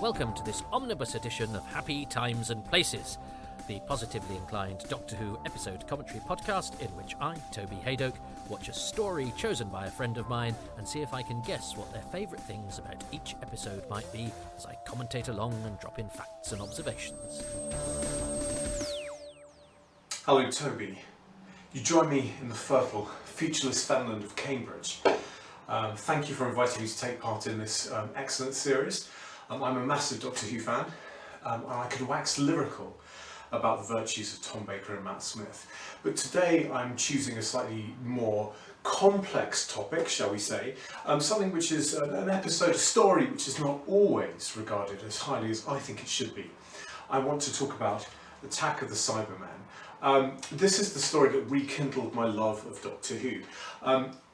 Welcome to this Omnibus edition of Happy Times and Places, the positively inclined Doctor Who episode commentary podcast in which I, Toby Hadoke, watch a story chosen by a friend of mine and see if I can guess what their favourite things about each episode might be as I commentate along and drop in facts and observations. Hello, Toby. You join me in the fertile, featureless fenland of Cambridge. Thank you for inviting me to take part in this excellent series. I'm a massive Doctor Who fan, and I could wax lyrical about the virtues of Tom Baker and Matt Smith. But today I'm choosing a slightly more complex topic, shall we say, something which is an episode, a story which is not always regarded as highly as I think it should be. I want to talk about Attack of the Cybermen. This is the story that rekindled my love of Doctor Who.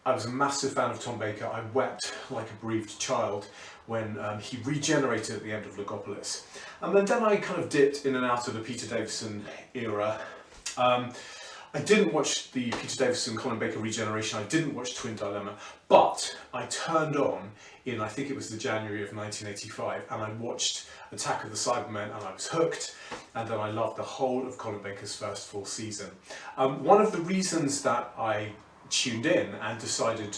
I was a massive fan of Tom Baker. I wept like a bereaved child when he regenerated at the end of Legopolis. And then I kind of dipped in and out of the Peter Davison era. I didn't watch the Peter Davison, Colin Baker regeneration. I didn't watch Twin Dilemma, but I turned on in, I think it was the January of 1985, and I watched Attack of the Cybermen, and I was hooked, and then I loved the whole of Colin Baker's first full season. One of the reasons that I tuned in and decided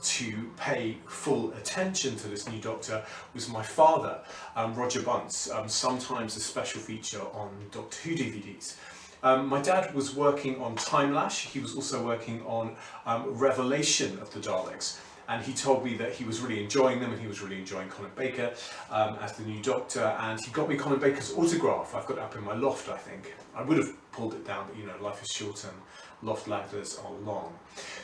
to pay full attention to this new Doctor was my father, Roger Bunce, sometimes a special feature on Doctor Who DVDs. My dad was working on Time Lash. He was also working on Revelation of the Daleks, and he told me that he was really enjoying them and he was really enjoying Colin Baker as the new Doctor, and he got me Colin Baker's autograph. I've got it up in my loft, I think. I would have pulled it down, but you know, life is short and loft ladders are long.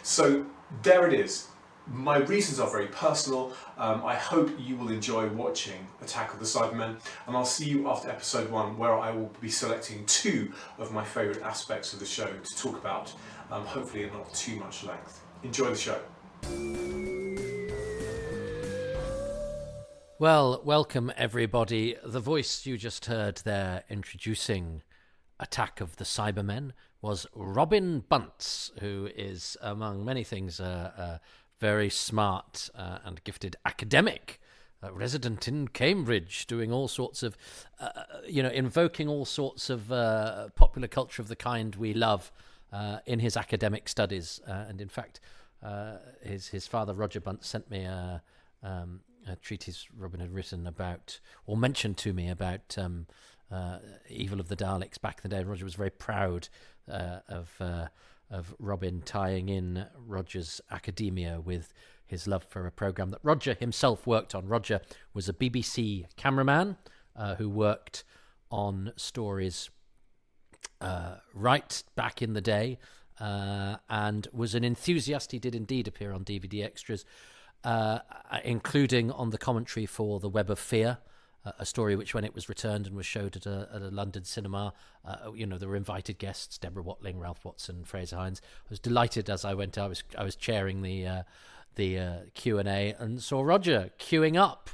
So there it is. My reasons are very personal. I hope you will enjoy watching Attack of the Cybermen, and I'll see you after episode 1, where I will be selecting 2 of my favourite aspects of the show to talk about, hopefully in not too much length. Enjoy the show. Well, welcome everybody. The voice you just heard there introducing Attack of the Cybermen was Robin Bunce, who is, among many things, a very smart and gifted academic, resident in Cambridge, doing all sorts of, invoking all sorts of popular culture of the kind we love in his academic studies. And in fact, his father, Roger Bunce, sent me a treatise Robin had written about, or mentioned to me about Evil of the Daleks back in the day. Roger was very proud of Robin tying in Roger's academia with his love for a programme that Roger himself worked on. Roger was a BBC cameraman who worked on stories right back in the day and was an enthusiast. He did indeed appear on DVD extras, including on the commentary for The Web of Fear, a story which, when it was returned and was showed at a London cinema, there were invited guests: Deborah Watling, Ralph Watson, Fraser Hines. I was delighted as I went. I was chairing the Q&A and saw Roger queuing up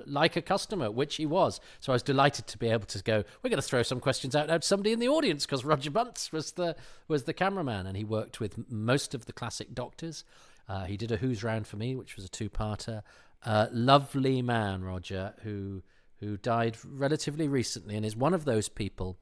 like a customer, which he was. So I was delighted to be able to go, we're going to throw some questions out now to somebody in the audience, because Roger Bunce was the cameraman, and he worked with most of the classic Doctors. He did a Who's Round for Me, which was a 2-parter. Lovely man, Roger, who died relatively recently, and is one of those people,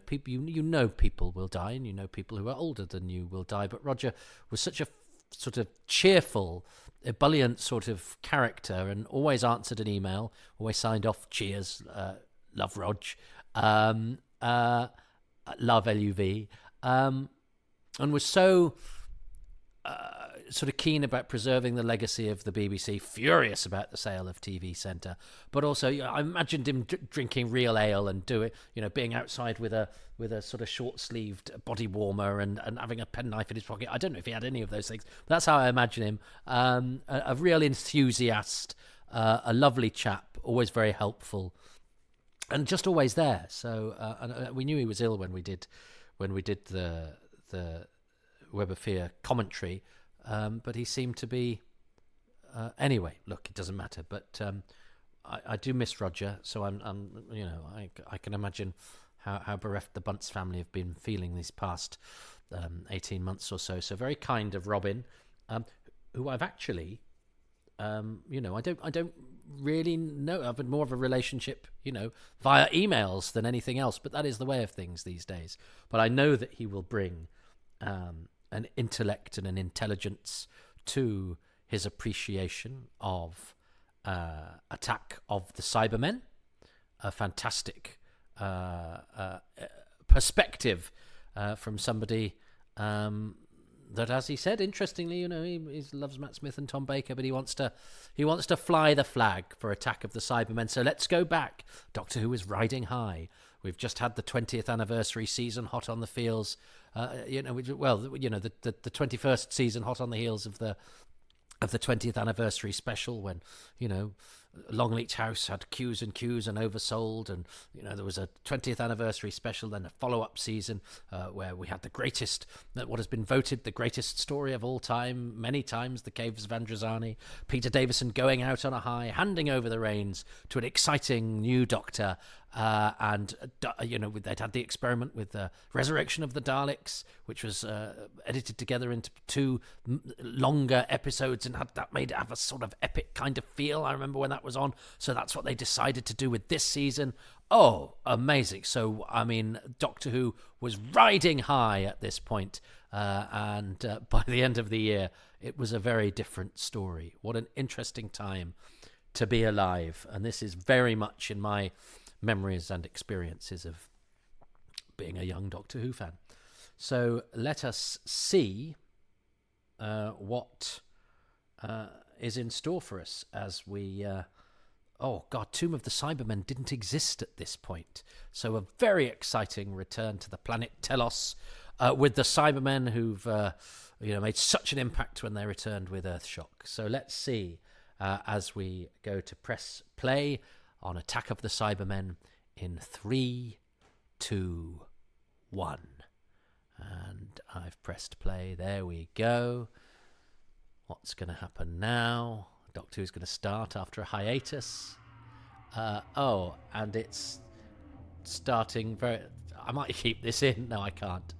people people will die, and you know people who are older than you will die. But Roger was such a sort of cheerful, ebullient sort of character, and always answered an email, always signed off, cheers, love Rog, love LUV, and was so sort of keen about preserving the legacy of the BBC, furious about the sale of TV Centre, but also I imagined him drinking real ale and being outside with a sort of short-sleeved body warmer and having a penknife in his pocket. I don't know if he had any of those things, but that's how I imagine him. A real enthusiast, a lovely chap, always very helpful, and just always there. So and we knew he was ill when we did the Web of Fear commentary. But he seemed to be... anyway, look, it doesn't matter. But I do miss Roger, so I can imagine how bereft the Bunce family have been feeling these past 18 months or so. So very kind of Robin, who I've actually, I don't really know. I've had more of a relationship, via emails than anything else. But that is the way of things these days. But I know that he will bring an intellect and an intelligence to his appreciation of Attack of the Cybermen. A fantastic perspective from somebody that, as he said, interestingly, he loves Matt Smith and Tom Baker, but he wants to fly the flag for Attack of the Cybermen. So let's go back. Doctor Who is riding high. We've just had the 20th anniversary season hot on the heels. The 21st season hot on the heels of the 20th anniversary special, when Longleat House had queues and queues and oversold, and there was a 20th anniversary special, then a follow-up season where we had what has been voted the greatest story of all time many times, The Caves of Androzani. Peter Davison going out on a high, handing over the reins to an exciting new Doctor. They'd had the experiment with the Resurrection of the Daleks, which was edited together into 2 longer episodes, and that made it have a sort of epic kind of feel. I remember when that was on. So that's what they decided to do with this season. Oh, amazing. So, I mean, Doctor Who was riding high at this point, and by the end of the year, it was a very different story. What an interesting time to be alive. And this is very much in my memories and experiences of being a young Doctor Who fan. So let us see what is in store for us as we... Tomb of the Cybermen didn't exist at this point. So a very exciting return to the planet Telos with the Cybermen who've made such an impact when they returned with Earthshock. So let's see as we go to press play on Attack of the Cybermen in 3, 2, 1. And I've pressed play. There we go. What's going to happen now? Doctor Who's going to start after a hiatus. And it's starting very... I might keep this in. No, I can't.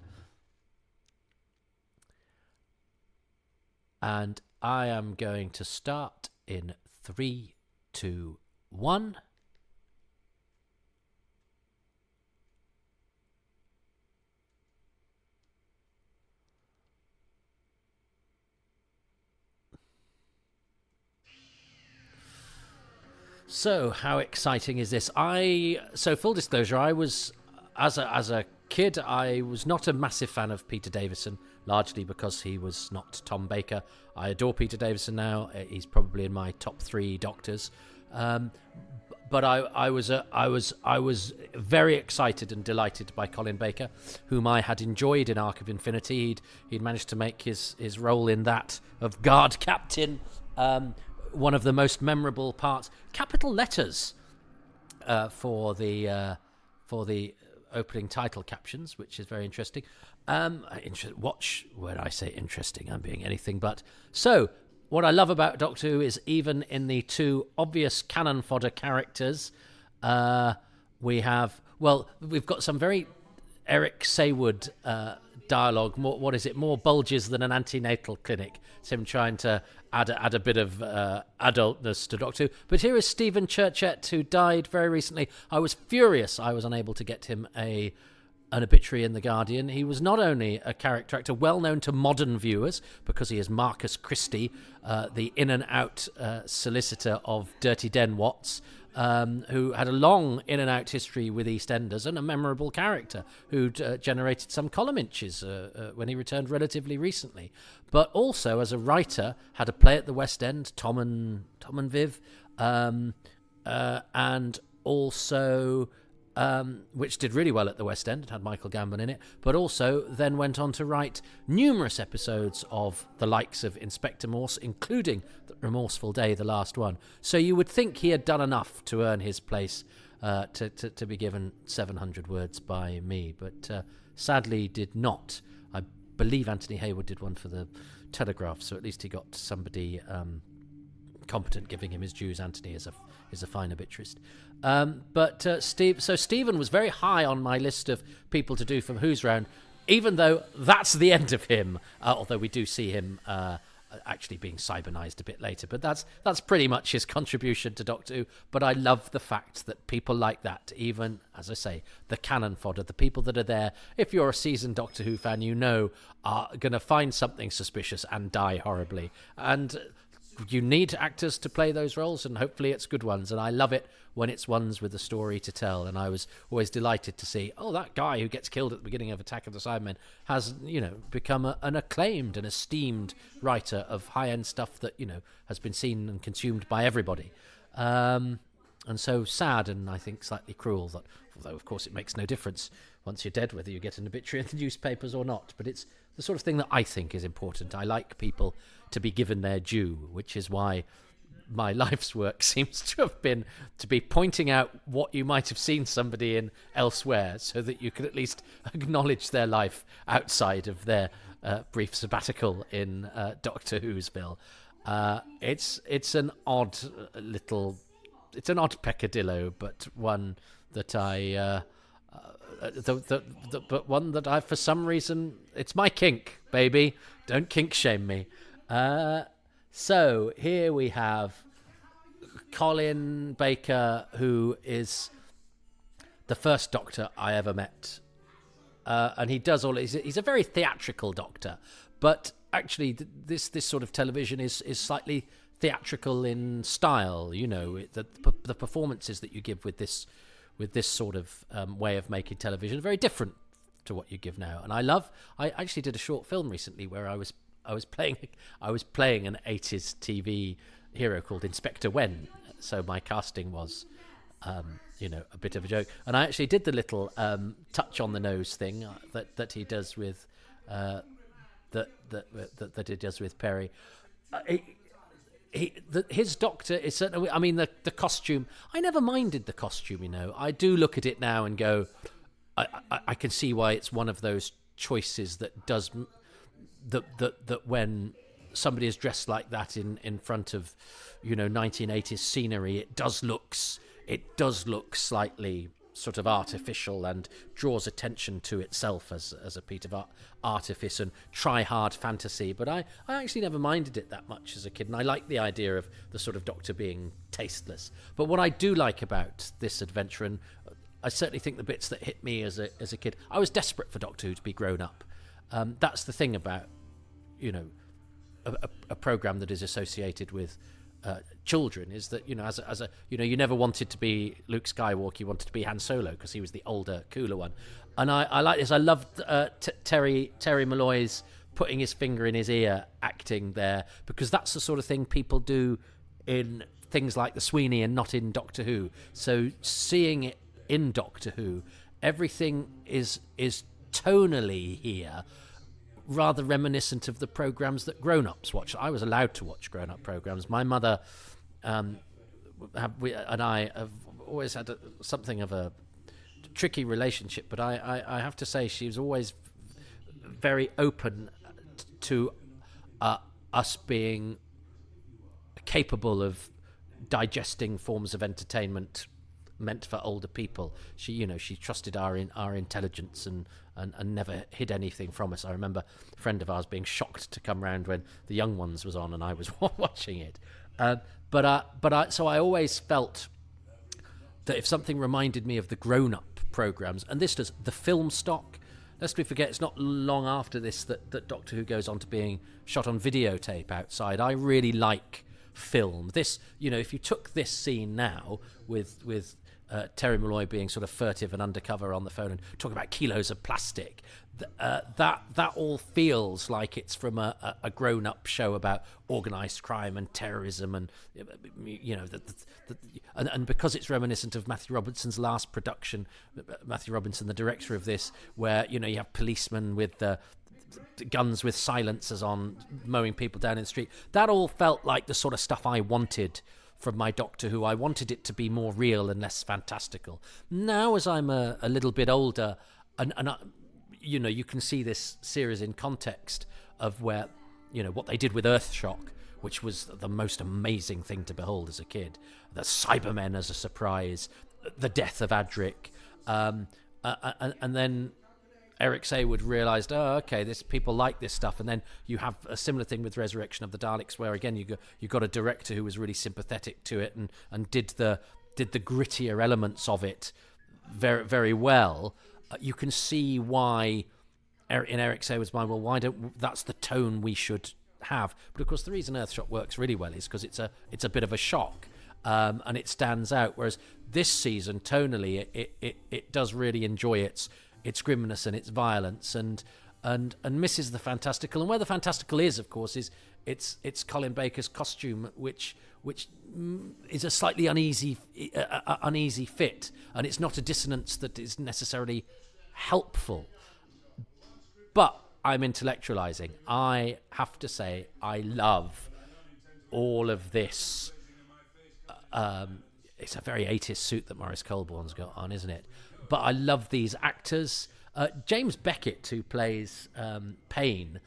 And I am going to start in 3, 2, 1. So, how exciting is this? So full disclosure, I was, as a kid, I was not a massive fan of Peter Davison, largely because he was not Tom Baker. I adore Peter Davison now. He's probably in my top 3 Doctors. But I was very excited and delighted by Colin Baker, whom I had enjoyed in Arc of Infinity. He'd managed to make his role in that of guard captain one of the most memorable parts. Capital letters for the opening title captions, which is very interesting. Watch when I say interesting, I'm being anything but. So, what I love about Doctor Who is even in the 2 obvious cannon fodder characters, we've got some very Eric Saywood dialogue. More bulges than an antenatal clinic. It's him trying to add a bit of adultness to Doctor Who. But here is Stephen Churchett, who died very recently. I was furious I was unable to get him an obituary in The Guardian. He was not only a character actor well known to modern viewers because he is Marcus Christie, the in and out solicitor of Dirty Den Watts, who had a long in and out history with EastEnders and a memorable character who'd generated some column inches when he returned relatively recently. But also as a writer, had a play at the West End, Tom and Viv, and also... which did really well at the West End. It had Michael Gambon in it, but also then went on to write numerous episodes of the likes of Inspector Morse, including The Remorseful Day, the last one. So you would think he had done enough to earn his place to be given 700 words by me, but sadly did not. I believe Anthony Hayward did one for the Telegraph, so at least he got somebody competent giving him his dues. Anthony is a fine obituarist. Stephen was very high on my list of people to do from Who's Round, even though that's the end of him, although we do see him actually being cybernized a bit later. But that's pretty much his contribution to Doctor Who. But I love the fact that people like that, even, as I say, the cannon fodder, the people that are there, if you're a seasoned Doctor Who fan, you know, are going to find something suspicious and die horribly. And you need actors to play those roles, and hopefully it's good ones. And I love it when it's ones with a story to tell. And I was always delighted to see, that guy who gets killed at the beginning of Attack of the Cybermen has, become an acclaimed and esteemed writer of high-end stuff that, has been seen and consumed by everybody. And so sad, and I think slightly cruel, that, although of course it makes no difference once you're dead whether you get an obituary in the newspapers or not, but it's the sort of thing that I think is important. I like people to be given their due, which is why my life's work seems to have been to be pointing out what you might have seen somebody in elsewhere, so that you can at least acknowledge their life outside of their brief sabbatical in Doctor Whoville. It's an odd peccadillo, but one that but one that I, for some reason, it's my kink, baby. Don't kink shame me. So here we have Colin Baker, who is the first Doctor I ever met, and he does all. He's a very theatrical Doctor, but actually this sort of television is slightly theatrical in style. The performances that you give with this sort of way of making television are very different to what you give now. And I actually did a short film recently where I was playing an 80s TV hero called Inspector Wen. So my casting was, a bit of a joke. And I actually did the little touch on the nose thing that he does with that he does with Perry. His Doctor is certainly. I mean, the costume. I never minded the costume. I do look at it now and go, I can see why it's one of those choices that does. That when somebody is dressed like that in front of 1980s scenery, it does look slightly sort of artificial and draws attention to itself as a piece of artifice and try hard fantasy. But I actually never minded it that much as a kid, and I like the idea of the sort of Doctor being tasteless. But what I do like about this adventure, and I certainly think the bits that hit me as a kid, I was desperate for Doctor Who to be grown up. That's the thing about a program that is associated with children, is that as a you never wanted to be Luke Skywalker, you wanted to be Han Solo because he was the older, cooler one. And I like this. I loved Terry Malloy's putting his finger in his ear acting there, because that's the sort of thing people do in things like the Sweeney and not in Doctor Who. So seeing it in Doctor Who, everything is tonally here rather reminiscent of the programs that grown-ups watch. I was allowed to watch grown-up programs. My mother and I have always had something of a tricky relationship, but I have to say she was always very open to us being capable of digesting forms of entertainment meant for older people. She trusted our intelligence and never hid anything from us. I remember a friend of ours being shocked to come round when The Young Ones was on and I was watching it. So I always felt that if something reminded me of the grown-up programs, and this does, the film stock. Lest we forget, it's not long after this that Doctor Who goes on to being shot on videotape outside. I really like film. This, if you took this scene now with Terry Malloy being sort of furtive and undercover on the phone and talking about kilos of plastic, that all feels like it's from a grown-up show about organised crime and terrorism, and and because it's reminiscent of Matthew Robinson's last production, Matthew Robinson, the director of this, where you have policemen with the guns with silencers on mowing people down in the street. That all felt like the sort of stuff I wanted from my Doctor Who. I wanted it to be more real and less fantastical. Now, as I'm a little bit older, and you can see this series in context of where, what they did with Earthshock, which was the most amazing thing to behold as a kid. The Cybermen as a surprise, the death of Adric, and then Eric Saywood realised, okay, this people like this stuff, and then you have a similar thing with Resurrection of the Daleks, where again you got a director who was really sympathetic to it and did the grittier elements of it very very well. You can see why in Eric Saywood's mind, well, why don't that's the tone we should have? But of course, the reason Earthshock works really well is because it's a bit of a shock, and it stands out. Whereas this season, tonally, it does really enjoy its grimness and its violence, and misses the fantastical. And where the fantastical is, of course, is it's Colin Baker's costume, which is a slightly uneasy fit, and it's not a dissonance that is necessarily helpful. But I'm intellectualizing. I have to say, I love all of this. It's a very 80s suit that Maurice Colborne's got on, isn't it? But I love these actors. James Beckett, who plays Payne,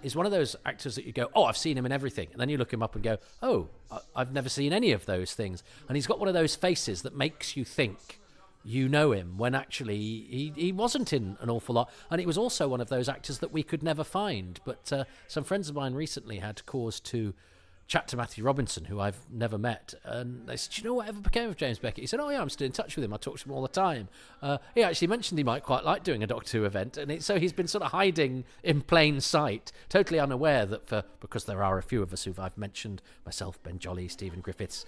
is one of those actors that you go, oh, I've seen him in everything. And then you look him up and go, oh, I've never seen any of those things. And he's got one of those faces that makes you think you know him, when actually he wasn't in an awful lot. And it was also one of those actors that we could never find. But some friends of mine recently had cause to chat to Matthew Robinson, who I've never met, and they said, do you know whatever became of James Beckett? He said, oh yeah, I'm still in touch with him, I talk to him all the time. He actually mentioned he might quite like doing a Doctor Who event, and so he's been sort of hiding in plain sight, totally unaware that because there are a few of us who I've mentioned, myself, Ben Jolly, Stephen Griffiths,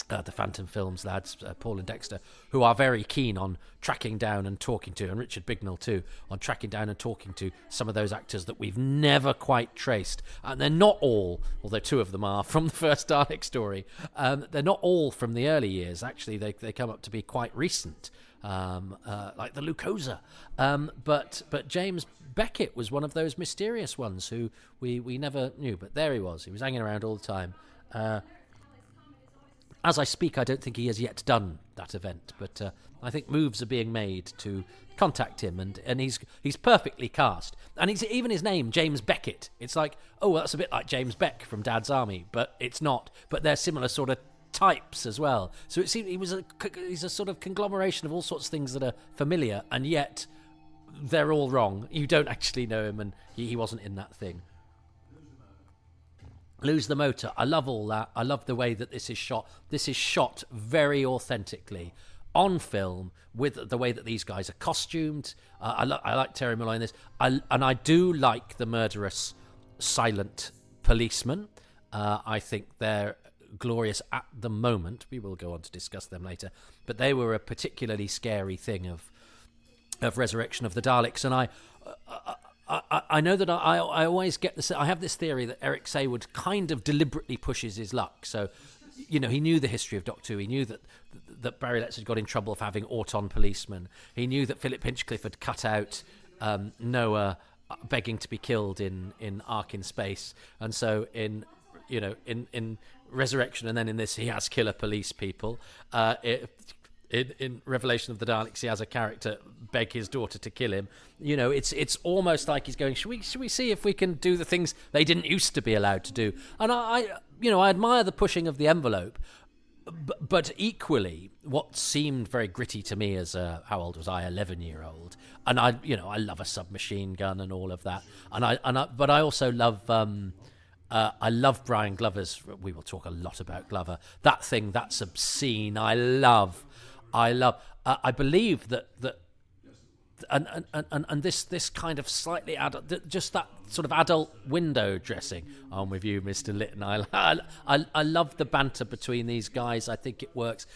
the Phantom Films lads, Paul and Dexter, who are very keen on tracking down and talking to, and Richard Bignell too, on tracking down and talking to some of those actors that we've never quite traced. And they're not all, although two of them are from the first Dalek story, they're not all from the early years. Actually, they come up to be quite recent, like the Lucosa. But James Beckett was one of those mysterious ones who we never knew. But there he was hanging around all the time. As I speak, I don't think he has yet done that event, but I think moves are being made to contact him, and he's perfectly cast. And even his name, James Beckett, it's like, oh, well, that's a bit like James Beck from Dad's Army, but it's not. But they're similar sort of types as well. So it seemed he's a sort of conglomeration of all sorts of things that are familiar, and yet they're all wrong. You don't actually know him, and he wasn't in that thing. Lose the Motor. I love all that. I love the way that this is shot. This is shot very authentically on film, with the way that these guys are costumed. I like Terry Malloy in this. And I do like the murderous silent policemen. I think they're glorious at the moment. We will go on to discuss them later. But they were a particularly scary thing of Resurrection of the Daleks. And I know that I always get this. I have this theory that Eric Saywood kind of deliberately pushes his luck. So, he knew the history of Doctor Who. He knew that Barry Letts had got in trouble for having Auton policemen. He knew that Philip Hinchcliffe had cut out Noah begging to be killed in Ark in Space, and so in Resurrection, and then in this he has killer police people. In Revelation of the Daleks, he has a character beg his daughter to kill him. It's almost like he's going, should we see if we can do the things they didn't used to be allowed to do? And I admire the pushing of the envelope, but equally, what seemed very gritty to me as how old was I? 11-year-old, and I love a submachine gun and all of that, but I also love. I love Brian Glover's. We will talk a lot about Glover. That thing, that's obscene. I love. I believe that and this kind of slightly adult, just that sort of adult window dressing. I'm with you, Mr. Litton. I love the banter between these guys. I think it works.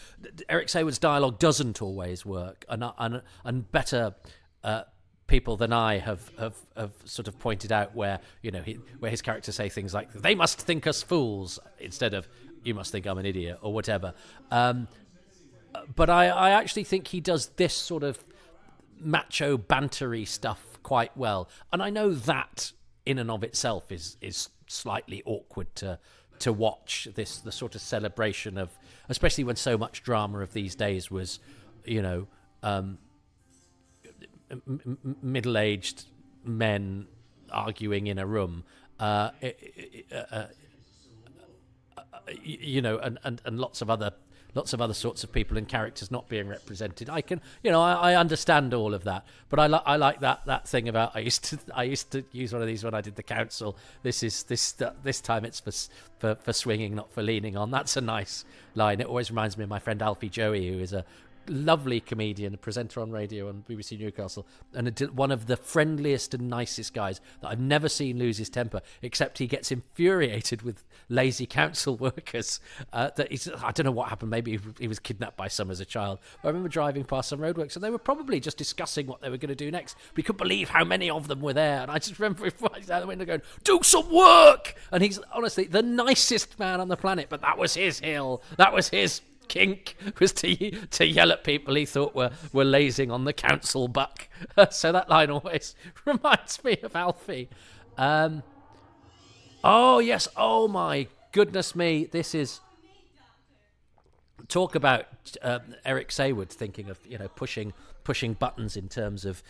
Eric Saywood's dialogue doesn't always work, and better people than I have sort of pointed out where where his characters say things like, "They must think us fools," instead of "You must think I'm an idiot," or whatever. But I actually think he does this sort of macho bantery stuff quite well, and I know that in and of itself is slightly awkward to watch, the sort of celebration of, especially when so much drama of these days was middle-aged men arguing in a room, and lots of other lots of other sorts of people and characters not being represented. I can, I understand all of that, but I like that thing about I used to use one of these when I did the council. This time it's for swinging, not for leaning on. That's a nice line. It always reminds me of my friend Alfie Joey, who is a lovely comedian, a presenter on radio on BBC Newcastle, and one of the friendliest and nicest guys that I've never seen lose his temper, except he gets infuriated with lazy council workers. I don't know what happened. Maybe he was kidnapped by some as a child. I remember driving past some roadworks and they were probably just discussing what they were going to do next. We couldn't believe how many of them were there, and I just remember out the window going, "Do some work!" And he's honestly the nicest man on the planet, but that was his hill. That was his kink, was to yell at people he thought were lazing on the council buck. So that line always reminds me of Alfie. Oh yes, oh my goodness me, this is talk about Eric Saywood thinking of pushing buttons in terms of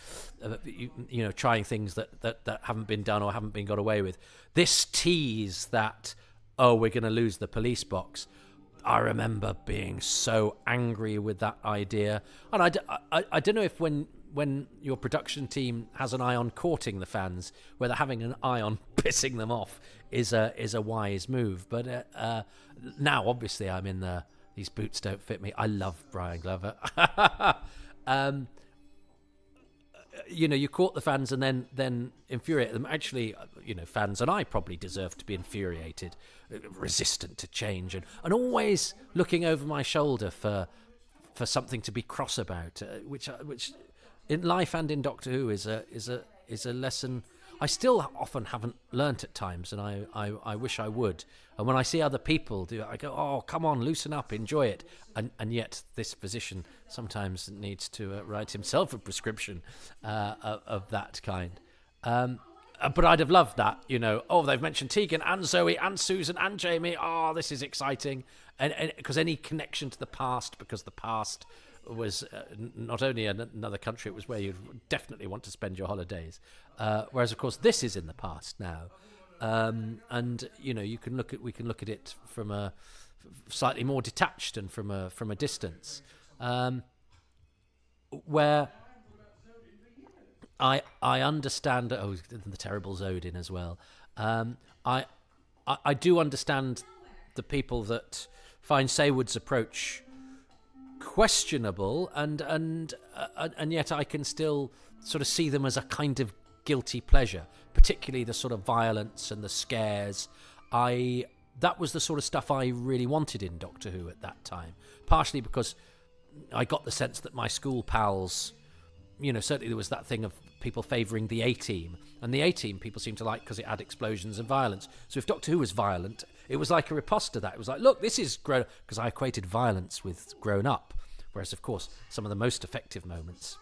trying things that haven't been done or haven't been got away with. This tease that we're going to lose the police box. I remember being so angry with that idea, and I don't know if when your production team has an eye on courting the fans, whether having an eye on pissing them off is a wise move. But now, obviously, I'm in these boots don't fit me. I love Brian Glover. You court the fans and then infuriate them. Actually, fans and I probably deserve to be infuriated, resistant to change, and always looking over my shoulder for something to be cross about, which in life and in Doctor Who is a lesson I still often haven't learnt at times, and I wish I would. And when I see other people do it, I go, oh, come on, loosen up, enjoy it. And yet this physician sometimes needs to write himself a prescription of that kind. But I'd have loved that, they've mentioned Tegan and Zoe and Susan and Jamie. Oh, this is exciting. And because any connection to the past, because the past was not only another country, it was where you'd definitely want to spend your holidays. Whereas, of course, this is in the past now. And, we can look at it from a slightly more detached and from a distance. Where I understand, the terrible Zodin as well. I do understand the people that find Saywood's approach questionable, and yet I can still sort of see them as a kind of guilty pleasure, particularly the sort of violence and the scares. That was the sort of stuff I really wanted in Doctor Who at that time, partially because I got the sense that my school pals, certainly there was that thing of people favouring the A-Team, and the A-Team people seemed to like because it had explosions and violence. So if Doctor Who was violent, it was like a riposte to that. It was like, look, this is grown, because I equated violence with grown up, whereas of course some of the most effective moments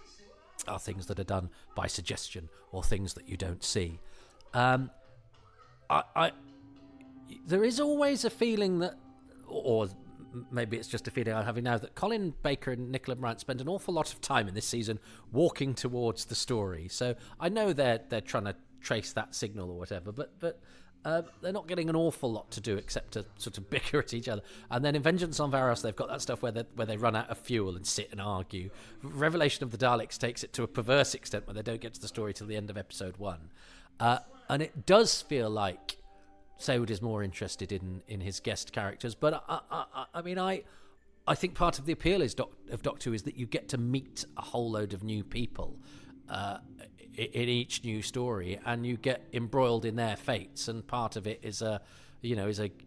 are things that are done by suggestion or things that you don't see. There is always a feeling that, or maybe it's just a feeling I'm having now, that Colin Baker and Nicola Bryant spend an awful lot of time in this season walking towards the story. So I know they're trying to trace that signal or whatever, but they're not getting an awful lot to do except to sort of bicker at each other. And then in Vengeance on Varos, they've got that stuff where they run out of fuel and sit and argue. Revelation of the Daleks takes it to a perverse extent where they don't get to the story till the end of episode 1. And it does feel like Saywood is more interested in his guest characters, but I think part of the appeal of Doctor Who is that you get to meet a whole load of new people in each new story, and you get embroiled in their fates, and part of it is a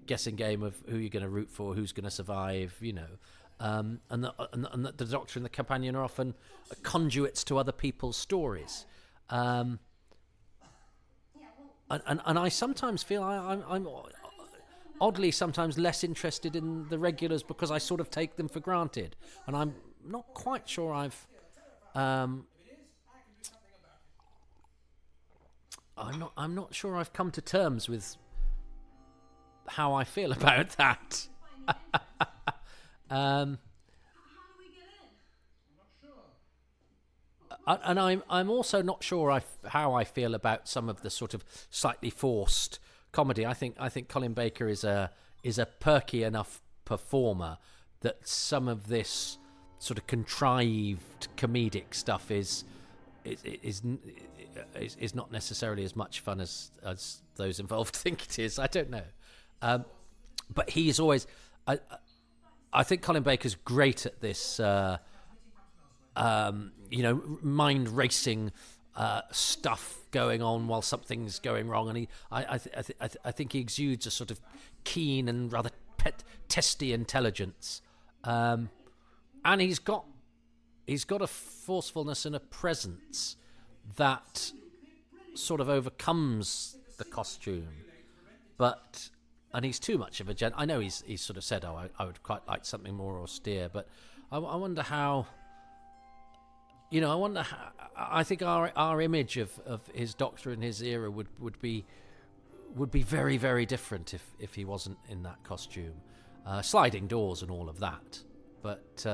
guessing game of who you're going to root for, who's going to survive, and the Doctor and the Companion are often conduits to other people's stories. And I sometimes feel I'm oddly sometimes less interested in the regulars because I sort of take them for granted, and I'm not quite sure I'm not sure I've come to terms with how I feel about that. And I'm also not sure how I feel about some of the sort of slightly forced comedy. I think Colin Baker is a perky enough performer, that some of this sort of contrived comedic stuff is not necessarily as much fun as those involved think it is. I don't know, but he's always. I think Colin Baker's great at this. Mind racing stuff going on while something's going wrong, and I think he exudes a sort of keen and rather testy intelligence, and he's got a forcefulness and a presence that sort of overcomes the costume, and he's too much of a gent. I know he's sort of said, I would quite like something more austere, but I wonder how. I think our image of his Doctor in his era would be very, very different if he wasn't in that costume, sliding doors and all of that. But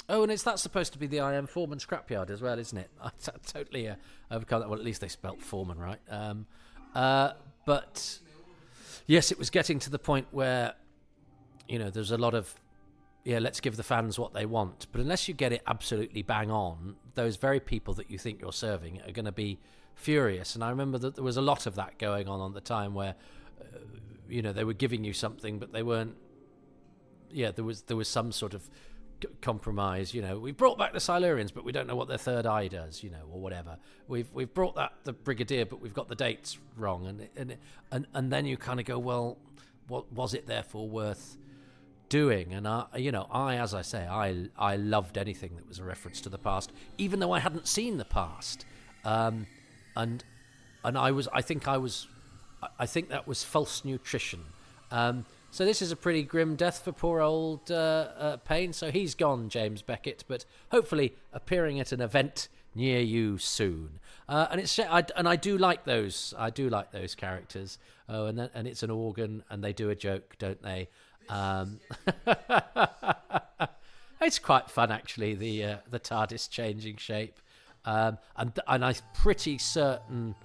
and that's supposed to be the I Am Foreman scrapyard as well, isn't it? I totally overcome that. Well, at least they spelt Foreman right. But yes, it was getting to the point where there's a lot of. Yeah, let's give the fans what they want. But unless you get it absolutely bang on, those very people that you think you're serving are going to be furious. And I remember that there was a lot of that going on at the time where, they were giving you something, but they weren't. Yeah, there was some sort of compromise. We've brought back the Silurians, but we don't know what their third eye does, or whatever. We've brought the Brigadier, but we've got the dates wrong. And then you kind of go, well, what was it therefore worth doing? And as I say, I loved anything that was a reference to the past, even though I hadn't seen the past. And I think that was false nutrition. So this is a pretty grim death for poor old Payne. So he's gone, James Beckett, but hopefully appearing at an event near you soon. And I do like those. I do like those characters. Oh, and it's an organ, and they do a joke, don't they? It's quite fun, actually, the TARDIS changing shape, and I'm pretty certain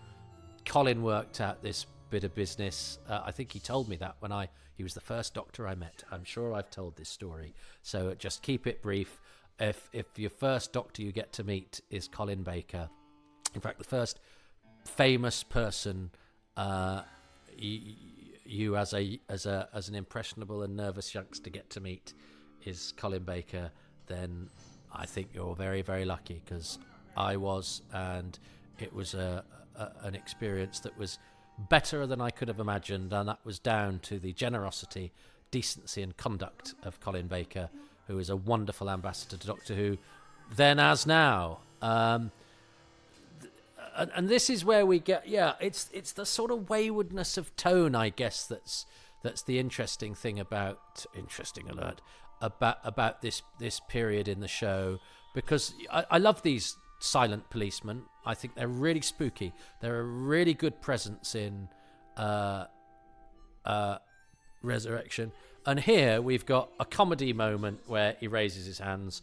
Colin worked out this bit of business. I think he told me that when he was the first Doctor I met. I'm sure I've told this story, so just keep it brief. If your first Doctor you get to meet is Colin Baker, in fact, the first famous person you as an impressionable and nervous youngster get to meet is Colin Baker, then I think you're very, very lucky, because I was, and it was an experience that was better than I could have imagined, and that was down to the generosity, decency and conduct of Colin Baker, who is a wonderful ambassador to Doctor Who, then as now. And this is where we get, it's the sort of waywardness of tone, I guess, that's the interesting thing about this period in the show, because I love these silent policemen. I think they're really spooky. They're a really good presence in Resurrection. And here we've got a comedy moment where he raises his hands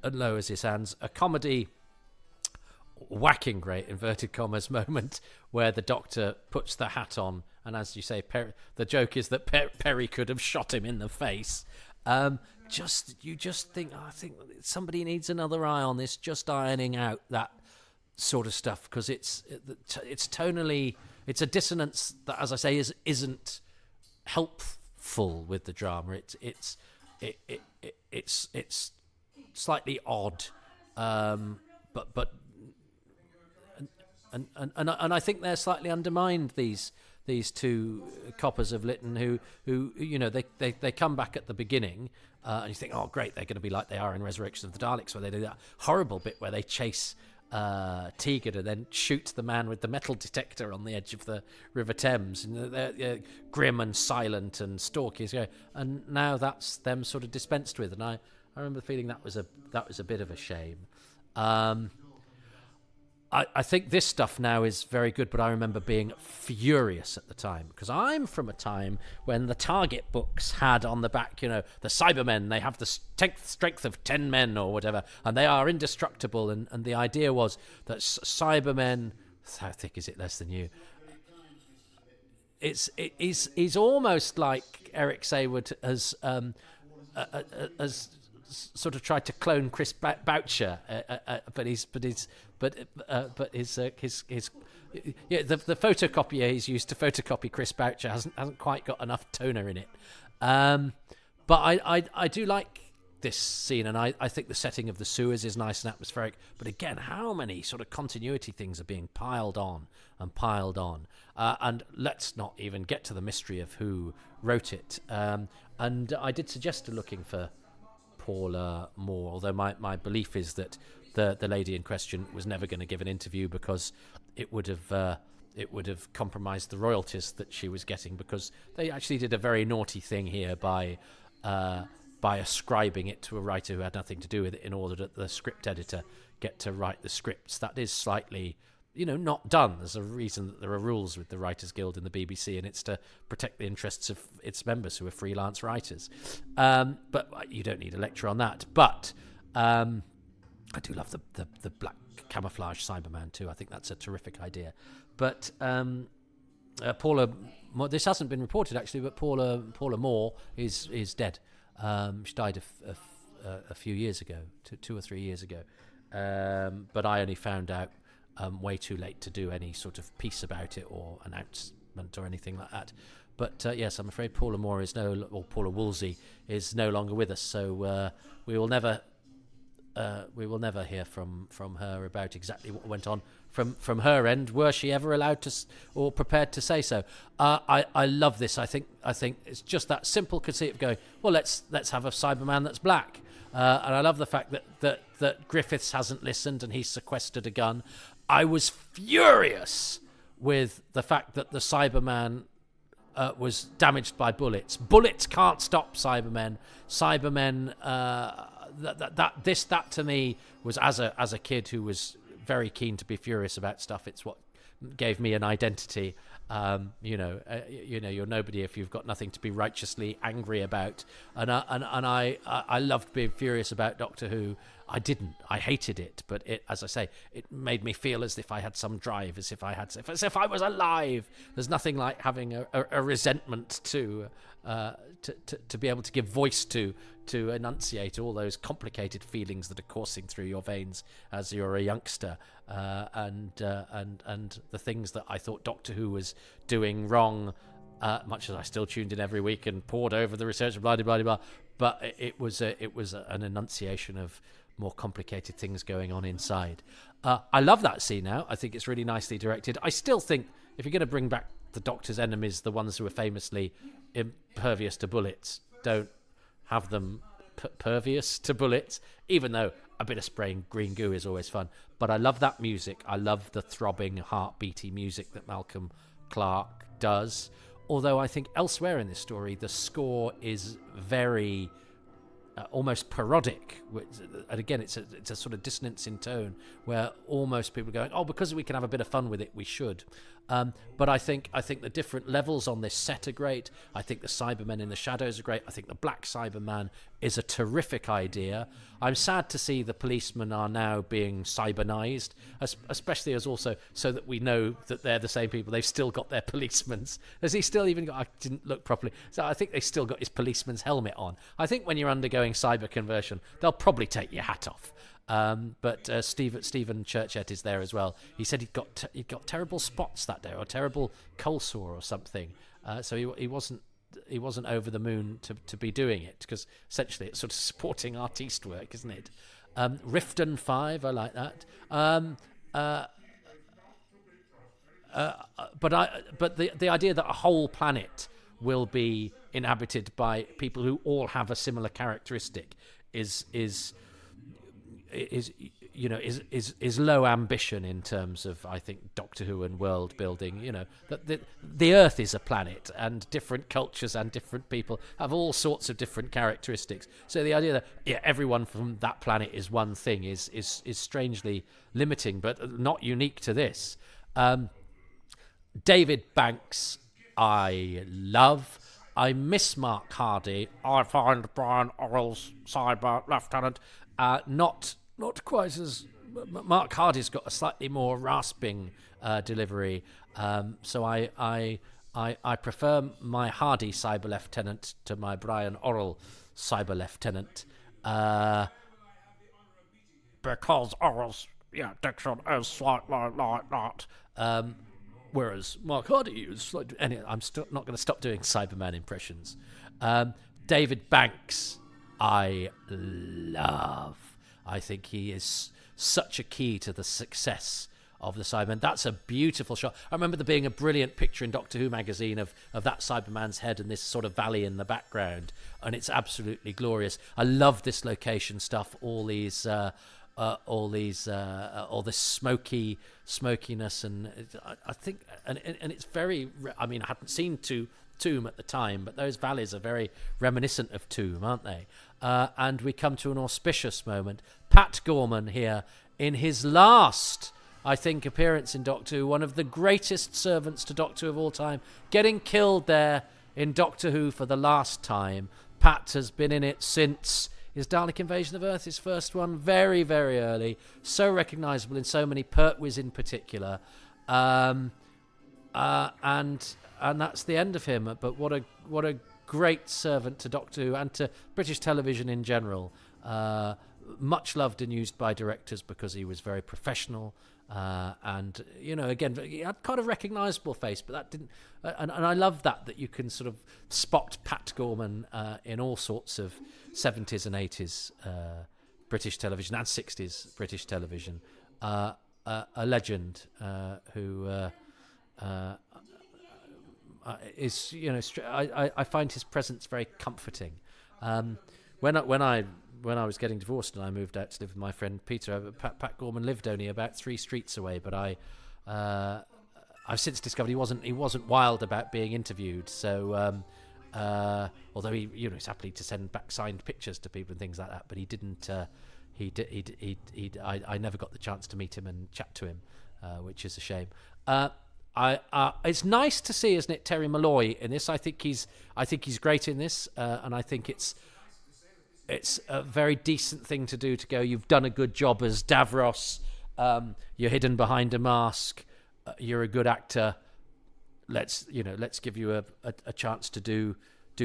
and lowers his hands. A comedy whacking great inverted commas moment where the Doctor puts the hat on, and as you say, the joke is that Perry could have shot him in the face. You just think, I think somebody needs another eye on this, just ironing out that sort of stuff, because it's tonally, it's a dissonance that, as I say, isn't helpful with the drama. It's slightly odd, but and I think they're slightly undermined, these two coppers of Lytton who they come back at the beginning, and you think, oh great, they're going to be like they are in Resurrection of the Daleks, where they do that horrible bit where they chase Tegan and then shoot the man with the metal detector on the edge of the River Thames, and they're grim and silent and stalky, and now that's them sort of dispensed with, and I remember feeling that was a bit of a shame. I think this stuff now is very good, but I remember being furious at the time, because I'm from a time when the Target books had on the back, the Cybermen, they have the strength of 10 men or whatever, and they are indestructible, and the idea was that Cybermen, how thick is it, less than you? he's almost like Eric Saywood has sort of tried to clone Chris Boucher, but his the photocopier he's used to photocopy Chris Boucher hasn't quite got enough toner in it. But I do like this scene, and I think the setting of the sewers is nice and atmospheric. But again, how many sort of continuity things are being piled on and piled on? And let's not even get to the mystery of who wrote it. And I did suggest to looking for Paula Moore, although my belief is that the lady in question was never going to give an interview because it would have compromised the royalties that she was getting, because they actually did a very naughty thing here by ascribing it to a writer who had nothing to do with it in order that the script editor get to write the scripts. That is slightly, not done. There's a reason that there are rules with the Writers Guild and the BBC, and it's to protect the interests of its members who are freelance writers. But you don't need a lecture on that. But I do love the black camouflage Cyberman too. I think that's a terrific idea. But Paula, this hasn't been reported actually, but Paula Moore is dead. She died a few years ago, 2 or 3 years ago. But I only found out way too late to do any sort of piece about it or announcement or anything like that. But yes, I'm afraid Paula Moore or Paula Woolsey is no longer with us. So we will never hear from her about exactly what went on from her end. Were she ever allowed to or prepared to say so? I love this. I think it's just that simple conceit of going, well, let's have a Cyberman that's black. And I love the fact that Griffiths hasn't listened and he's sequestered a gun. I was furious with the fact that the Cyberman was damaged by bullets. Bullets can't stop Cybermen. Cybermen. That to me was as a kid who was very keen to be furious about stuff. It's what gave me an identity. You're nobody if you've got nothing to be righteously angry about. And I loved being furious about Doctor Who. I didn't. I hated it, but it, as I say, it made me feel as if I had some drive, as if I was alive. There's nothing like having a resentment to be able to give voice to enunciate all those complicated feelings that are coursing through your veins as you're a youngster, and the things that I thought Doctor Who was doing wrong, much as I still tuned in every week and pored over the research and blah blah blah. But it was an enunciation of more complicated things going on inside. I love that scene now. I think it's really nicely directed. I still think if you're going to bring back the Doctor's enemies, the ones who are famously impervious to bullets, don't have them pervious to bullets, even though a bit of spraying green goo is always fun. But I love that music. I love the throbbing, heartbeaty music that Malcolm Clarke does. Although I think elsewhere in this story, the score is very almost parodic. And again, it's a sort of dissonance in tone where almost people are going, oh, because we can have a bit of fun with it, we should. But I think the different levels on this set are great. I think the Cybermen in the shadows are great. I think the Black Cyberman is a terrific idea. I'm sad to see the policemen are now being cybernized, especially as also so that we know that they're the same people. They've still got their policeman's. Has he still even got... I didn't look properly. So I think they still got his policeman's helmet on. I think when you're undergoing cyber conversion, they'll probably take your hat off. But Stephen Churchett is there as well. He said he'd got terrible spots that day, or terrible cold sore or something. So he wasn't over the moon to be doing it, because essentially it's sort of supporting artiste work, isn't it? Riften 5, I like that. But the idea that a whole planet will be inhabited by people who all have a similar characteristic is low ambition in terms of, I think, Doctor Who and world building. That the Earth is a planet, and different cultures and different people have all sorts of different characteristics. So the idea that everyone from that planet is one thing is strangely limiting, but not unique to this. David Banks, I love. I miss Mark Hardy. I find Brian Orrell's Cyber Lieutenant not quite as... Mark Hardy's got a slightly more rasping delivery, so I I prefer my Hardy Cyber Lieutenant to my Brian Orrell Cyber Lieutenant, because Orrell's diction is slightly like that. Whereas Mark Hardy is like, anyway, I'm still not going to stop doing Cyberman impressions. David Banks, I love. I think he is such a key to the success of the Cybermen. That's a beautiful shot. I remember there being a brilliant picture in Doctor Who magazine of that Cyberman's head and this sort of valley in the background, and it's absolutely glorious. I love this location stuff. All this smokiness, and I think, and it's very. I mean, I hadn't seen Tomb at the time, but those valleys are very reminiscent of Tomb, aren't they? And we come to an auspicious moment. Pat Gorman here in his last, I think, appearance in Doctor Who, one of the greatest servants to Doctor Who of all time, getting killed there in Doctor Who for the last time. Pat has been in it since his Dalek Invasion of Earth, his first one, very, very early. So recognisable in so many, Pertwee in particular. And that's the end of him. But what a great servant to Doctor Who and to British television in general. Much loved and used by directors because he was very professional. And, you know, again, he had kind of recognisable face, but that didn't... And I love that you can sort of spot Pat Gorman in all sorts of 70s and 80s British television and 60s British television. A legend who... is, you know, I find his presence very comforting. When I was getting divorced and I moved out to live with my friend Peter, Pat Gorman lived only about 3 streets away, but I've since discovered he wasn't wild about being interviewed. So although he's happy to send back signed pictures to people and things like that, but he didn't. I never got the chance to meet him and chat to him, which is a shame. It's nice to see, isn't it, Terry Malloy in this? I think he's great in this, and I think it's a very decent thing to do. To go, you've done a good job as Davros. You're hidden behind a mask. You're a good actor. Let's give you a chance to do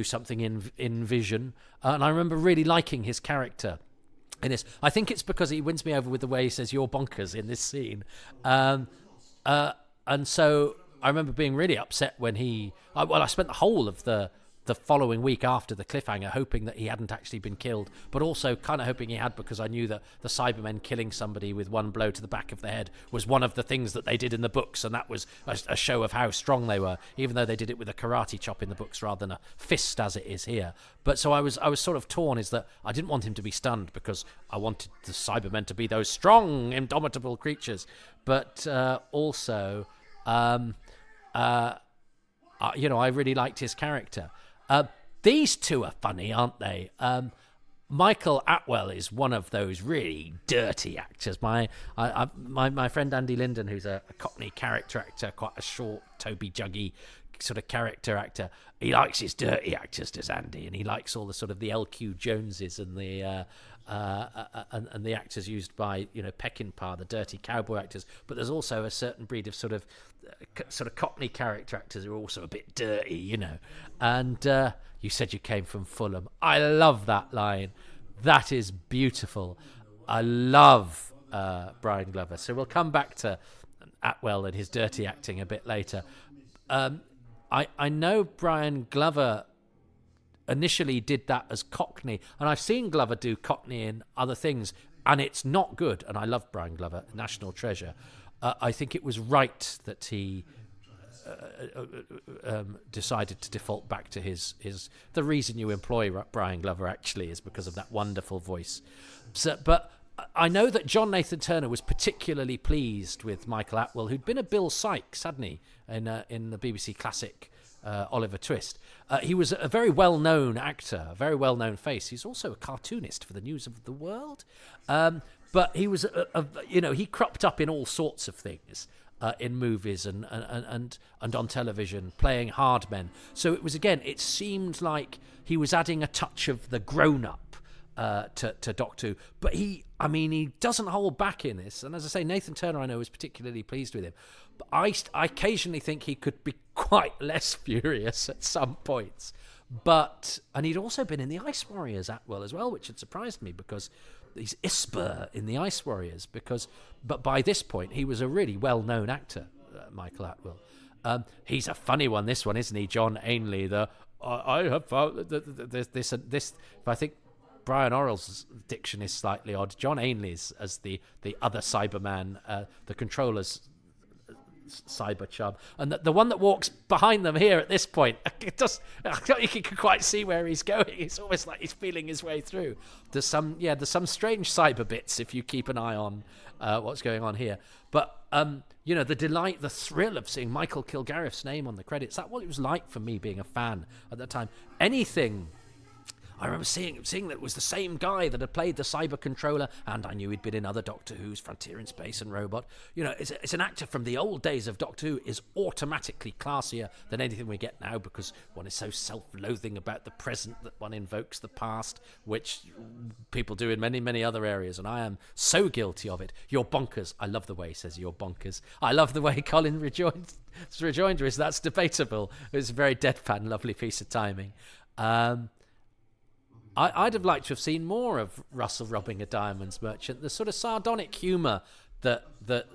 something in Vision. And I remember really liking his character in this. I think it's because he wins me over with the way he says "you're bonkers" in this scene. And so I remember being really upset when I spent the whole of the following week after the cliffhanger hoping that he hadn't actually been killed, but also kind of hoping he had, because I knew that the Cybermen killing somebody with one blow to the back of the head was one of the things that they did in the books, and that was a show of how strong they were, even though they did it with a karate chop in the books rather than a fist as it is here. But so I was sort of torn, is that I didn't want him to be stunned because I wanted the Cybermen to be those strong, indomitable creatures, but also I really liked his character. These two are funny, aren't they? Michael Atwell is one of those really dirty actors. My friend Andy Linden, who's a Cockney character actor, quite a short, Toby Juggy sort of character actor. He likes his dirty actors, does Andy, and he likes all the sort of the L.Q. Joneses and the and the actors used by Peckinpah, the dirty cowboy actors. But there's also a certain breed of sort of Cockney character actors who are also a bit dirty, And you said you came from Fulham. I love that line. That is beautiful. I love Brian Glover. So we'll come back to Atwell and his dirty acting a bit later. I know Brian Glover initially did that as Cockney, and I've seen Glover do Cockney in other things, and it's not good. And I love Brian Glover, national treasure. I think it was right that he decided to default back to his. The reason you employ Brian Glover actually is because of that wonderful voice. So, but I know that John Nathan Turner was particularly pleased with Michael Atwell, who'd been a Bill Sykes, hadn't he, in the BBC classic Oliver Twist. He was a very well-known actor, a very well-known face. He's also a cartoonist for the News of the World. But he was, he cropped up in all sorts of things in movies and on television, playing hard men. So it was, again, it seemed like he was adding a touch of the grown-up to Doctor Who. But he doesn't hold back in this. And as I say, Nathan Turner, I know, is particularly pleased with him. But I occasionally think he could be quite less furious at some points. And he'd also been in the Ice Warriors, Atwell, as well, which had surprised me, because he's Isper in the Ice Warriors. But by this point, he was a really well-known actor, Michael Atwell. He's a funny one, this one, isn't he? John Ainley, I have found this. If I think Brian Orrell's diction is slightly odd, John Ainley's as the other Cyberman, the controller's cyber chum, and the one that walks behind them here at this point, I don't think you can quite see where he's going. It's almost like he's feeling his way through. There's some strange cyber bits if you keep an eye on what's going on here. But the delight, the thrill of seeing Michael Kilgariff's name on the credits, that's what it was like for me being a fan at that time. Anything. I remember seeing that it was the same guy that had played the cyber controller, and I knew he'd been in other Doctor Who's, Frontier in Space and Robot. It's an actor from the old days of Doctor Who, is automatically classier than anything we get now, because one is so self-loathing about the present that one invokes the past, which people do in many, many other areas, and I am so guilty of it. You're bonkers. I love the way he says you're bonkers. I love the way Colin rejoinder is, that's debatable. It's a very deadpan, lovely piece of timing. I'd have liked to have seen more of Russell robbing a diamonds merchant. The sort of sardonic humour that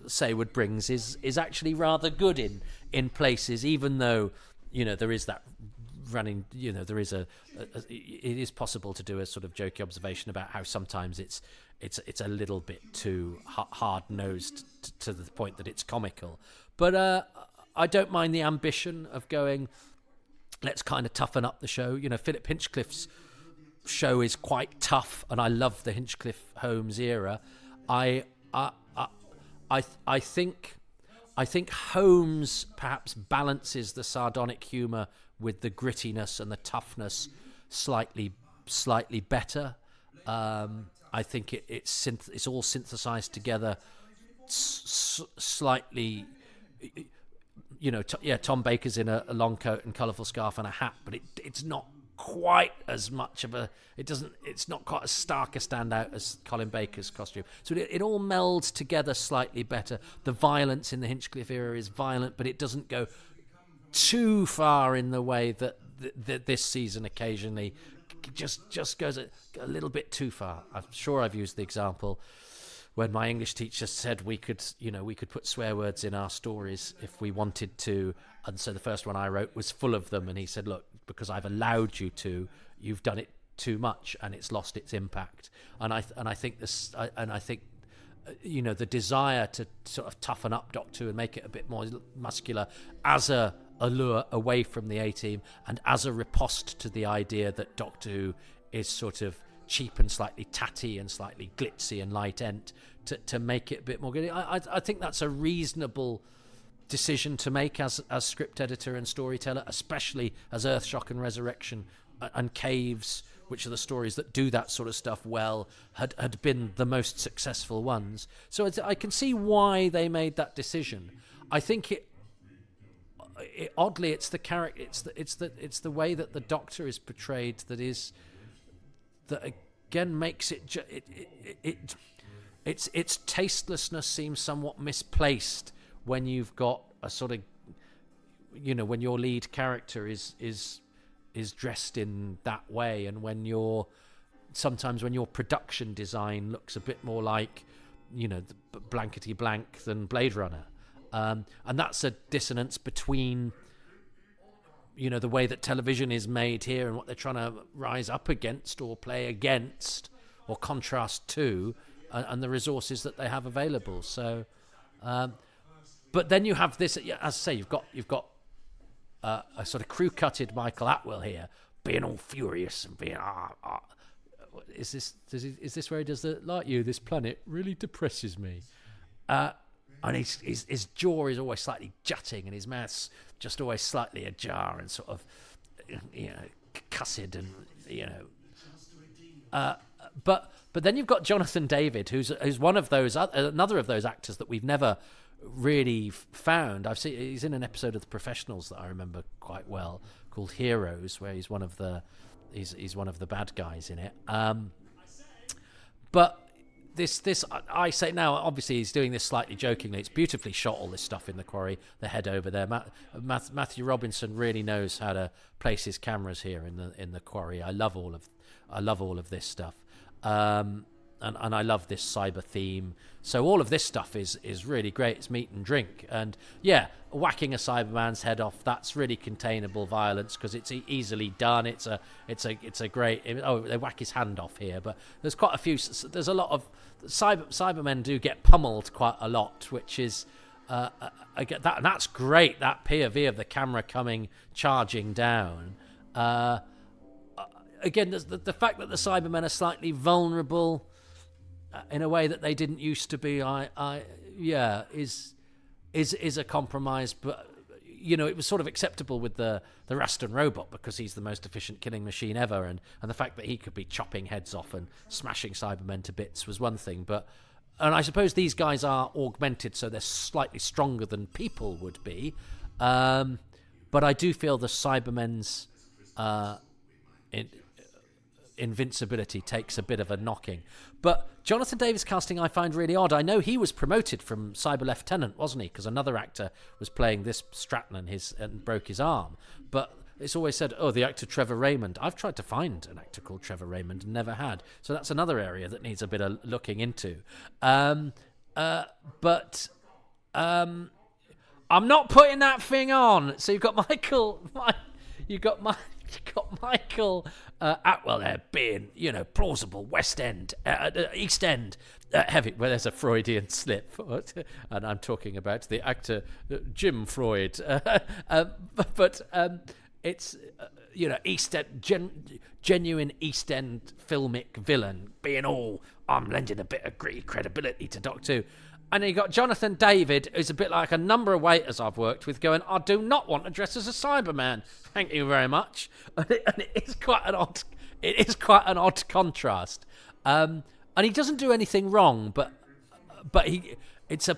Saywood brings is actually rather good in places, even though there is that running. There is it is possible to do a sort of jokey observation about how sometimes it's a little bit too hard nosed to the point that it's comical. But I don't mind the ambition of going, let's kind of toughen up the show. Philip Hinchcliffe's show is quite tough, and I love the Hinchcliffe Holmes era. I think Holmes perhaps balances the sardonic humour with the grittiness and the toughness slightly better. I think it's all synthesized together slightly. Tom Baker's in a long coat and colourful scarf and a hat, but it's not quite as much of it's not quite as stark a standout as Colin Baker's costume. So it all melds together slightly better. The violence in the Hinchcliffe era is violent, but it doesn't go too far in the way that this season occasionally just goes a little bit too far. I'm sure I've used the example when my English teacher said we could put swear words in our stories if we wanted to, and so the first one I wrote was full of them, and he said, look, because I've allowed you to, you've done it too much and it's lost its impact. And I think the desire to sort of toughen up Doctor Who and make it a bit more muscular as a lure away from the A-Team, and as a riposte to the idea that Doctor Who is sort of cheap and slightly tatty and slightly glitzy and light-end, to make it a bit more good. I think that's a reasonable decision to make as script editor and storyteller, especially as Earthshock and Resurrection and Caves, which are the stories that do that sort of stuff well, had been the most successful ones. So I can see why they made that decision. I think oddly, it's the character, it's the way that the Doctor is portrayed that again makes its tastelessness seems somewhat misplaced when you've got a sort of, when your lead character is dressed in that way, and sometimes when your production design looks a bit more like, the blankety blank than Blade Runner, and that's a dissonance between, the way that television is made here and what they're trying to rise up against or play against or contrast to, and the resources that they have available. So. But then you have this, as I say, you've got a sort of crew-cutted Michael Atwell here, being all furious and being, is this where he does the, like you, this planet really depresses me. And his jaw is always slightly jutting, and his mouth's just always slightly ajar and sort of, cussed and, But then you've got Jonathan David, who's one of those, another of those actors that we've never really found. He's in an episode of The Professionals that I remember quite well, called Heroes, where he's one of the bad guys in it. but this I say now, obviously he's doing this slightly jokingly. It's beautifully shot, all this stuff in the quarry, the head over there. Matthew Robinson really knows how to place his cameras here in the quarry. I love all of this stuff. And I love this cyber theme. So all of this stuff is really great. It's meat and drink. And yeah, whacking a Cyberman's head off, that's really containable violence because it's easily done. It's a great. Oh, they whack his hand off here, but there's quite a few. There's a lot of Cybermen do get pummeled quite a lot, which is I get that, and that's great. That POV of the camera charging down. Again, the fact that the Cybermen are slightly vulnerable in a way that they didn't used to be, is a compromise. But it was sort of acceptable with the Raston robot because he's the most efficient killing machine ever, and the fact that he could be chopping heads off and smashing Cybermen to bits was one thing. And I suppose these guys are augmented, so they're slightly stronger than people would be. But I do feel the Cybermen's invincibility takes a bit of a knocking. But Jonathan Davis' casting I find really odd. I know he was promoted from Cyber Lieutenant, wasn't he? Because another actor was playing this Stratton and broke his arm. But it's always said, the actor Trevor Raymond. I've tried to find an actor called Trevor Raymond and never had. So that's another area that needs a bit of looking into. I'm not putting that thing on. So you've got Michael Atwell there being, plausible West End, East End, heavy. Well, there's a Freudian slip, and I'm talking about the actor Jim Freud. It's East End, genuine East End filmic villain being I'm lending a bit of gritty credibility to Doctor Who. And then you got Jonathan David, who's a bit like a number of waiters I've worked with, going, I do not want to dress as a Cyberman. Thank you very much. And it is quite an odd contrast. And he doesn't do anything wrong, but it's a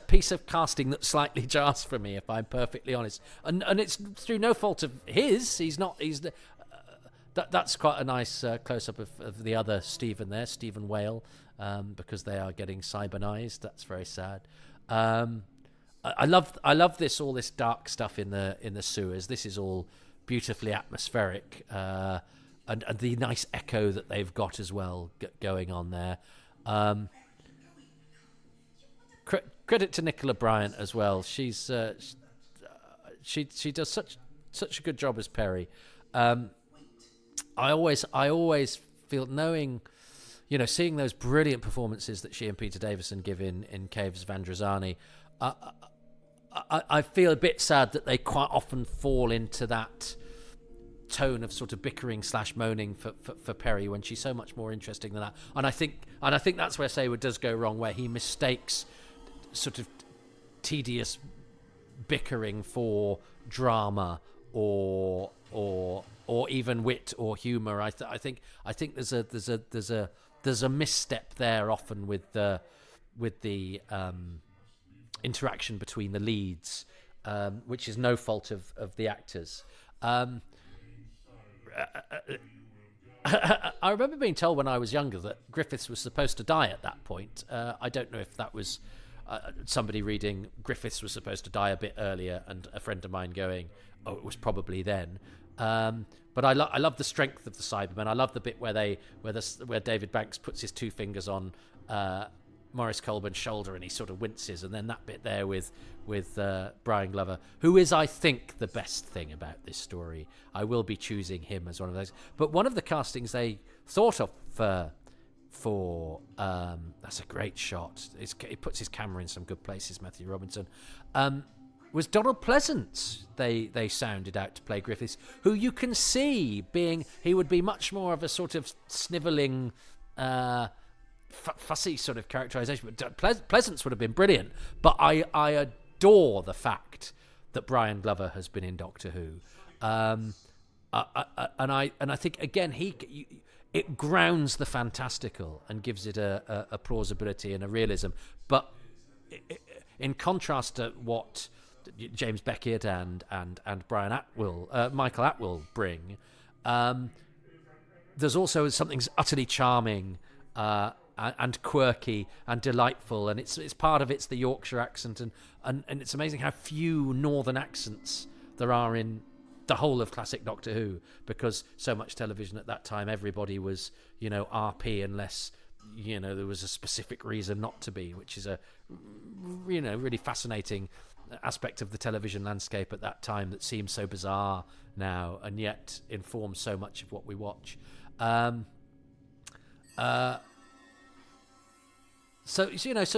piece of casting that slightly jars for me, if I'm perfectly honest. And it's through no fault of his. That's quite a nice close up of the other Stephen there, Stephen Whale. Because they are getting cybernized. That's very sad. I love all this dark stuff in the sewers. This is all beautifully atmospheric, and the nice echo that they've got as well going on there. Credit to Nicola Bryant as well. She does such a good job as Perry. I always feel knowing. Seeing those brilliant performances that she and Peter Davison give in Caves of Androzani, I feel a bit sad that they quite often fall into that tone of sort of bickering / moaning for Perry when she's so much more interesting than that. And I think that's where Saywood does go wrong, where he mistakes sort of tedious bickering for drama or even wit or humor. I think there's a misstep there often with the interaction between the leads, which is no fault of the actors. I remember being told when I was younger that Griffiths was supposed to die at that point. I don't know if that was somebody reading Griffiths was supposed to die a bit earlier, and a friend of mine going, "Oh, it was probably then." But I love the strength of the Cybermen. I love the bit where David Banks puts his two fingers on Maurice Colburn's shoulder and he sort of winces, and then that bit there with Brian Glover, who is, I think, the best thing about this story. I will be choosing him as one of those. But one of the castings they thought of for that's a great shot. It puts his camera in some good places, Matthew Robinson. Was Donald Pleasance they sounded out to play Griffiths, who you can see he would be much more of a sort of snivelling, fussy sort of characterization. But Pleasance would have been brilliant. But I adore the fact that Brian Glover has been in Doctor Who, and I think again it grounds the fantastical and gives it a plausibility and a realism. But in contrast to what James Beckett and Michael Atwill bring, there's also something utterly charming and quirky and delightful, and it's part of it's the Yorkshire accent, and it's amazing how few northern accents there are in the whole of classic Doctor Who, because so much television at that time, everybody was, RP unless, there was a specific reason not to be, which is a, really fascinating aspect of the television landscape at that time that seems so bizarre now, and yet informs so much of what we watch. So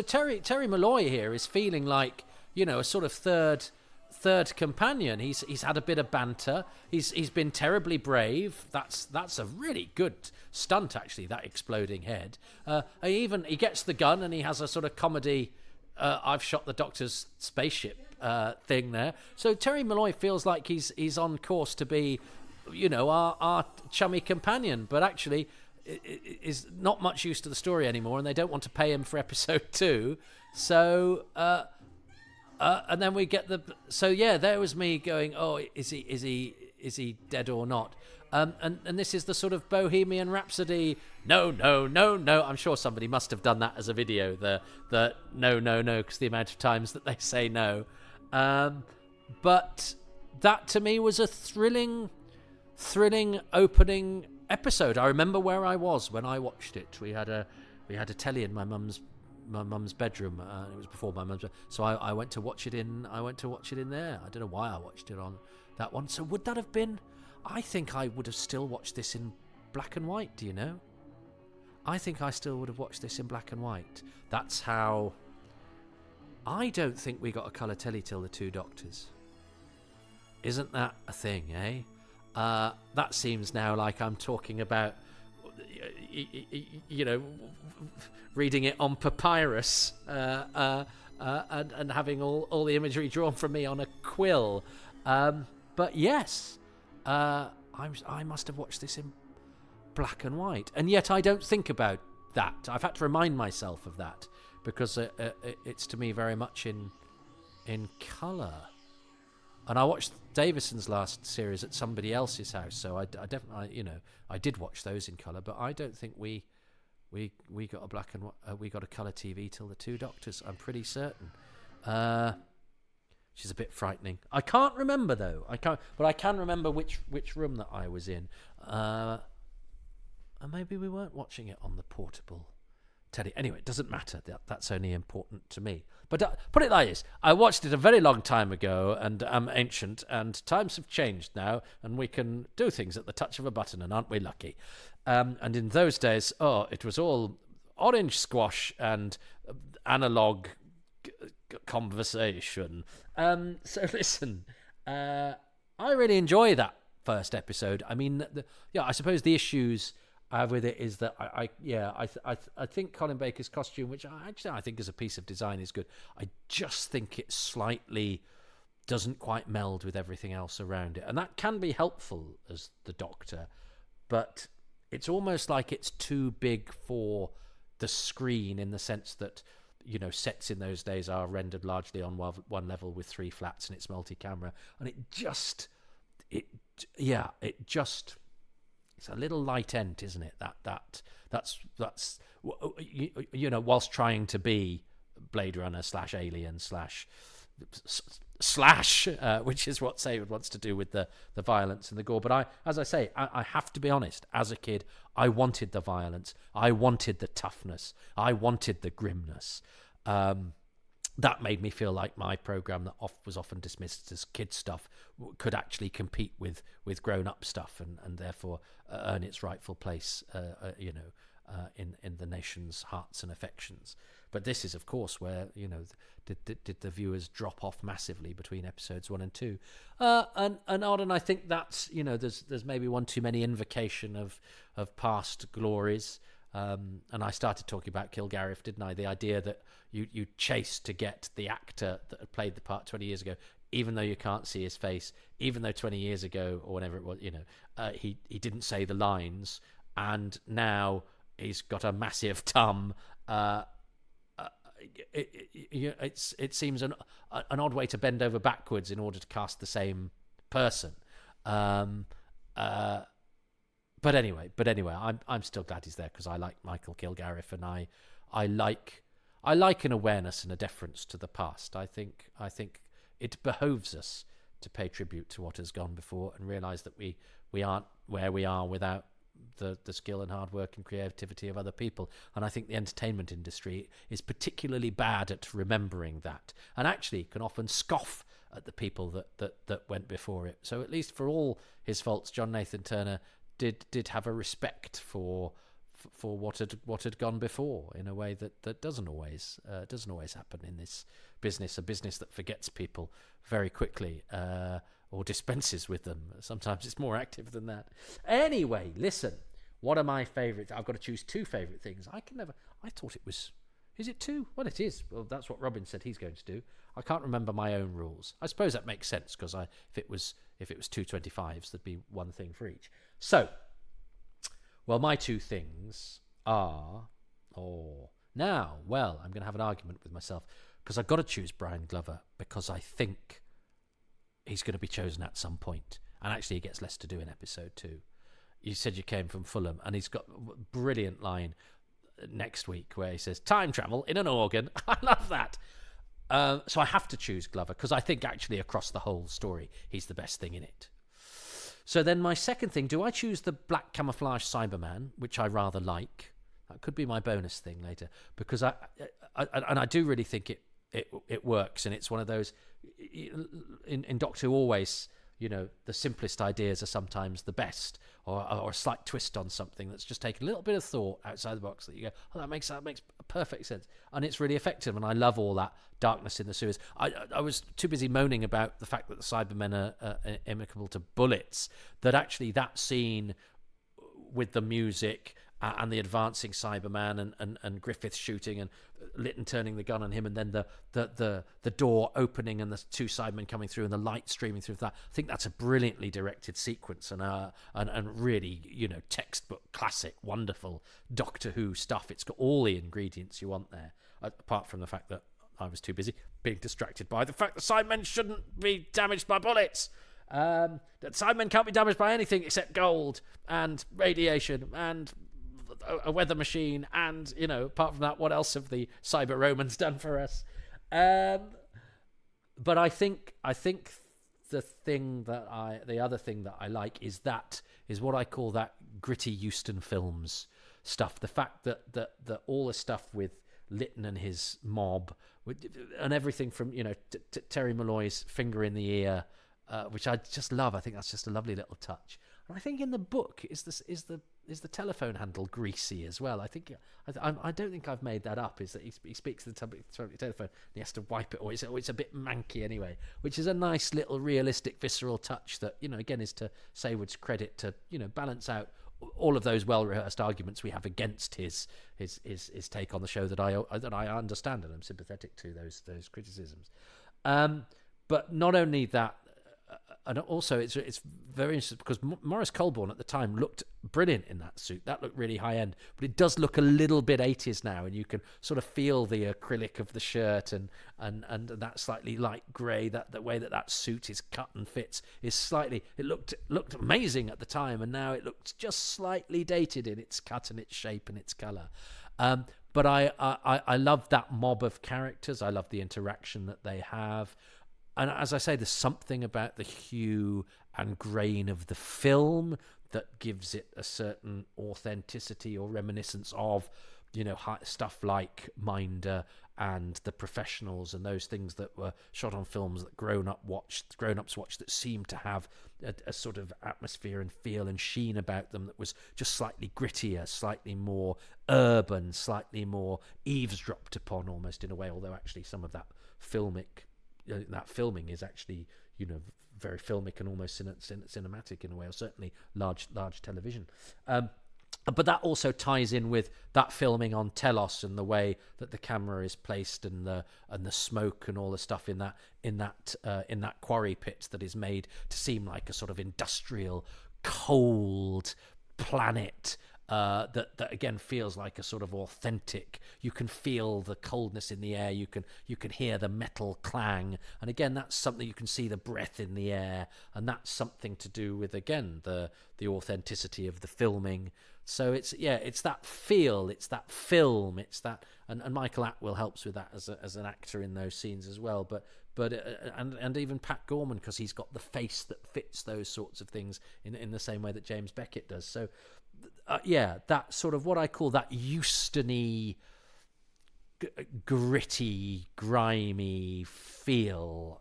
Terry Malloy here is feeling like, a sort of third companion. He's had a bit of banter. He's been terribly brave. That's a really good stunt, actually, that exploding head. He gets the gun and he has a sort of comedy, I've shot the Doctor's spaceship thing there. So Terry Malloy feels like he's on course to be, our chummy companion, but actually is not much use to the story anymore, and they don't want to pay him for episode 2. So and then we get there was me going, oh, is he dead or not? And this is the sort of Bohemian Rhapsody. No. I'm sure somebody must have done that as a video. The no, because the amount of times that they say no. But that to me was a thrilling opening episode. I remember where I was when I watched it. We had a telly in my mum's bedroom. It was before my mum's, so I went to watch it in. I went to watch it in there. I don't know why I watched it on that one. So would that have been? I think I would have still watched this in black and white. Do you know? I think I still would have watched this in black and white. That's how. I don't think we got a colour telly till the Two Doctors. Isn't that a thing, eh? That seems now like I'm talking about, reading it on papyrus and having all the imagery drawn from me on a quill. But yes, I must have watched this in black and white, and yet I don't think about that. I've had to remind myself of that because it's to me very much in colour. And I watched Davison's last series at somebody else's house, so I definitely, I did watch those in colour, but I don't think we got a black and we got a colour TV till the Two Doctors. I'm pretty certain, which is a bit frightening. I can't remember though. But I can remember which room that I was in, and maybe we weren't watching it on the portable telly. Anyway, it doesn't matter. That's only important to me. But put it like this, I watched it a very long time ago, and I'm ancient, and times have changed now, and we can do things at the touch of a button, and aren't we lucky? And in those days, it was all orange squash and analog conversation. So listen, I really enjoy that first episode. I mean, I suppose the issues I have with it is that I think Colin Baker's costume, which I think as a piece of design is good, I just think it slightly doesn't quite meld with everything else around it, and that can be helpful as the Doctor, but it's almost like it's too big for the screen, in the sense that sets in those days are rendered largely on one level with 3 flats, and it's multi-camera, and it's a little light end, isn't it? That's whilst trying to be Blade Runner / Alien / which is what Saywood wants to do with the violence and the gore. But as I say, I have to be honest. As a kid, I wanted the violence. I wanted the toughness. I wanted the grimness. That made me feel like my program that was often dismissed as kid stuff could actually compete with grown-up stuff, and therefore earn its rightful place, in the nation's hearts and affections. But this is, of course, where did the viewers drop off massively between episodes 1 and 2, and I think that's there's maybe one too many invocation of past glories. And I started talking about Kilgarriff, didn't I? The idea that you chase to get the actor that had played the part 20 years ago, even though you can't see his face, even though 20 years ago or whenever it was, he didn't say the lines, and now he's got a massive tum. It seems an odd way to bend over backwards in order to cast the same person. But But anyway, I'm still glad he's there because I like Michael Kilgarriff, and I like an awareness and a deference to the past. I think it behoves us to pay tribute to what has gone before and realise that we aren't where we are without the skill and hard work and creativity of other people. And I think the entertainment industry is particularly bad at remembering that, and actually can often scoff at the people that went before it. So at least for all his faults, John Nathan Turner did have a respect for what had gone before in a way that doesn't always happen in this business, a business that forgets people very quickly or dispenses with them. Sometimes it's more active than that. Anyway, listen, what are my favourites? I've got to choose two favourite things. I thought it was, is it two? Well, it is. Well, that's what Robin said he's going to do. I can't remember my own rules. I suppose that makes sense because if it was 225s, there'd be one thing for each. So, well, my two things are, I'm going to have an argument with myself because I've got to choose Brian Glover because I think he's going to be chosen at some point, and actually he gets less to do in episode 2. You said you came from Fulham, and he's got a brilliant line next week where he says, time travel in an organ. I love that. So I have to choose Glover because I think actually across the whole story, he's the best thing in it. So then my second thing, do I choose the black camouflage Cyberman, which I rather like? That could be my bonus thing later, because I do really think it works, and it's one of those in Doctor Who always, the simplest ideas are sometimes the best, or a slight twist on something that's just taken a little bit of thought outside the box that you go, oh, that makes perfect sense, and it's really effective, and I love all that darkness in the sewers. I was too busy moaning about the fact that the Cybermen are amicable to bullets, that actually that scene with the music and the advancing Cyberman and Griffith shooting and Lytton turning the gun on him, and then the door opening and the two Cybermen coming through and the light streaming through that. I think that's a brilliantly directed sequence and really, textbook classic, wonderful Doctor Who stuff. It's got all the ingredients you want there, apart from the fact that I was too busy being distracted by the fact that Cybermen shouldn't be damaged by bullets. That Cybermen can't be damaged by anything except gold and radiation and a weather machine, and apart from that, what else have the Cyber Romans done for us? But I think the other thing that I like is what I call that gritty Euston Films stuff. The fact that all the stuff with Lytton and his mob, and everything from Terry Malloy's finger in the ear, which I just love. I think that's just a lovely little touch. And I think in the book is the telephone handle greasy as well. I don't think I've made that up. Is that he speaks to the telephone and he has to wipe it, or it's a bit manky anyway, which is a nice little realistic visceral touch that again is to Saywood's credit to balance out all of those well rehearsed arguments we have against his take on the show that I understand, and I'm sympathetic to those criticisms. But not only that. And also, it's very interesting because Maurice Colborne at the time looked brilliant in that suit. That looked really high end, but it does look a little bit 80s now, and you can sort of feel the acrylic of the shirt and that slightly light grey. That the way that suit is cut and fits is slightly. It looked amazing at the time, and now it looks just slightly dated in its cut and its shape and its colour. But I love that mob of characters. I love the interaction that they have. And as I say, there's something about the hue and grain of the film that gives it a certain authenticity or reminiscence of, stuff like Minder and The Professionals and those things that were shot on films that grown-ups watched that seemed to have a sort of atmosphere and feel and sheen about them that was just slightly grittier, slightly more urban, slightly more eavesdropped upon almost in a way, although actually some of that filming is actually, very filmic and almost cinematic in a way, or certainly large television. But that also ties in with that filming on Telos and the way that the camera is placed and the smoke and all the stuff in that quarry pit that is made to seem like a sort of industrial, cold planet. that again feels like a sort of authentic. You can feel the coldness in the air. You can hear the metal clang, and again that's something. You can see the breath in the air, and that's something to do with again the authenticity of the filming. So it's that feel, it's that film, it's that, and Michael Atwill helps with that as an actor in those scenes as well. But even Pat Gorman, because he's got the face that fits those sorts of things in the same way that James Beckett does. So that sort of what I call that Euston-y, gritty, grimy feel.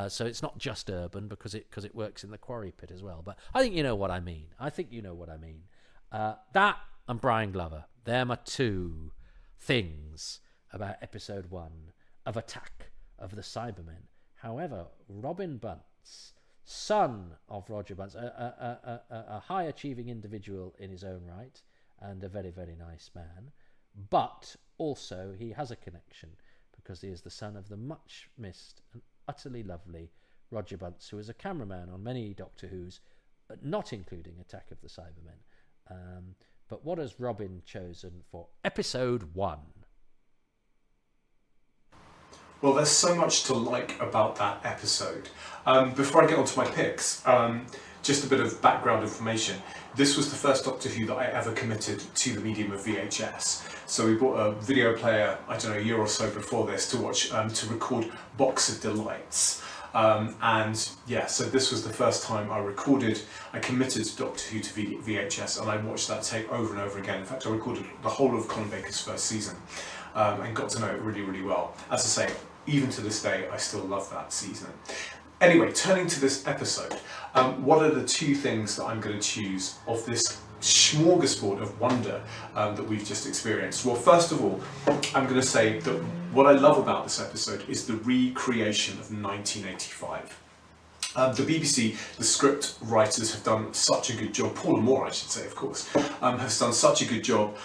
So it's not just urban because it works in the quarry pit as well. But I think you know what I mean. That and Brian Glover, they're my two things about episode 1 of Attack of the Cybermen. However, Robin Bunce, son of Roger Bunce, a high-achieving individual in his own right and a very, very nice man, but also he has a connection because he is the son of the much-missed and utterly lovely Roger Bunce, who was a cameraman on many Doctor Who's, not including Attack of the Cybermen. But what has Robin chosen for episode 1? Well, there's so much to like about that episode. Before I get on to my picks, just a bit of background information. This was the first Doctor Who that I ever committed to the medium of VHS. So we bought a video player, I don't know, a year or so before this to watch, to record Box of Delights. So this was the first time I committed Doctor Who to VHS, and I watched that tape over and over again. In fact, I recorded the whole of Colin Baker's first season and got to know it really, really well. As I say, even to this day, I still love that season. Anyway, turning to this episode, what are the two things that I'm going to choose of this smorgasbord of wonder that we've just experienced? Well, first of all, I'm going to say that what I love about this episode is the recreation of 1985. The BBC, the script writers have done such a good job, Paula Moore I should say, of course, has done such a good job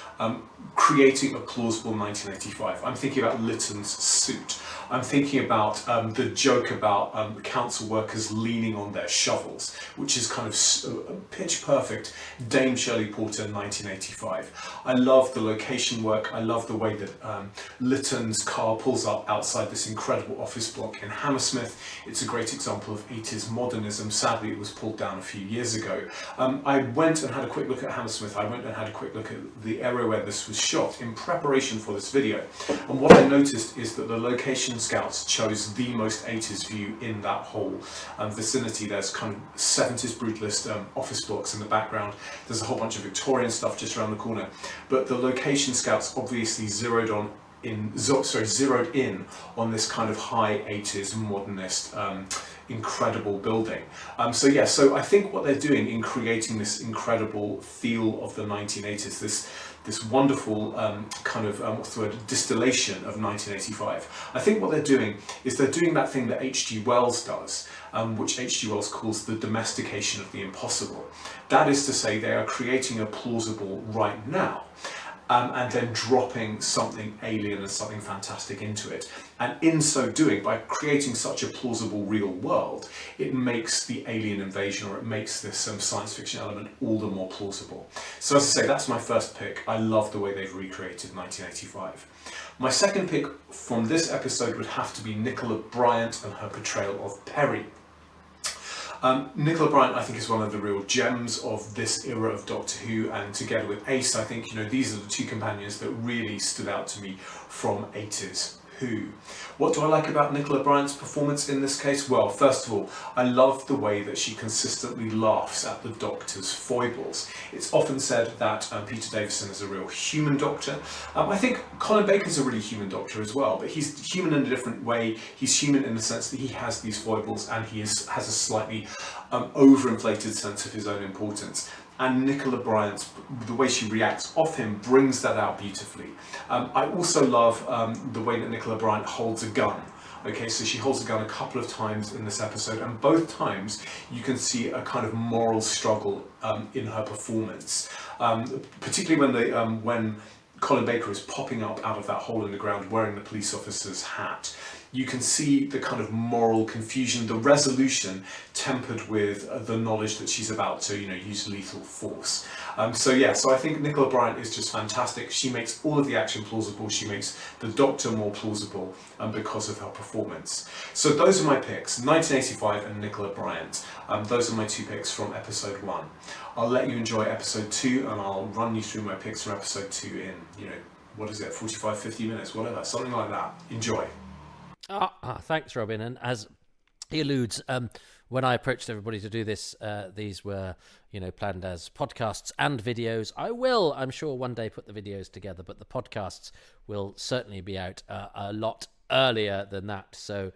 creating a plausible 1985. I'm thinking about Lytton's suit. I'm thinking about the joke about council workers leaning on their shovels, which is kind of pitch perfect Dame Shirley Porter 1985. I love the location work. I love the way that Lytton's car pulls up outside this incredible office block in Hammersmith. It's a great example of 80s modernism. Sadly, it was pulled down a few years ago. I went and had a quick look at Hammersmith. I went and had a quick look at the area where this was shot in preparation for this video. And what I noticed is that the location scouts chose the most 80s view in that whole vicinity. There's kind of 70s brutalist office blocks in the background. There's a whole bunch of Victorian stuff just around the corner. But the location scouts obviously zeroed in on this kind of high 80s modernist incredible building. So I think what they're doing in creating this incredible feel of the 1980s, this wonderful distillation of 1985. I think what they're doing is they're doing that thing that H.G. Wells does, which H.G. Wells calls the domestication of the impossible. That is to say, they are creating a plausible right now, and then dropping something alien and something fantastic into it. And in so doing, by creating such a plausible real world, it makes the alien invasion, or it makes this science fiction element all the more plausible. So as I say, that's my first pick. I love the way they've recreated 1985. My second pick from this episode would have to be Nicola Bryant and her portrayal of Perry. Nicola Bryant, I think, is one of the real gems of this era of Doctor Who, and together with Ace, I think, these are the two companions that really stood out to me from 80s Who. What do I like about Nicola Bryant's performance in this case? Well, first of all, I love the way that she consistently laughs at the Doctor's foibles. It's often said that Peter Davison is a real human Doctor. I think Colin Baker's a really human Doctor as well, but he's human in a different way. He's human in the sense that he has these foibles, and he has a slightly overinflated sense of his own importance. And Nicola Bryant, the way she reacts off him, brings that out beautifully. I also love the way that Nicola Bryant holds a gun. Okay, so she holds a gun a couple of times in this episode, and both times you can see a kind of moral struggle in her performance. Particularly when Colin Baker is popping up out of that hole in the ground wearing the police officer's hat. you can see the kind of moral confusion, the resolution tempered with the knowledge that she's about to, use lethal force. So I think Nicola Bryant is just fantastic. She makes all of the action plausible. She makes the Doctor more plausible because of her performance. So those are my picks, 1985 and Nicola Bryant. Those are my two picks from episode 1. I'll let you enjoy episode 2 and I'll run you through my picks from episode 2 in, 45, 50 minutes, whatever, something like that. Enjoy. Thanks, Robin. And as he alludes, when I approached everybody to do this, these were, planned as podcasts and videos. I will, I'm sure, one day put the videos together, but the podcasts will certainly be out a lot earlier than that. So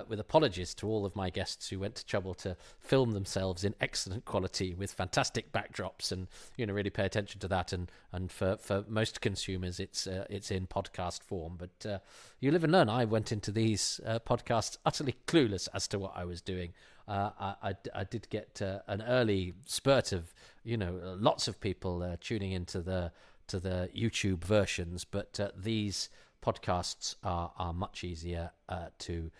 with apologies to all of my guests who went to trouble to film themselves in excellent quality with fantastic backdrops and, really pay attention to that. And for most consumers, it's in podcast form. But you live and learn. I went into these podcasts utterly clueless as to what I was doing. I did get an early spurt of, lots of people tuning into the YouTube versions, but these podcasts are much easier to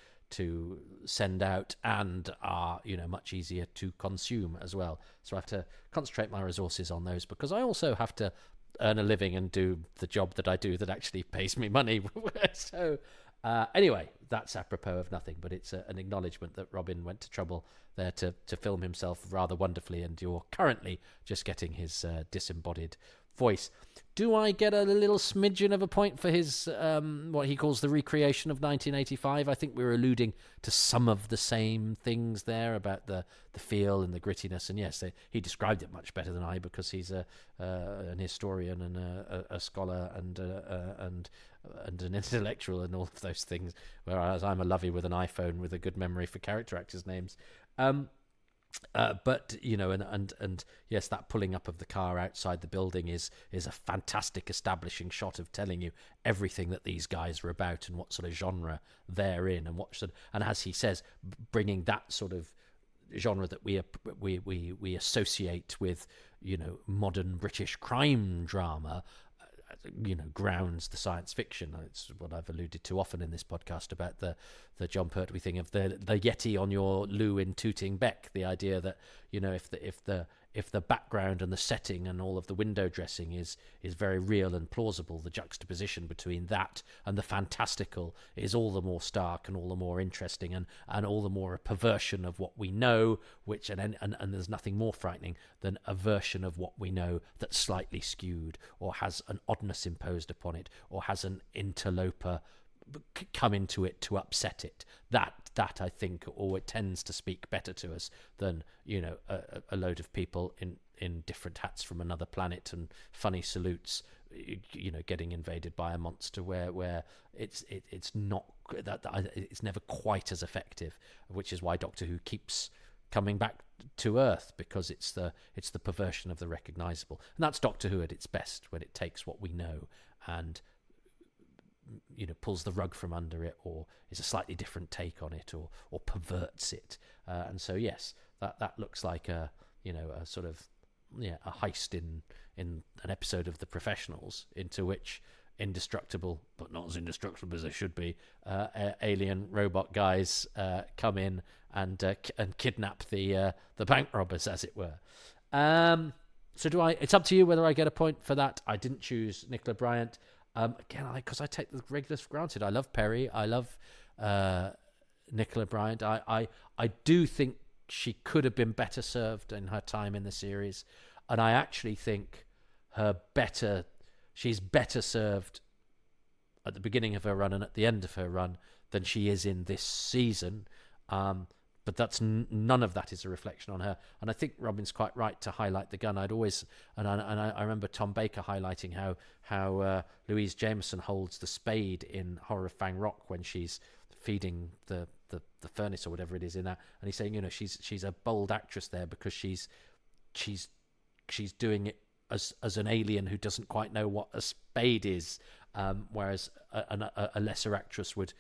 send out and are much easier to consume as well. So I have to concentrate my resources on those because I also have to earn a living and do the job that I do that actually pays me money. So anyway, that's apropos of nothing, but it's an acknowledgement that Robin went to trouble there to film himself rather wonderfully, and you're currently just getting his disembodied voice. Do I get a little smidgen of a point for his what he calls the recreation of 1985? I think we were alluding to some of the same things there about the feel and the grittiness, and yes, he described it much better than I because he's an historian and a scholar and an intellectual and all of those things, whereas I'm a lovey with an iPhone with a good memory for character actors' names. But and yes, that pulling up of the car outside the building is a fantastic establishing shot of telling you everything that these guys are about and what sort of genre they're in, and as he says, bringing that sort of genre that we associate with modern British crime drama. Grounds the science fiction. It's what I've alluded to often in this podcast about the John Pertwee thing of the Yeti on your loo in Tooting Bec. The idea that if the background and the setting and all of the window dressing is very real and plausible, the juxtaposition between that and the fantastical is all the more stark and all the more interesting and all the more a perversion of what we know, which and there's nothing more frightening than a version of what we know that's slightly skewed or has an oddness imposed upon it or has an interloper come into it to upset it. That I think, or it tends to speak better to us than a load of people in different hats from another planet and funny salutes, getting invaded by a monster where it's not that it's never quite as effective, which is why Doctor Who keeps coming back to Earth, because it's the perversion of the recognizable, and that's Doctor Who at its best, when it takes what we know and pulls the rug from under it, or is a slightly different take on it, or perverts it. And so yes, that looks like a sort of a heist in an episode of The Professionals, into which indestructible, but not as indestructible as they should be, alien robot guys come in and kidnap the bank robbers, as it were. So do I? It's up to you whether I get a point for that. I didn't choose Nicola Bryant. Again, because I take the regulars for granted. I love Perry. I love Nicola Bryant. I do think she could have been better served in her time in the series, and I actually think she's better served at the beginning of her run and at the end of her run than she is in this season. But that's none of that is a reflection on her, and I think Robin's quite right to highlight the gun. I remember Tom Baker highlighting how Louise Jameson holds the spade in Horror of Fang Rock when she's feeding the furnace or whatever it is in that, and he's saying she's a bold actress there because she's doing it as an alien who doesn't quite know what a spade is, whereas a lesser actress would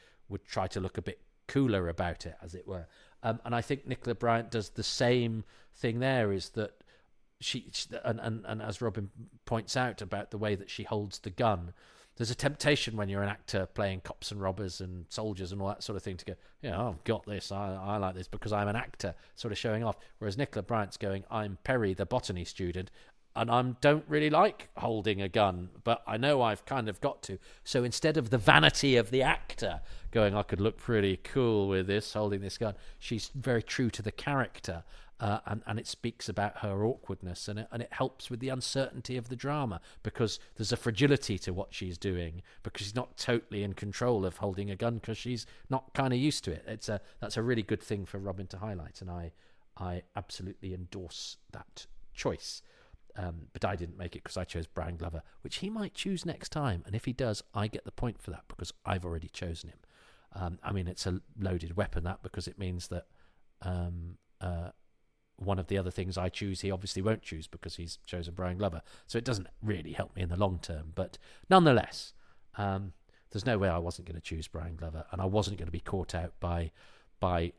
try to look a bit cooler about it, as it were. And I think Nicola Bryant does the same thing there, is that she and as Robin points out about the way that she holds the gun, there's a temptation when you're an actor playing cops and robbers and soldiers and all that sort of thing to go, I've got this, I like this because I'm an actor, sort of showing off. Whereas Nicola Bryant's going, I'm Perry, the botany student, and I don't really like holding a gun, but I know I've kind of got to. So instead of the vanity of the actor going, I could look pretty cool with this, holding this gun, she's very true to the character. And it speaks about her awkwardness, and it helps with the uncertainty of the drama, because there's a fragility to what she's doing, because she's not totally in control of holding a gun, because she's not kind of used to it. That's a really good thing for Robin to highlight, and I absolutely endorse that choice. But I didn't make it because I chose Brian Glover, which he might choose next time, and if he does, I get the point for that because I've already chosen him. I mean, it's a loaded weapon, that, because it means that one of the other things I choose, he obviously won't choose because he's chosen Brian Glover. So it doesn't really help me in the long term. But nonetheless, there's no way I wasn't going to choose Brian Glover, and I wasn't going to be caught out by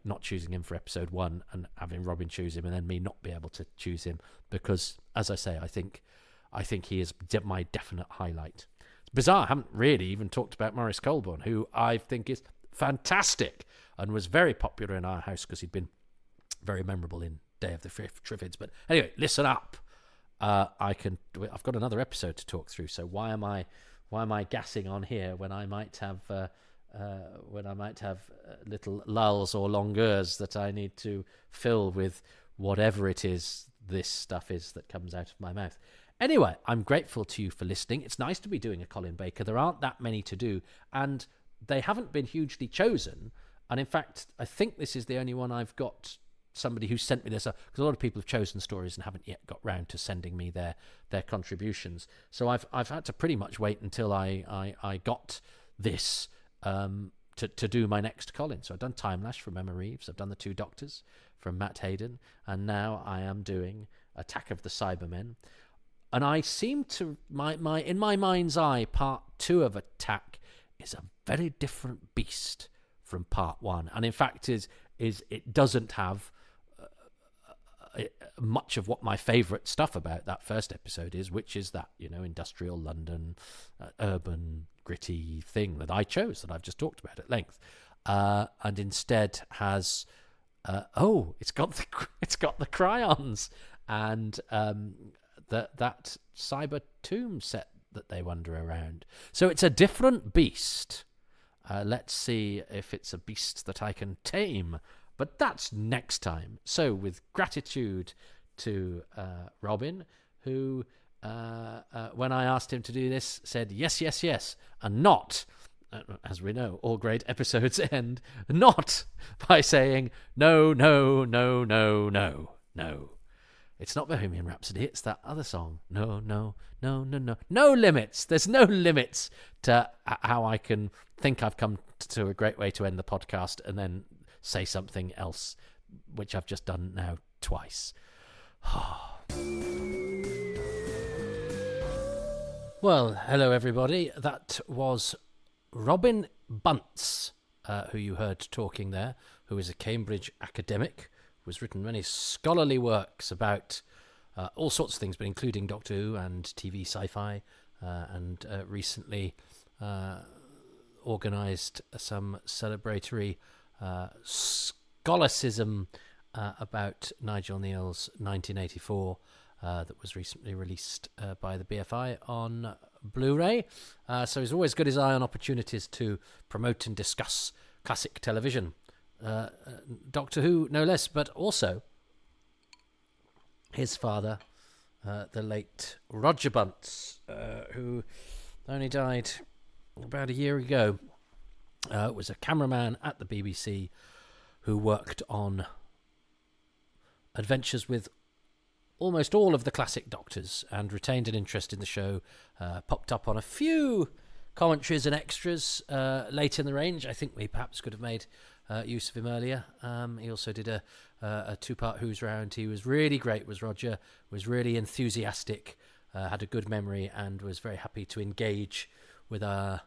not choosing him for episode 1 and having Robin choose him and then me not be able to choose him, because, as I say, I think he is my definite highlight. It's bizarre, I haven't really even talked about Maurice Colborne, who I think is fantastic and was very popular in our house because he'd been very memorable in Day of the Triffids. But anyway, listen up. I've got another episode to talk through, so why am I gassing on here when I might have little lulls or longueurs that I need to fill with whatever it is this stuff is that comes out of my mouth. Anyway, I'm grateful to you for listening. It's nice to be doing a Colin Baker. There aren't that many to do, and they haven't been hugely chosen. And in fact, I think this is the only one I've got somebody who sent me this, because a lot of people have chosen stories and haven't yet got round to sending me their contributions. So I've had to pretty much wait until I got this to do my next Colin. So I've done Time Lash from Emma Reeves, I've done The Two Doctors from Matt Hayden, and now I am doing Attack of the Cybermen. And I seem to in my mind's eye, part 2 of Attack is a very different beast from part 1, and in fact is it doesn't have much of what my favourite stuff about that first episode is, which is that, industrial London, urban, gritty thing that I chose, that I've just talked about at length, and instead has it's got the Cryons and that cyber tomb set that they wander around. So it's a different beast. Let's see if it's a beast that I can tame. But that's next time. So with gratitude to Robin, who, when I asked him to do this, said yes, yes, yes, and not, as we know, all great episodes end, not by saying no, no, no, no, no, no. It's not Bohemian Rhapsody, it's that other song. No, no, no, no, no. No limits. There's no limits to how I can think I've come to a great way to end the podcast and then say something else, which I've just done now twice. Well, hello everybody. That was Robin Bunce, who you heard talking there, who is a Cambridge academic, who has written many scholarly works about all sorts of things, but including Doctor Who and TV sci-fi, and recently organised some celebratory scholasticism about Nigel Neal's 1984 that was recently released by the BFI on Blu-ray. So he's always got his eye on opportunities to promote and discuss classic television. Doctor Who, no less, but also his father, the late Roger Bunce, who only died about a year ago. Was a cameraman at the BBC who worked on adventures with almost all of the classic Doctors and retained an interest in the show, popped up on a few commentaries and extras late in the range. I think we perhaps could have made use of him earlier. He also did a 2-part Who's Round. He was really great, was Roger, was really enthusiastic, had a good memory, and was very happy to engage with our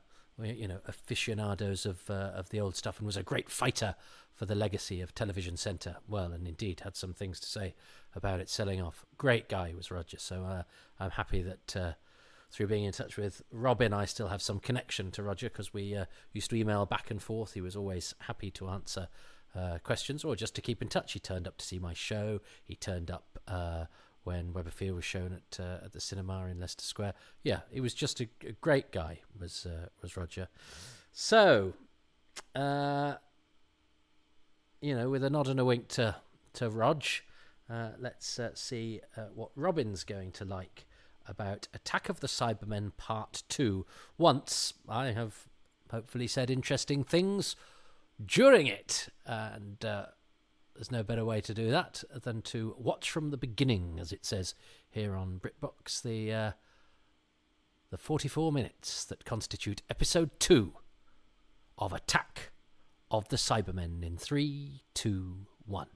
aficionados of the old stuff, and was a great fighter for the legacy of Television Centre. Well, and indeed had some things to say about it selling off. Great guy was Roger, so I'm happy that through being in touch with Robin, I still have some connection to Roger because we used to email back and forth. He was always happy to answer questions or just to keep in touch. He turned up to see my show. He turned up when Web of Fear was shown at the cinema in Leicester Square. Yeah, he was just a great guy, was Roger. So, with a nod and a wink to Rog, let's see what Robin's going to like about Attack of the Cybermen Part 2. Once I have hopefully said interesting things during it, and there's no better way to do that than to watch from the beginning, as it says here on BritBox, the 44 minutes that constitute Episode 2 of Attack of the Cybermen in 3, 2, 1.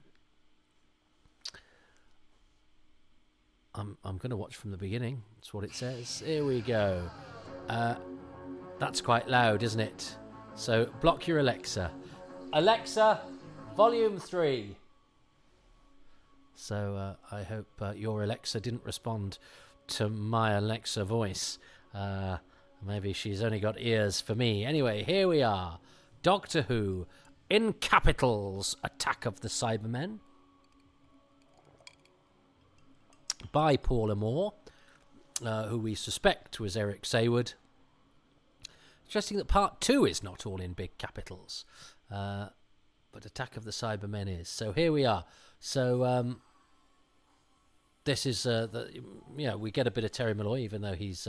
I'm going to watch from the beginning. That's what it says. Here we go. That's quite loud, isn't it? So block your Alexa. Alexa, volume 3. So I hope your Alexa didn't respond to my Alexa voice. Maybe she's only got ears for me. Anyway, here we are. Doctor Who, in capitals, Attack of the Cybermen, by Paula Moore, who we suspect was Eric Saywood. Interesting that Part 2 is not all in big capitals, but Attack of the Cybermen is. So here we are. So this is we get a bit of Terry Malloy, even though he's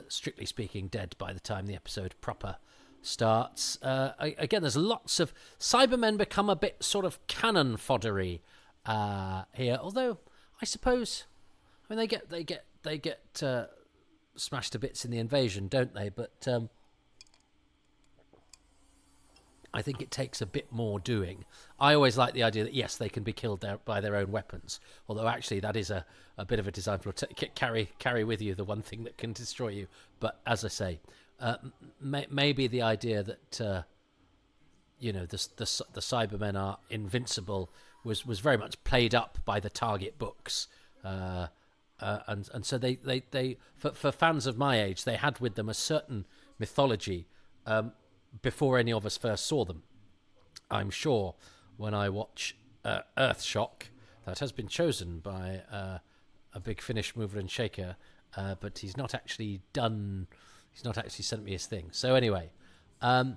strictly speaking dead by the time the episode proper starts. Again, there's lots of Cybermen become a bit sort of cannon foddery here, although I suppose, I mean, they get smashed to bits in the invasion, don't they? But I think it takes a bit more doing. I always like the idea that, yes, they can be killed by their own weapons, although actually that is a bit of a design flaw. Carry with you the one thing that can destroy you. But as I say, maybe the idea that the Cybermen are invincible was very much played up by the Target books, and so they for fans of my age, they had with them a certain mythology before any of us first saw them. I'm sure when I watch Earthshock, that has been chosen by a big Finnish mover and shaker, but he's not actually sent me his thing. So anyway, the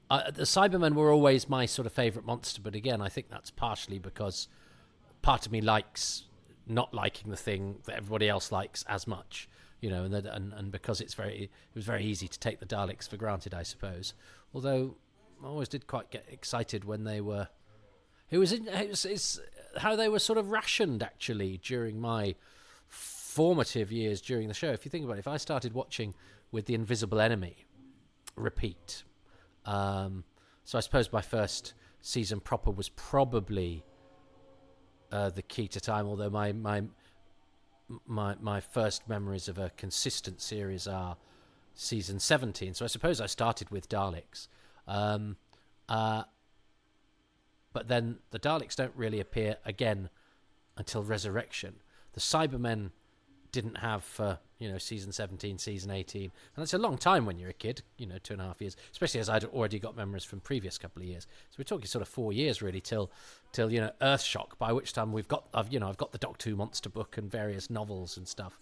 Cybermen were always my sort of favourite monster, but again, I think that's partially because part of me likes not liking the thing that everybody else likes as much, and because it was very easy to take the Daleks for granted, I suppose. Although I always did quite get excited when they were. It's how they were sort of rationed actually during my formative years during the show. If you think about it, if I started watching with The Invisible Enemy, repeat. So I suppose my first season proper was probably The Key to Time, although my first memories of a consistent series are season 17. So I suppose I started with Daleks. But then the Daleks don't really appear again until Resurrection. The Cybermen didn't have season 17, season 18, and that's a long time when you're a kid, 2.5 years, especially as I'd already got memories from previous couple of years. So we're talking sort of 4 years really till Earthshock, by which time I've got the Doctor Who monster book and various novels and stuff.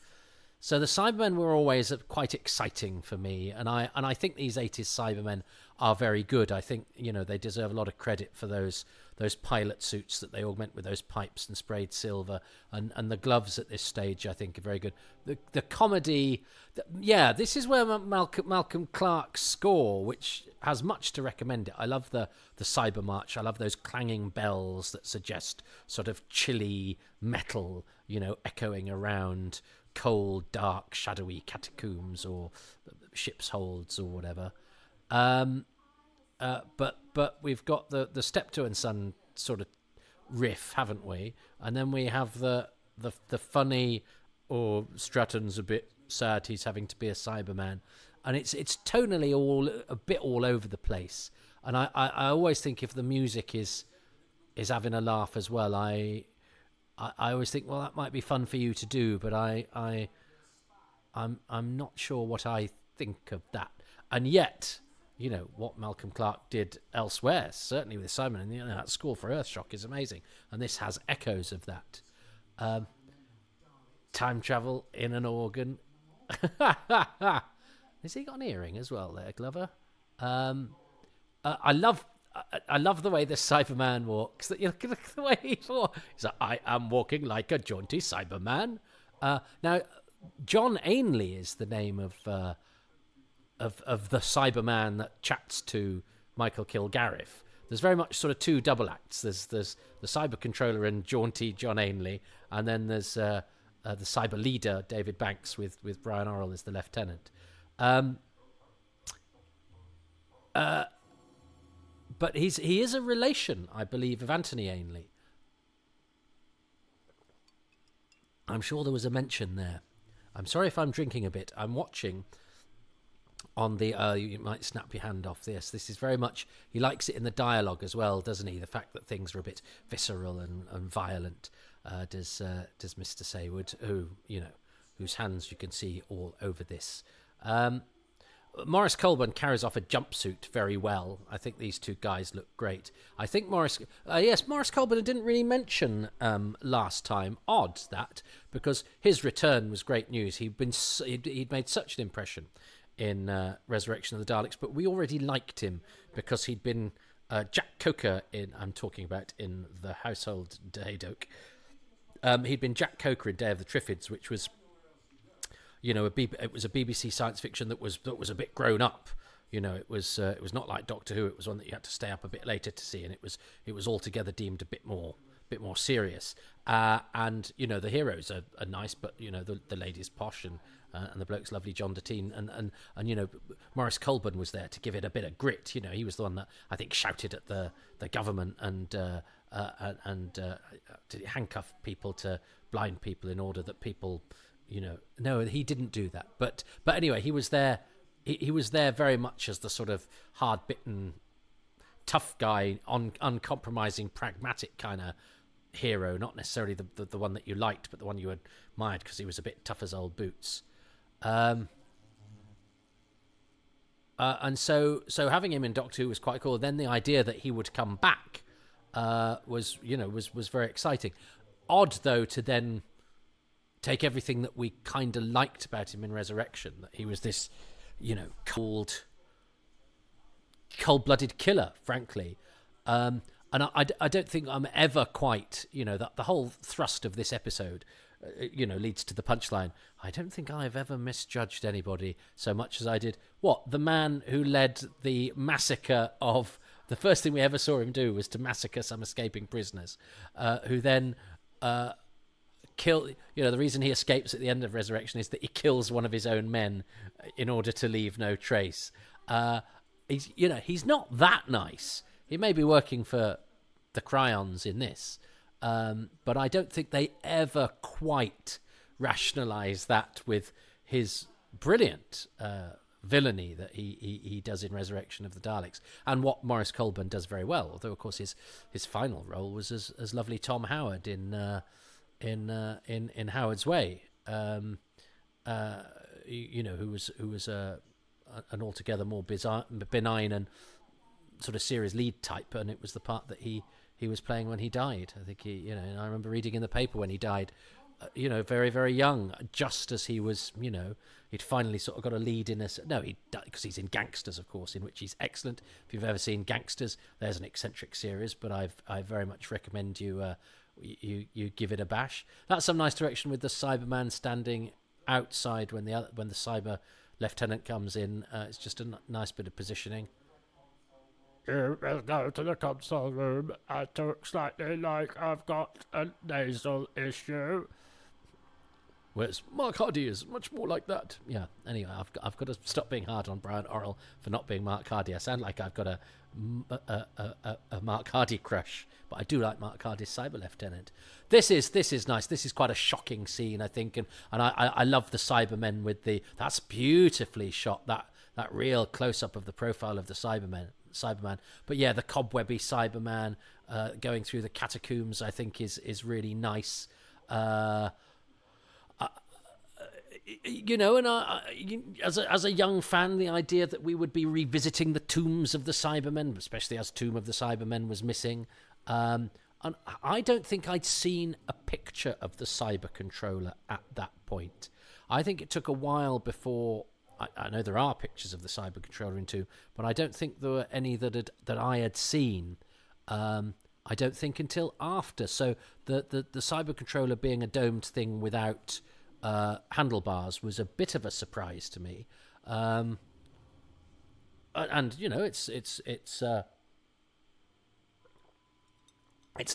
So the Cybermen were always quite exciting for me, and I think these 80s Cybermen are very good. I think they deserve a lot of credit for those pilot suits that they augment with those pipes and sprayed silver, and the gloves at this stage I think are very good. The comedy, this is where Malcolm Clark's score, which has much to recommend it. I love the Cyber March. I love those clanging bells that suggest sort of chilly metal, echoing around cold, dark, shadowy catacombs or ship's holds or whatever. But we've got the Steptoe and Son sort of riff, haven't we? And then we have the funny, or Stratton's a bit sad he's having to be a Cyberman, and it's tonally a bit all over the place. And I always think if the music is having a laugh as well, I always think, well, that might be fun for you to do, but I I'm not sure what I think of that. And yet, what Malcolm Clarke did elsewhere, certainly with Cybermen, and that score for Earthshock is amazing. And this has echoes of that. Time travel in an organ. Has he got an earring as well there, Glover? I love the way this Cyberman walks. The way he walks. He's like, I am walking like a jaunty Cyberman. Now, John Ainley is the name of the Cyberman that chats to Michael Kilgarriff. There's very much sort of two double acts. There's the cyber controller and jaunty John Ainley, and then there's the cyber leader David Banks with Brian Orrell as the lieutenant. But he is a relation, I believe, of Anthony Ainley. I'm sure there was a mention there. I'm sorry if I'm drinking a bit. I'm watching on the... you might snap your hand off this. This is very much... He likes it in the dialogue as well, doesn't he? The fact that things are a bit visceral and violent. Does Mr. Saywood, whose hands you can see all over this. Maurice Colburn carries off a jumpsuit very well. I think these two guys look great. I think Maurice Colburn didn't really mention last time. Odd that, because his return was great news. He'd made such an impression in Resurrection of the Daleks, but we already liked him because he'd been Jack Coker in the Household Hadoke. He'd been Jack Coker in Day of the Triffids, which was, it was a BBC science fiction that was a bit grown up. It was not like Doctor Who. It was one that you had to stay up a bit later to see, and it was altogether deemed a bit more serious. And the heroes are nice, but the lady's posh and the bloke's lovely, John Deteen, and Maurice Colburn was there to give it a bit of grit. He was the one that I think shouted at the government and to handcuff people to blind people in order that people, no, he didn't do that. But anyway, he was there. He was there very much as the sort of hard-bitten, tough guy, uncompromising, pragmatic kind of hero, not necessarily the one that you liked, but the one you admired because he was a bit tough as old boots. And so having him in Doctor Who was quite cool. Then the idea that he would come back was very exciting. Odd though to then take everything that we kind of liked about him in Resurrection, that he was this, cold-blooded killer, frankly. And I don't think I'm ever quite, that the whole thrust of this episode, leads to the punchline. I don't think I've ever misjudged anybody so much as I did. The man who led the massacre of... The first thing we ever saw him do was to massacre some escaping prisoners, who then kill... the reason he escapes at the end of Resurrection is that he kills one of his own men in order to leave no trace. He's not that nice. He may be working for the Cryons in this, but I don't think they ever quite rationalise that with his brilliant villainy that he does in Resurrection of the Daleks, and what Maurice Colburn does very well. Although, of course, his final role was as lovely Tom Howard in Howard's Way, who was an altogether more benign and sort of serious lead type, and it was the part that he was playing when he died. I think and I remember reading in the paper when he died, very, very young, just as he was, he'd finally sort of got a lead in he died because he's in Gangsters, of course, in which he's excellent. If you've ever seen Gangsters, there's an eccentric series, but I very much recommend you give it a bash. That's some nice direction with the Cyberman standing outside when the cyber lieutenant comes in. It's just a nice bit of positioning. You will go to the console room. I talk slightly like I've got a nasal issue. Whereas Mark Hardy is much more like that. Yeah, anyway, I've got to stop being hard on Brian Orrell for not being Mark Hardy. I sound like I've got a Mark Hardy crush, but I do like Mark Hardy's Cyber Lieutenant. This is nice. This is quite a shocking scene, I think, and I love the Cybermen with that's beautifully shot, that real close-up of the profile of the Cyberman. But yeah, the cobwebby Cyberman going through the catacombs, I think is really nice. you know, and as a young fan, the idea that we would be revisiting the tombs of the Cybermen, especially as Tomb of the Cybermen was missing, and I don't think I'd seen a picture of the Cyber Controller at that point. I think it took a while before. I know there are pictures of the Cyber Controller in Tomb, but I don't think there were any that I had seen. I don't think until after. So the Cyber Controller being a domed thing without handlebars was a bit of a surprise to me. And you know, it's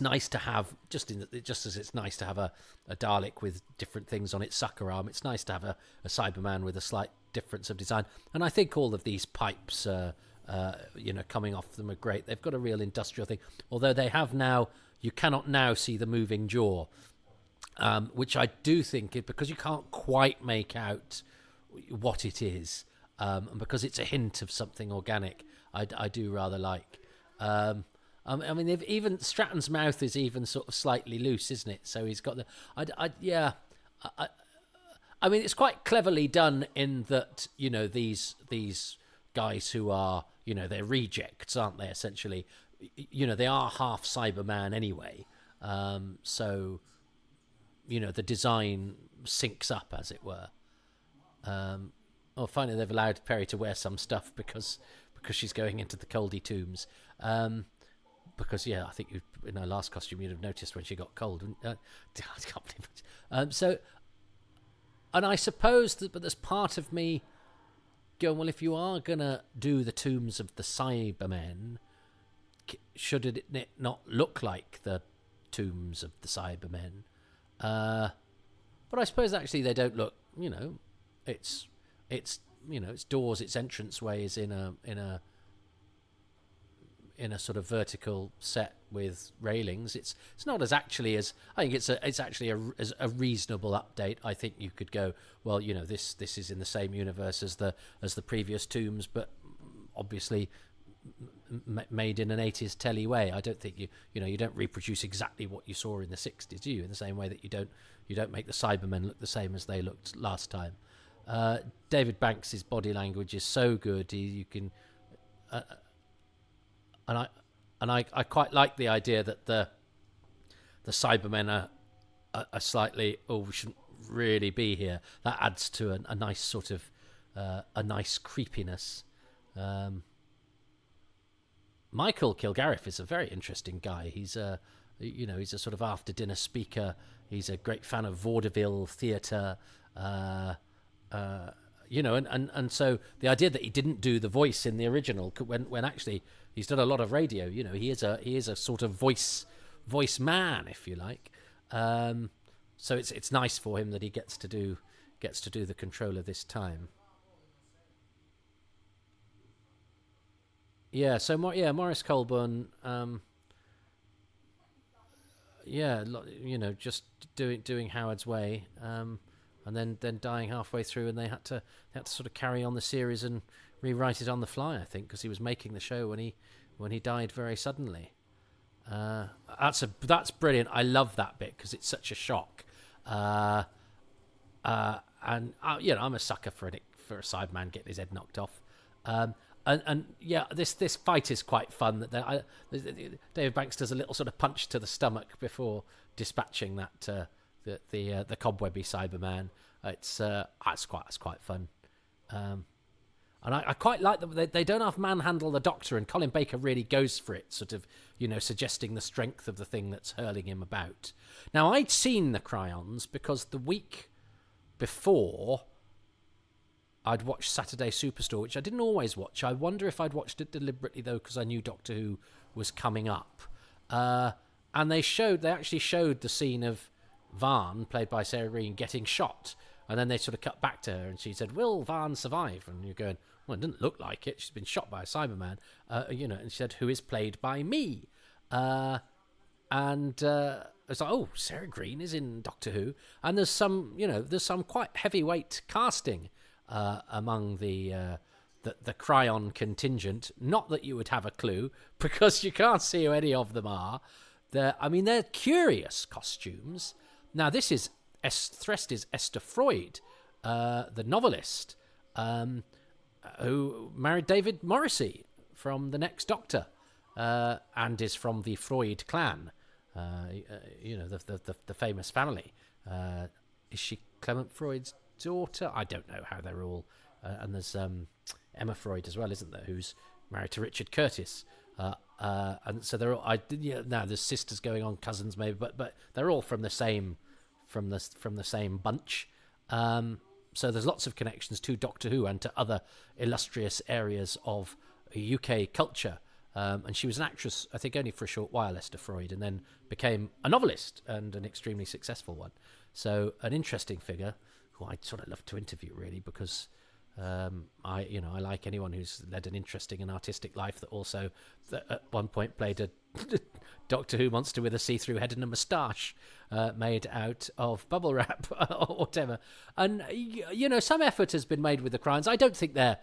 nice to have just as it's nice to have a Dalek with different things on its sucker arm. It's nice to have a Cyberman with a slight difference of design. And I think all of these pipes, you know, coming off them are great. They've got a real industrial thing. Although they have now, you cannot now see the moving jaw, which I do think is because you can't quite make out what it is, and because it's a hint of something organic. I do rather like. I mean, even Stratton's mouth is even sort of slightly loose, isn't it? So he's got the. I mean, it's quite cleverly done in that, you know, these guys who are, you know, they're rejects, aren't they? Essentially, you know, they are half Cyberman anyway. So, you know, the design syncs up, as it were. Finally, they've allowed Perry to wear some stuff because she's going into the Coldy tombs. Because, yeah, I think in her last costume you'd have noticed when she got cold. I can't believe it. So, and I suppose that, but there's part of me going, well, if you are going to do the tombs of the Cybermen, should it not look like the tombs of the Cybermen? But I suppose actually they don't look, you know, it's you know, its doors, its entranceway is in a sort of vertical set with railings. It's not as actually as I think it's actually a reasonable update. I think you could go, well, you know, this is in the same universe as the previous tombs, but obviously made in an 80s telly way. I don't think you don't reproduce exactly what you saw in the 60s, do you? In the same way that you don't make the Cybermen look the same as they looked last time. David Banks's body language is so good. You can. And I quite like the idea that the Cybermen are slightly, we shouldn't really be here. That adds to a nice sort of a nice creepiness. Michael Kilgariff is a very interesting guy. He's he's a sort of after dinner speaker. He's a great fan of vaudeville theatre. And so the idea that he didn't do the voice in the original when actually he's done a lot of radio, you know, he is a sort of voice man, if you like. So it's nice for him that he gets to do the controller this time. Yeah, so Maurice Colburn, just doing Howard's Way, and then dying halfway through, and they had to sort of carry on the series and rewrite it on the fly, I think, because he was making the show when he died very suddenly. That's brilliant. I love that bit because it's such a shock. And I'm a sucker for a Cyberman getting his head knocked off. This fight is quite fun. David Banks does a little sort of punch to the stomach before dispatching that the cobwebby Cyberman. It's quite fun. And I quite like that they don't have manhandle the Doctor, and Colin Baker really goes for it, sort of, you know, suggesting the strength of the thing that's hurling him about. Now, I'd seen the Cryons because the week before I'd watched Saturday Superstore, which I didn't always watch. I wonder if I'd watched it deliberately, though, because I knew Doctor Who was coming up. And they actually showed the scene of Varn, played by Sarah Green, getting shot. And then they sort of cut back to her, and she said, "Will Varn survive?" And you're going, well, it didn't look like it. She's been shot by a Cyberman. And she said, "Who is played by me?" It's like, oh, Sarah Green is in Doctor Who. And there's some quite heavyweight casting among the Cryon contingent. Not that you would have a clue, because you can't see who any of them are. They're curious costumes. Now, this is Threst is Esther Freud the novelist, who married David Morrissey from The Next Doctor, and is from the Freud clan, the famous family. Is she Clement Freud's daughter? I don't know how they're all. And there's Emma Freud as well, isn't there? Who's married to Richard Curtis. And so they're all. Now there's sisters going on, cousins maybe, but they're all from the same bunch. So there's lots of connections to Doctor Who and to other illustrious areas of UK culture. And she was an actress, I think, only for a short while, Esther Freud, and then became a novelist and an extremely successful one. So an interesting figure who I'd sort of love to interview, really, because I like anyone who's led an interesting and artistic life that also at one point played a Doctor Who monster with a see-through head and a moustache made out of bubble wrap or whatever. And, some effort has been made with the Cryons. I don't think they're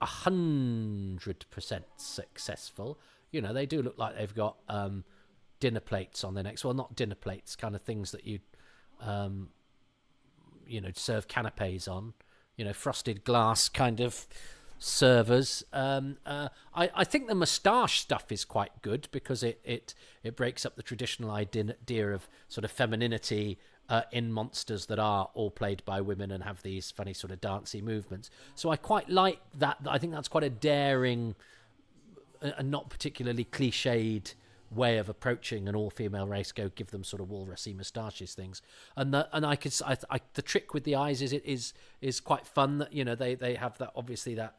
100% successful. They do look like they've got dinner plates on their necks. Well, not dinner plates, kind of things that you serve canapes on. Frosted glass kind of servers. I think the moustache stuff is quite good because it breaks up the traditional idea of sort of femininity in monsters that are all played by women and have these funny sort of dancey movements. So I quite like that. I think that's quite a daring and not particularly cliched way of approaching an all-female race. Go give them sort of walrusy moustaches things, and the trick with the eyes is quite fun. That they have that, obviously that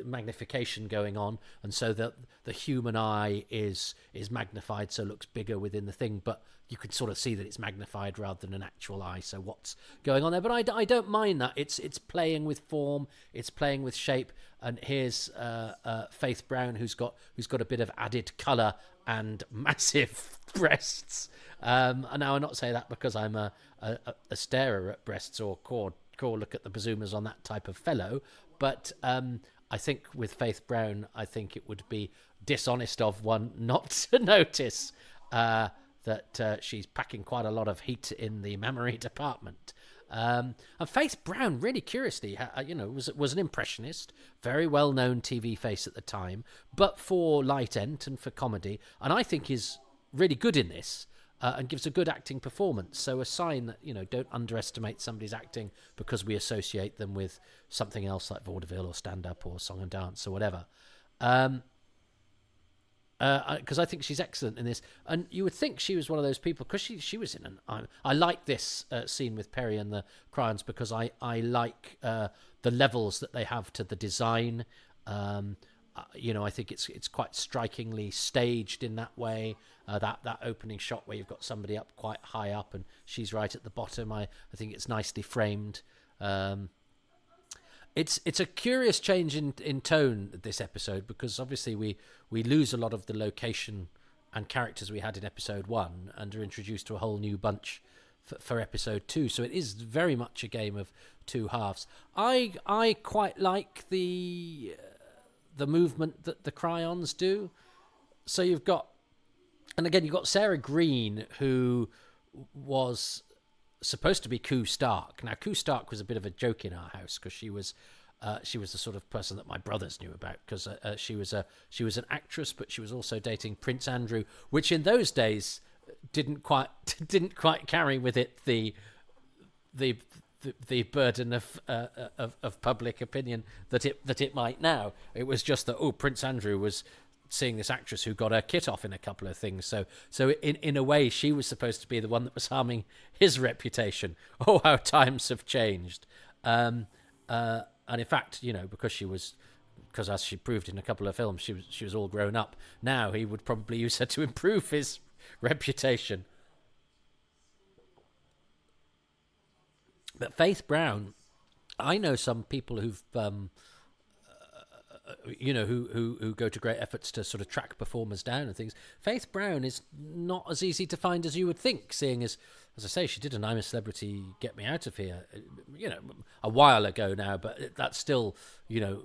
magnification going on, and so that the human eye is magnified, so it looks bigger within the thing, but you can sort of see that it's magnified rather than an actual eye. So what's going on there? But I don't mind that. It's playing with form, it's playing with shape. And here's Faith Brown, who's got a bit of added colour and massive breasts. And now I'm not saying that because I'm a starer at breasts or core look at the bazoomas on that type of fellow, but I think with Faith Brown, I think it would be dishonest of one not to notice that she's packing quite a lot of heat in the mammary department. And Faith Brown, really curiously, was an impressionist, very well-known TV face at the time, but for light ent and for comedy, and I think is really good in this. And gives a good acting performance. So a sign that, don't underestimate somebody's acting because we associate them with something else like vaudeville or stand-up or song and dance or whatever. Because I think she's excellent in this. And you would think she was one of those people, because she was in I like this scene with Perry and the Cryons because I like the levels that they have to the design. I think it's quite strikingly staged in that way. That opening shot where you've got somebody up quite high up and she's right at the bottom. I think it's nicely framed. It's a curious change in tone this episode because obviously we lose a lot of the location and characters we had in episode 1 and are introduced to a whole new bunch for episode 2. So it is very much a game of two halves. I quite like the movement that the Cryons do. So you've got Sarah Green, who was supposed to be Koo Stark. Now, Koo Stark was a bit of a joke in our house because she was the sort of person that my brothers knew about because she was an actress, but she was also dating Prince Andrew, which in those days didn't quite carry with it the burden of public opinion that it might now. It was just that Prince Andrew was seeing this actress who got her kit off in a couple of things. So in a way, she was supposed to be the one that was harming his reputation. Oh, how times have changed. And in fact, because as she proved in a couple of films, she was all grown up. Now he would probably use her to improve his reputation. But Faith Brown, I know some people who've who go to great efforts to sort of track performers down and things. Faith Brown is not as easy to find as you would think, seeing as I say, she did an I'm a Celebrity, Get Me Out of Here, a while ago now, but that's still,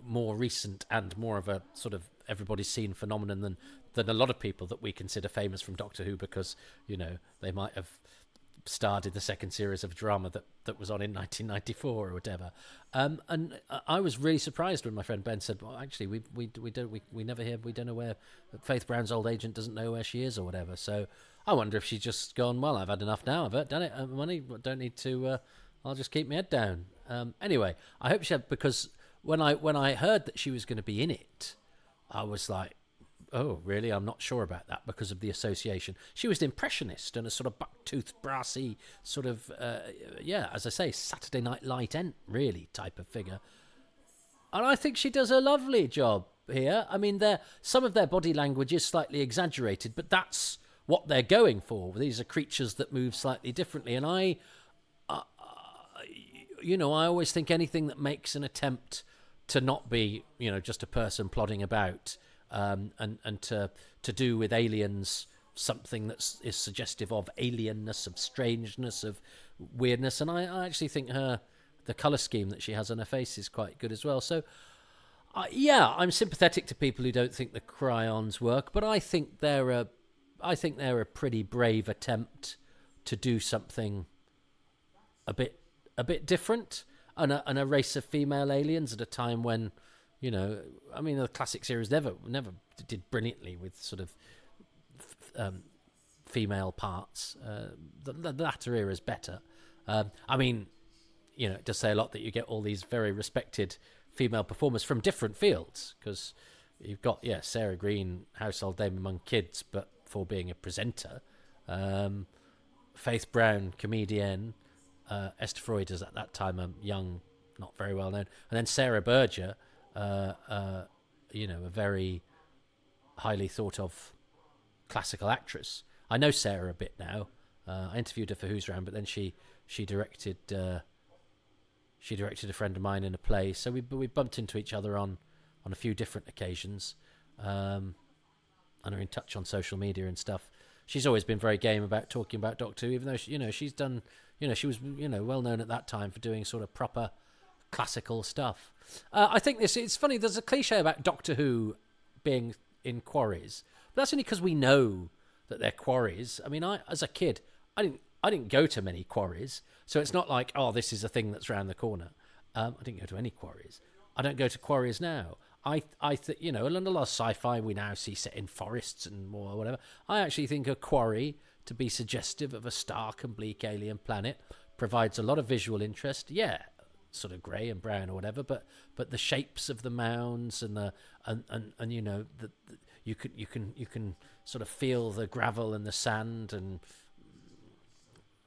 more recent and more of a sort of everybody's seen phenomenon than a lot of people that we consider famous from Doctor Who because, they might have starred in the second series of a drama that was on in 1994 or whatever. And I was really surprised when my friend Ben said, "Well, actually, we never hear, we don't know where Faith Brown's old agent doesn't know where she is or whatever." So I wonder if she's just gone, "Well, I've had enough now. I've done it. Money, don't need to. I'll just keep my head down." Anyway, I hope she had, because when I heard that she was going to be in it, I was like, "Oh, really? I'm not sure about that," because of the association. She was an impressionist and a sort of buck-toothed, brassy sort of, as I say, Saturday Night Light really type of figure. And I think she does a lovely job here. I mean, some of their body language is slightly exaggerated, but that's what they're going for. These are creatures that move slightly differently. And I always think anything that makes an attempt to not be, just a person plodding about, and to do with aliens something that is suggestive of alienness, of strangeness, of weirdness. And I actually think the colour scheme that she has on her face is quite good as well. So, I'm sympathetic to people who don't think the cryons work, but I think they're a pretty brave attempt to do something a bit different, and a race of female aliens at a time when, the classic series never did brilliantly with sort of female parts. The latter era is better. It does say a lot that you get all these very respected female performers from different fields, because you've got, Sarah Green, household name among kids, but for being a presenter. Faith Brown, comedian. Esther Freud is at that time a young, not very well known. And then Sarah Berger, a very highly thought of classical actress. I know Sarah a bit now. I interviewed her for Who's Round, but then she directed a friend of mine in a play. So we bumped into each other on a few different occasions, and are in touch on social media and stuff. She's always been very game about talking about Doctor Who, even though she's done, she was well known at that time for doing sort of proper classical stuff. I think it's funny. There's a cliche about Doctor Who being in quarries, but that's only because we know that they're quarries. I mean, as a kid, I didn't go to many quarries, so it's not like, oh, this is a thing that's round the corner. I didn't go to any quarries. I don't go to quarries now. I think, a lot of sci-fi we now see set in forests and more whatever. I actually think a quarry, to be suggestive of a stark and bleak alien planet, provides a lot of visual interest. Yeah, sort of grey and brown or whatever, but the shapes of the mounds and you can sort of feel the gravel and the sand and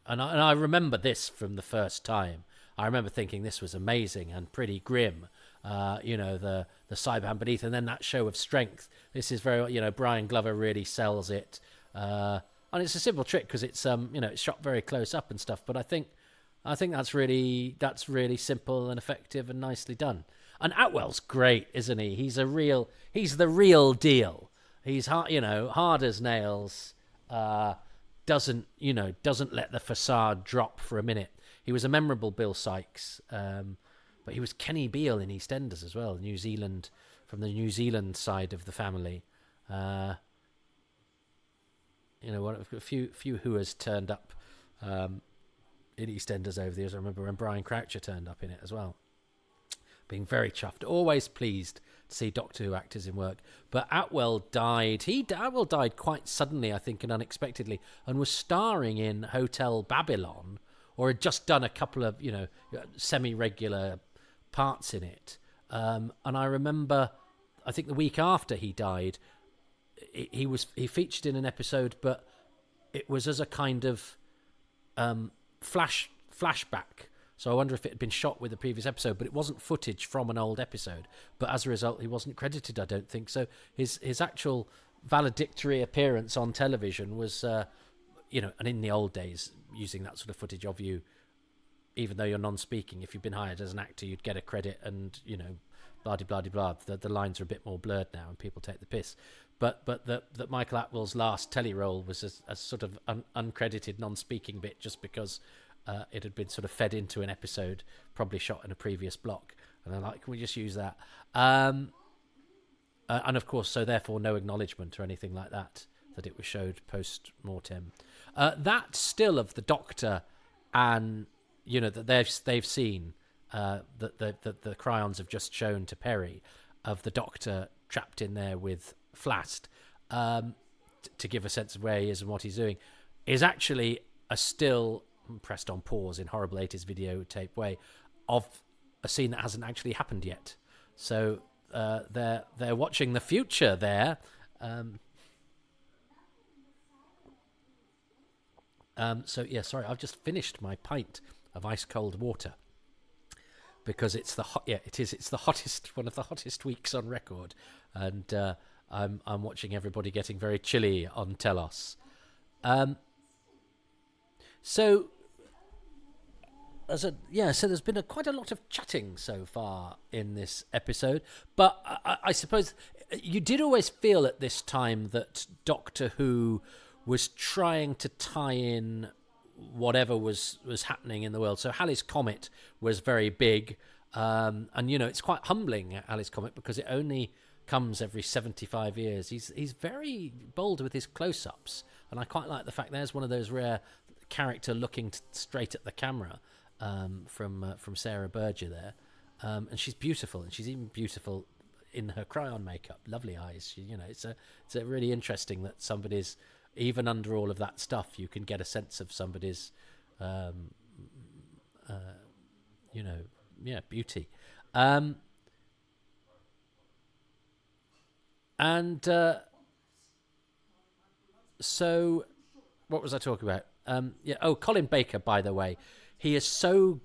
I remember this from the first time. I remember thinking this was amazing and pretty grim. The Cybermen beneath, and then that show of strength. This is very, Brian Glover really sells it, and it's a simple trick because it's it's shot very close up and stuff. But I think that's really simple and effective and nicely done. And Atwell's great, isn't he? He's the real deal. He's hard as nails. Doesn't let the facade drop for a minute. He was a memorable Bill Sykes. But he was Kenny Beale in EastEnders as well, New Zealand, from the New Zealand side of the family. A few Whoas turned up in EastEnders over the years. I remember when Brian Croucher turned up in it as well. Being very chuffed, always pleased to see Doctor Who actors in work. But Atwell died. Atwell died quite suddenly, I think, and unexpectedly, and was starring in Hotel Babylon, or had just done a couple of semi-regular parts in it, and I remember, I think the week after he died, he featured in an episode, but it was as a kind of flashback. So I wonder if it had been shot with the previous episode, but it wasn't footage from an old episode. But as a result, he wasn't credited, I don't think. So his actual valedictory appearance on television was, and in the old days, using that sort of footage of you, even though you're non-speaking, if you've been hired as an actor, you'd get a credit, and blah blah blah. The lines are a bit more blurred now, and people take the piss. But that Michael Atwell's last telly role was a sort of uncredited non-speaking bit, just because it had been sort of fed into an episode, probably shot in a previous block, and they're like, can we just use that? And of course, so therefore, no acknowledgement or anything like that that it was showed post-mortem. That still of the Doctor, and that they've seen that the Cryons have just shown to Perry of the Doctor trapped in there with Flast, to give a sense of where he is and what he's doing, is actually a still pressed on pause in horrible 80s videotape way of a scene that hasn't actually happened yet. So they're watching the future there. Sorry, I've just finished my pint of ice cold water because it's it's the hottest, one of the hottest weeks on record, and I'm watching everybody getting very chilly on Telos. So there's been quite a lot of chatting so far in this episode, but I suppose you did always feel at this time that Doctor Who was trying to tie in whatever was happening in the world. So Halley's Comet was very big, and it's quite humbling, Halley's Comet, because it only comes every 75 years. He's very bold with his close-ups, and I quite like the fact there's one of those rare character looking straight at the camera from Sarah Berger there, and she's beautiful, and she's even beautiful in her Cryon makeup. Lovely eyes. It's a really interesting that somebody's, even under all of that stuff, you can get a sense of somebody's beauty. So what was I talking about? Colin Baker, by the way, he is so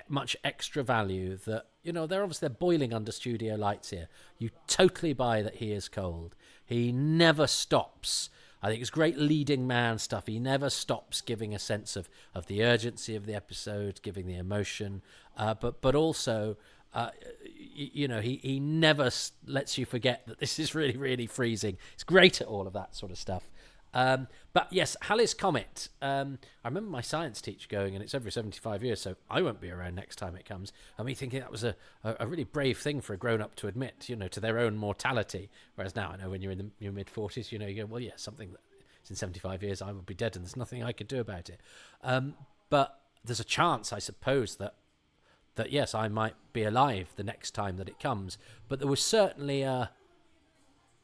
much extra value that they're boiling under studio lights here. You totally buy that he is cold. He never stops. I think it's great leading man stuff. He never stops giving a sense of the urgency of the episode, giving the emotion, but also he never lets you forget that this is really, really freezing. It's great at all of that sort of stuff. But yes, Halley's Comet. I remember my science teacher going, and it's every 75 years, so I won't be around next time it comes. And me thinking that was a really brave thing for a grown-up to admit, to their own mortality. Whereas now, I know when you're in your mid-40s, you go, well, yeah, something that's in 75 years, I would be dead, and there's nothing I could do about it. But there's a chance, I suppose, that yes, I might be alive the next time that it comes. But there was certainly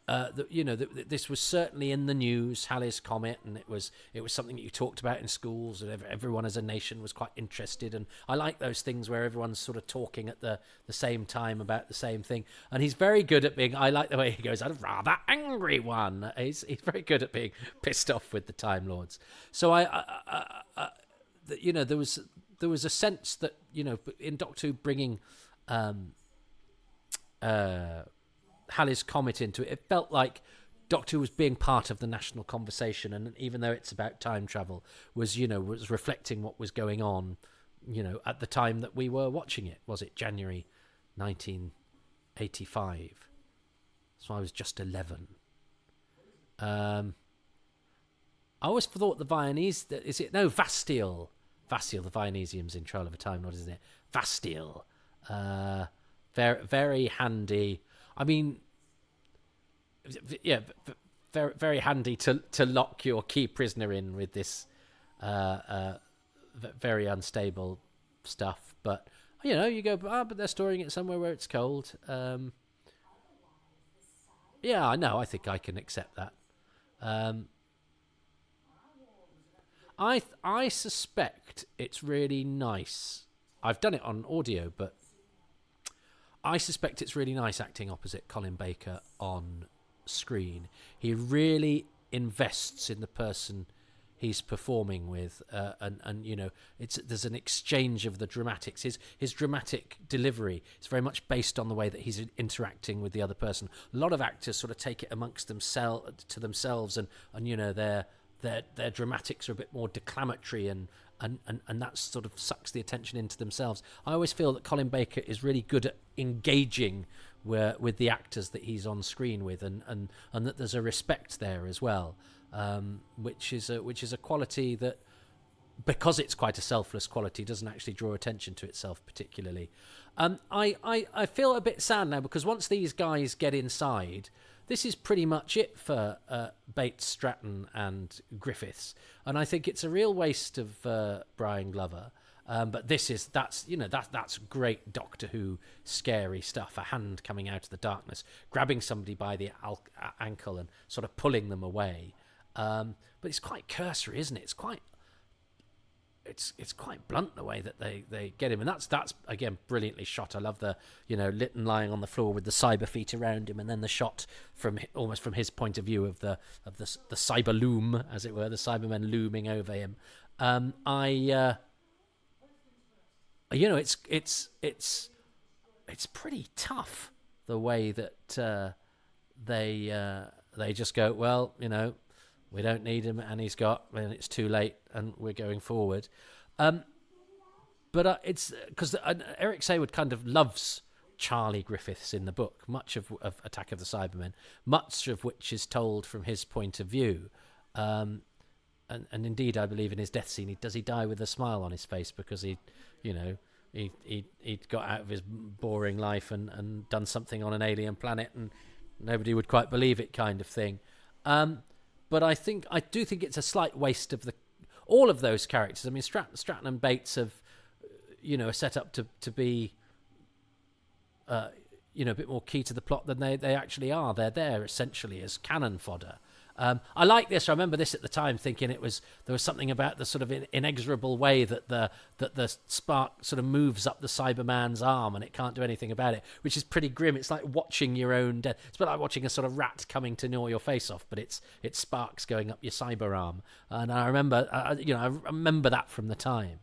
this was certainly in the news, Halley's Comet, and it was something that you talked about in schools, and everyone as a nation was quite interested. And I like those things where everyone's sort of talking at the same time about the same thing. And he's very good at being, I like the way he goes, I'm a rather angry one. He's very good at being pissed off with the Time Lords. So there was a sense that, in Doctor Who bringing Halley's Comet into it, it felt like Doctor Who was being part of the national conversation, and even though it's about time travel, was reflecting what was going on, at the time that we were watching it. Was it January 1985? So I was just 11. I always thought the Viennese, Vastiel, the Viennesium's in Trial of a Time Lord, isn't it? Vastiel. Very, very handy. I mean, yeah, very, very handy to lock your key prisoner in with this very unstable stuff. But, you go, but they're storing it somewhere where it's cold. Yeah, I know. I think I can accept that. I suspect it's really nice. I've done it on audio, but I suspect it's really nice acting opposite Colin Baker on screen. He really invests in the person he's performing with, and there's an exchange of the dramatics. His dramatic delivery is very much based on the way that he's interacting with the other person. A lot of actors sort of take it amongst themselves, and their dramatics are a bit more declamatory, and that sort of sucks the attention into themselves. I always feel that Colin Baker is really good at engaging with the actors that he's on screen with, and that there's a respect there as well, which is a quality that, because it's quite a selfless quality, doesn't actually draw attention to itself particularly. I feel a bit sad now, because once these guys get inside, this is pretty much it for Bates, Stratton, and Griffiths, and I think it's a real waste of Brian Glover. But that's great Doctor Who scary stuff. A hand coming out of the darkness, grabbing somebody by the ankle and sort of pulling them away. But it's quite cursory, isn't it? It's quite blunt the way that they get him, and that's again brilliantly shot. I love the Lytton lying on the floor with the cyber feet around him, and then the shot from almost from his point of view of the cyber loom, as it were, the Cybermen looming over him. It's pretty tough the way that they just go, well, we don't need him, and and it's too late, and we're going forward. But it's because Eric Saywood kind of loves Charlie Griffiths in the book, much of Attack of the Cybermen, much of which is told from his point of view. And indeed, I believe in his death scene, he die with a smile on his face because he'd got out of his boring life and done something on an alien planet, and nobody would quite believe it, kind of thing. But I do think it's a slight waste of all of those characters. I mean, Stratton and Bates have, are set up to be, a bit more key to the plot than they actually are. They're there essentially as cannon fodder. I like this. I remember this at the time, thinking there was something about the sort of inexorable way that the spark sort of moves up the Cyberman's arm and it can't do anything about it, which is pretty grim. It's like watching your own death. It's a bit like watching a sort of rat coming to gnaw your face off, but it's sparks going up your cyber arm. And I remember, I remember that from the time.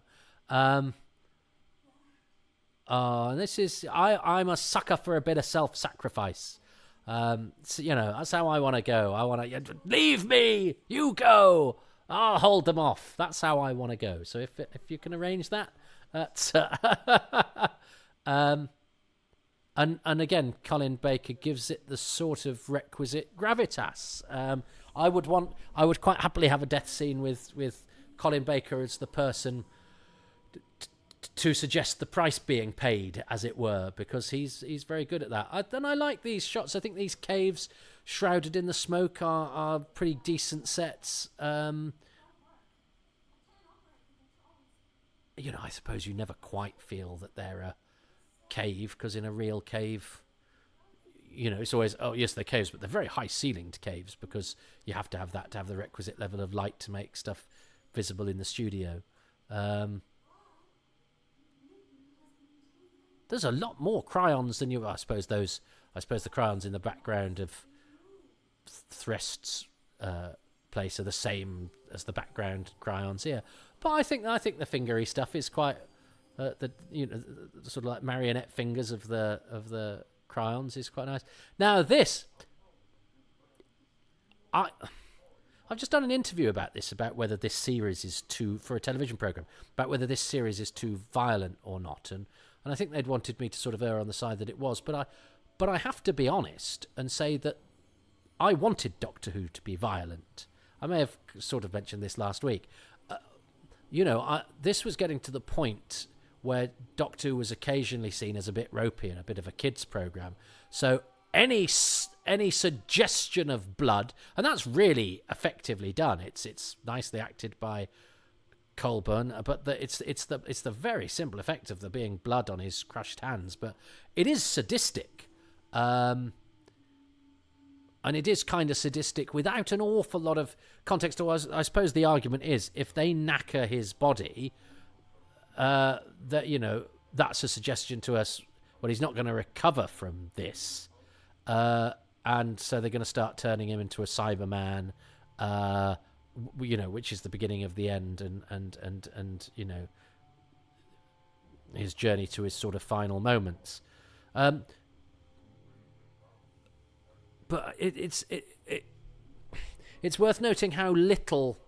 This is I'm a sucker for a bit of self-sacrifice. That's how I want to go. I want to leave me. You go. I'll hold them off. That's how I want to go. So if you can arrange that, that's and again, Colin Baker gives it the sort of requisite gravitas. I would quite happily have a death scene with Colin Baker as the person to suggest the price being paid, as it were, because he's very good at that. Then I like these shots. I think these caves shrouded in the smoke are pretty decent sets. I suppose you never quite feel that they're a cave, because in a real cave, it's always, oh yes, they're caves, but they're very high ceilinged caves, because you have to have that to have the requisite level of light to make stuff visible in the studio. There's a lot more cryons than I suppose the cryons in the background of Threst's place are the same as the background cryons here. But I think the fingery stuff is quite sort of like marionette fingers of the cryons is quite nice. Now this, I've just done an interview about this, about whether this series is for a television program, about whether this series is too violent or not, and I think they'd wanted me to sort of err on the side that it was, but I have to be honest and say that I wanted Doctor Who to be violent. I may have sort of mentioned this last week. This was getting to the point where Doctor Who was occasionally seen as a bit ropey and a bit of a kids' program. So any suggestion of blood, and that's really effectively done. It's nicely acted by Colburn, but it's the very simple effect of there being blood on his crushed hands, but it is sadistic, and it is kind of sadistic without an awful lot of context. Or I suppose the argument is, if they knacker his body, that's a suggestion to us. Well, he's not going to recover from this, and so they're going to start turning him into a Cyberman. Which is the beginning of the end, and his journey to his sort of final moments. But it's worth noting how little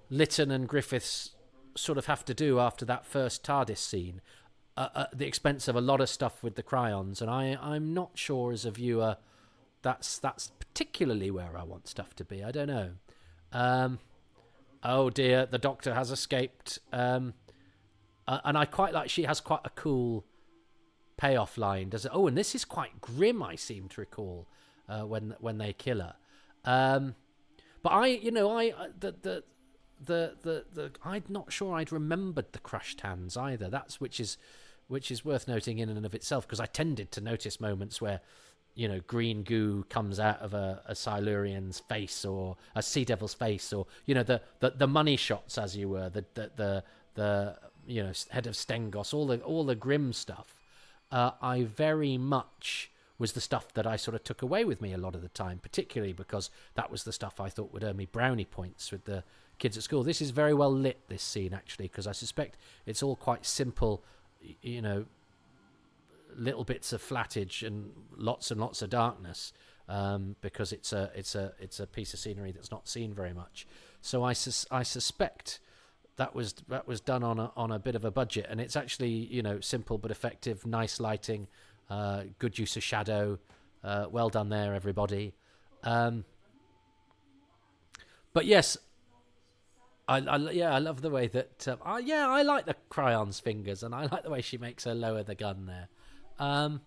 Lytton and Griffiths sort of have to do after that first TARDIS scene, at the expense of a lot of stuff with the cryons, and I'm not sure as a viewer that's particularly where I want stuff to be. I don't know. Oh dear, the Doctor has escaped. And I quite like, she has quite a cool payoff line. And this is quite grim, I seem to recall. when they kill her. But I'm not sure I'd remembered the crushed hands either. That's which is worth noting in and of itself, because I tended to notice moments where, green goo comes out of a Silurian's face or a Sea Devil's face, or the money shots, as you were, the head of Stengos, all the grim stuff. I very much was the stuff that I sort of took away with me a lot of the time, particularly because that was the stuff I thought would earn me brownie points with the kids at school. This is very well lit, this scene, actually, because I suspect it's all quite simple, little bits of flattage and lots of darkness, because it's a piece of scenery that's not seen very much. So I suspect that was done on a bit of a budget, and it's actually simple but effective, nice lighting, good use of shadow, well done there, everybody. But yes, I love the way that I like the Cryon's fingers, and I like the way she makes her lower the gun there. I'm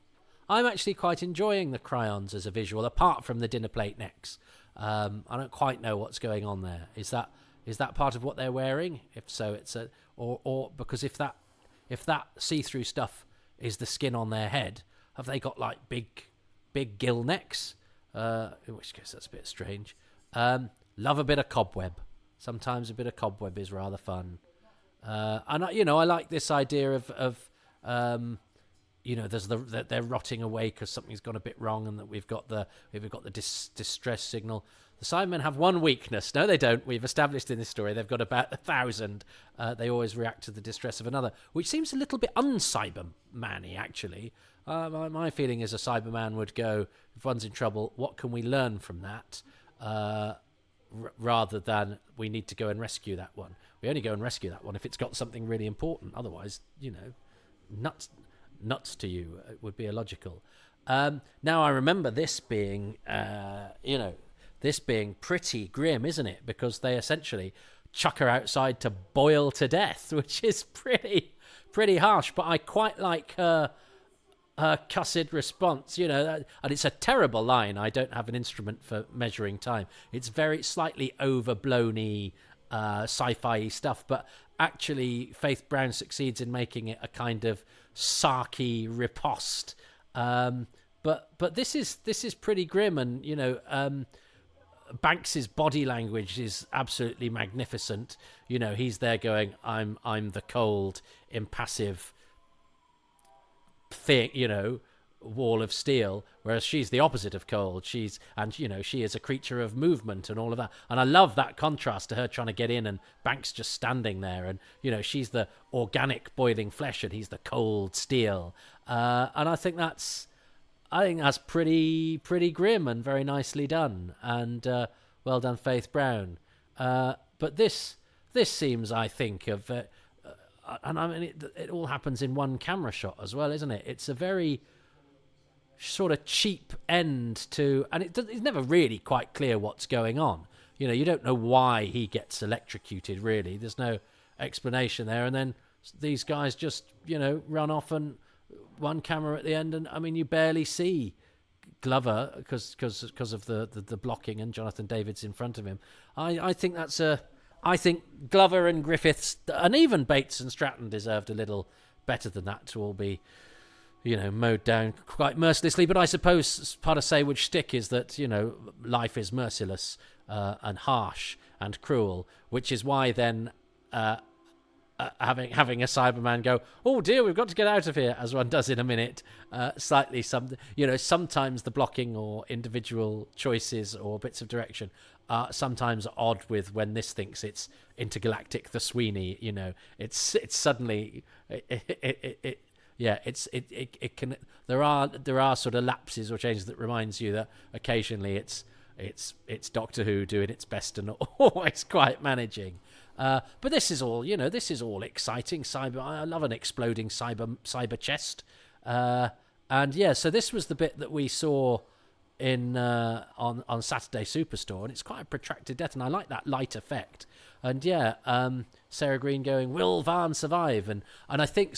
actually quite enjoying the Cryons as a visual, apart from the dinner plate necks. I don't quite know what's going on there. Is that part of what they're wearing? If so, it's or because if that see-through stuff is the skin on their head, have they got like big gill necks? In which case that's a bit strange. Love a bit of cobweb. Sometimes a bit of cobweb is rather fun. And I like this idea of that they're rotting away because something's gone a bit wrong, and that we've got the distress signal. The Cybermen have one weakness. No, they don't. We've established in this story they've got about 1,000. They always react to the distress of another, which seems a little bit un-Cyberman-y, actually. My feeling is a Cyberman would go, if one's in trouble, what can we learn from that? Rather than we need to go and rescue that one. We only go and rescue that one if it's got something really important. Otherwise, nuts to you. It would be illogical. Now I remember this being, this being pretty grim, isn't it? Because they essentially chuck her outside to boil to death, which is pretty harsh. But I quite like her cussed response, and it's a terrible line. I don't have an instrument for measuring time. It's very slightly overblown-y, sci-fi stuff, but actually Faith Brown succeeds in making it a kind of sarky riposte. But this is pretty grim, and Banks's body language is absolutely magnificent. He's there going, I'm the cold, impassive thing, wall of steel, whereas she's the opposite of cold. She is a creature of movement and all of that. And I love that contrast to her trying to get in and Banks just standing there, and she's the organic boiling flesh and he's the cold steel. And I think that's pretty grim and very nicely done, and well done, Faith Brown. But this seems, I think, of and I mean it all happens in one camera shot as well, isn't it? It's a very sort of cheap end to, and it's never really quite clear what's going on. You don't know why he gets electrocuted, really. There's no explanation there, and then these guys just run off, and one camera at the end, and I mean you barely see Glover because of the blocking, and Jonathan David's in front of him. I think Glover and Griffiths and even Bates and Stratton deserved a little better than that to all be mowed down quite mercilessly. But I suppose part of Saywood's shtick is that life is merciless and harsh and cruel, which is why then having a Cyberman go, oh dear, we've got to get out of here, as one does in a minute, sometimes the blocking or individual choices or bits of direction are sometimes odd with when this thinks it's intergalactic the Sweeney. It's suddenly it can, there are sort of lapses or changes that reminds you that occasionally it's Doctor Who doing its best and not always quite managing. But this is all exciting. I love an exploding cyber chest. And yeah, so this was the bit that we saw in on Saturday Superstore, and it's quite a protracted death, and I like that light effect. And yeah, Sarah Green going, will Varn survive? And I think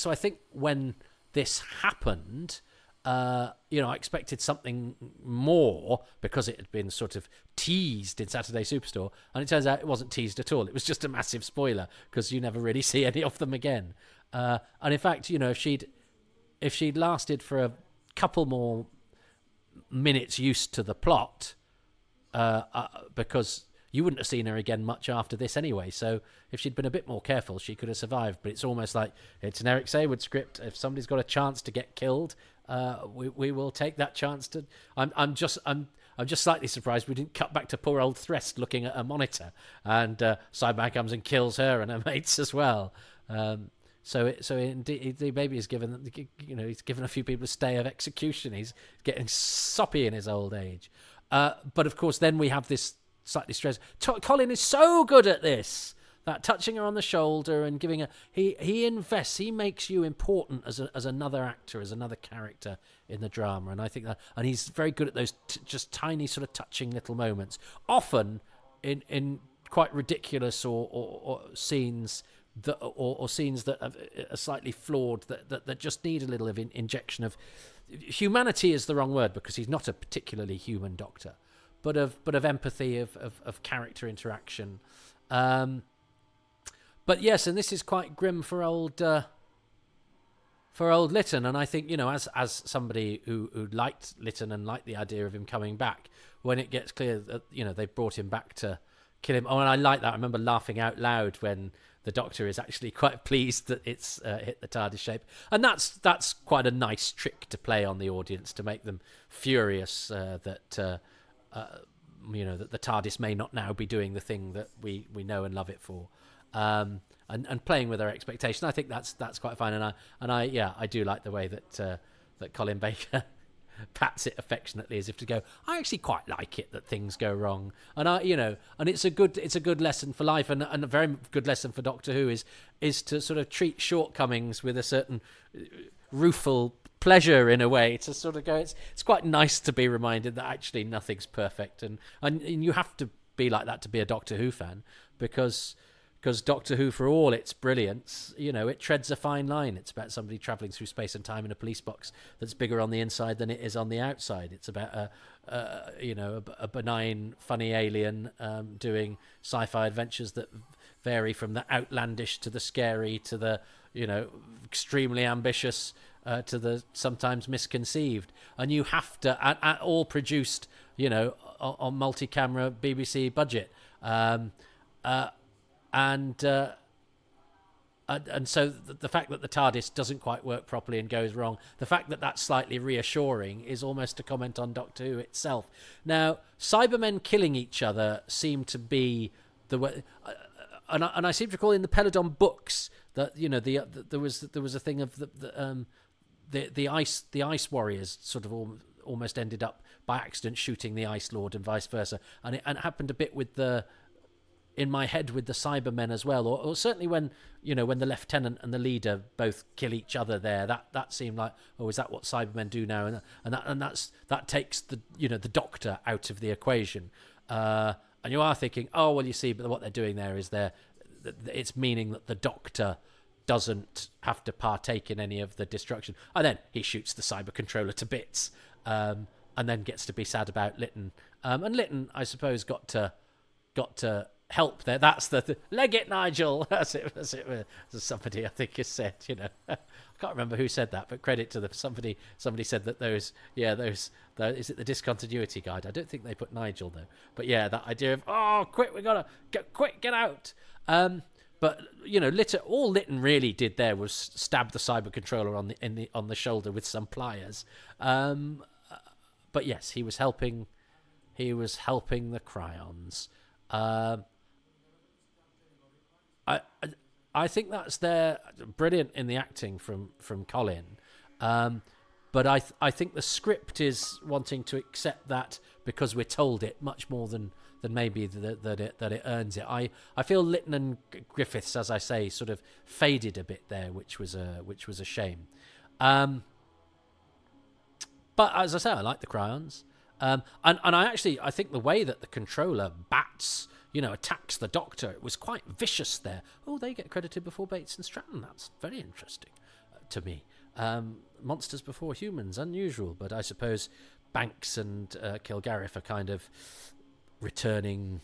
when this happened, I expected something more because it had been sort of teased in Saturday Superstore, and it turns out it wasn't teased at all. It was just a massive spoiler because you never really see any of them again. And in fact, if she'd lasted for a couple more minutes used to the plot, because you wouldn't have seen her again much after this anyway. So if she'd been a bit more careful, she could have survived. But it's almost like it's an Eric Saywood script. If somebody's got a chance to get killed, we will take that chance to. I'm just slightly surprised we didn't cut back to poor old Threst looking at a monitor, and Cyberman comes and kills her and her mates as well. So indeed, the baby is given, he's given a few people a stay of execution. He's getting soppy in his old age. But of course, then we have this slightly stressed. Colin is so good at this. That touching her on the shoulder and giving her, he invests, he makes you important as another actor, as another character in the drama, and I think that, and he's very good at those just tiny sort of touching little moments, often in quite ridiculous or scenes that or scenes that are slightly flawed that just need a little of injection of humanity is the wrong word because he's not a particularly human doctor, but of empathy, of character interaction. But yes, and this is quite grim for old Lytton, and I think as somebody who liked Lytton and liked the idea of him coming back, when it gets clear that they've brought him back to kill him. Oh, and I like that. I remember laughing out loud when the Doctor is actually quite pleased that it's hit the TARDIS shape, and that's quite a nice trick to play on the audience to make them furious that the TARDIS may not now be doing the thing that we know and love it for. And playing with their expectation, I think that's quite fine, and I do like the way that Colin Baker pats it affectionately as if to go, I actually quite like it that things go wrong, and and it's a good lesson for life, and a very good lesson for Doctor Who is to sort of treat shortcomings with a certain rueful pleasure in a way, to sort of go, it's quite nice to be reminded that actually nothing's perfect, and you have to be like that to be a Doctor Who fan, because Doctor Who, for all its brilliance, it treads a fine line. It's about somebody travelling through space and time in a police box that's bigger on the inside than it is on the outside. It's about a benign, funny alien doing sci-fi adventures that vary from the outlandish to the scary to the extremely ambitious to the sometimes misconceived. And you have to, all produced, on multi-camera BBC budget. And so the fact that the TARDIS doesn't quite work properly and goes wrong, the fact that that's slightly reassuring is almost a comment on Doctor Who itself. Now, Cybermen killing each other seem to be the way, and I seem to recall in the Peladon books that there was a thing of the ice warriors sort of almost ended up by accident shooting the Ice Lord and vice versa, and it happened a bit with in my head with the Cybermen as well, or certainly when the lieutenant and the leader both kill each other there, that seemed like, oh, is that what Cybermen do now? And that takes the Doctor out of the equation, and you are thinking, oh well, you see, but what they're doing there is it's meaning that the Doctor doesn't have to partake in any of the destruction, and then he shoots the cyber controller to bits, and then gets to be sad about Lytton, and Lytton, I suppose, got to help there. That's the leg it, Nigel. That's it. As somebody I think has said. I can't remember who said that, but credit to them. Somebody said that those is it the discontinuity guide? I don't think they put Nigel though. But yeah, that idea of quick, we gotta get out. But all Lytton really did there was stab the cyber controller on the shoulder with some pliers. But yes, he was helping. He was helping the Cryons. I think that's brilliant in the acting from Colin, but I think the script is wanting to accept that because we're told it much more than maybe that it earns it. I feel Lytton and Griffiths, as I say, sort of faded a bit there, which was a shame. But as I say, I like the Cryons, and I think the way that the controller bats, attacks the Doctor, it was quite vicious there. Oh, they get credited before Bates and Stratton. That's very interesting to me. monsters before humans, unusual, but I suppose Banks and Kilgarriff are kind of returning,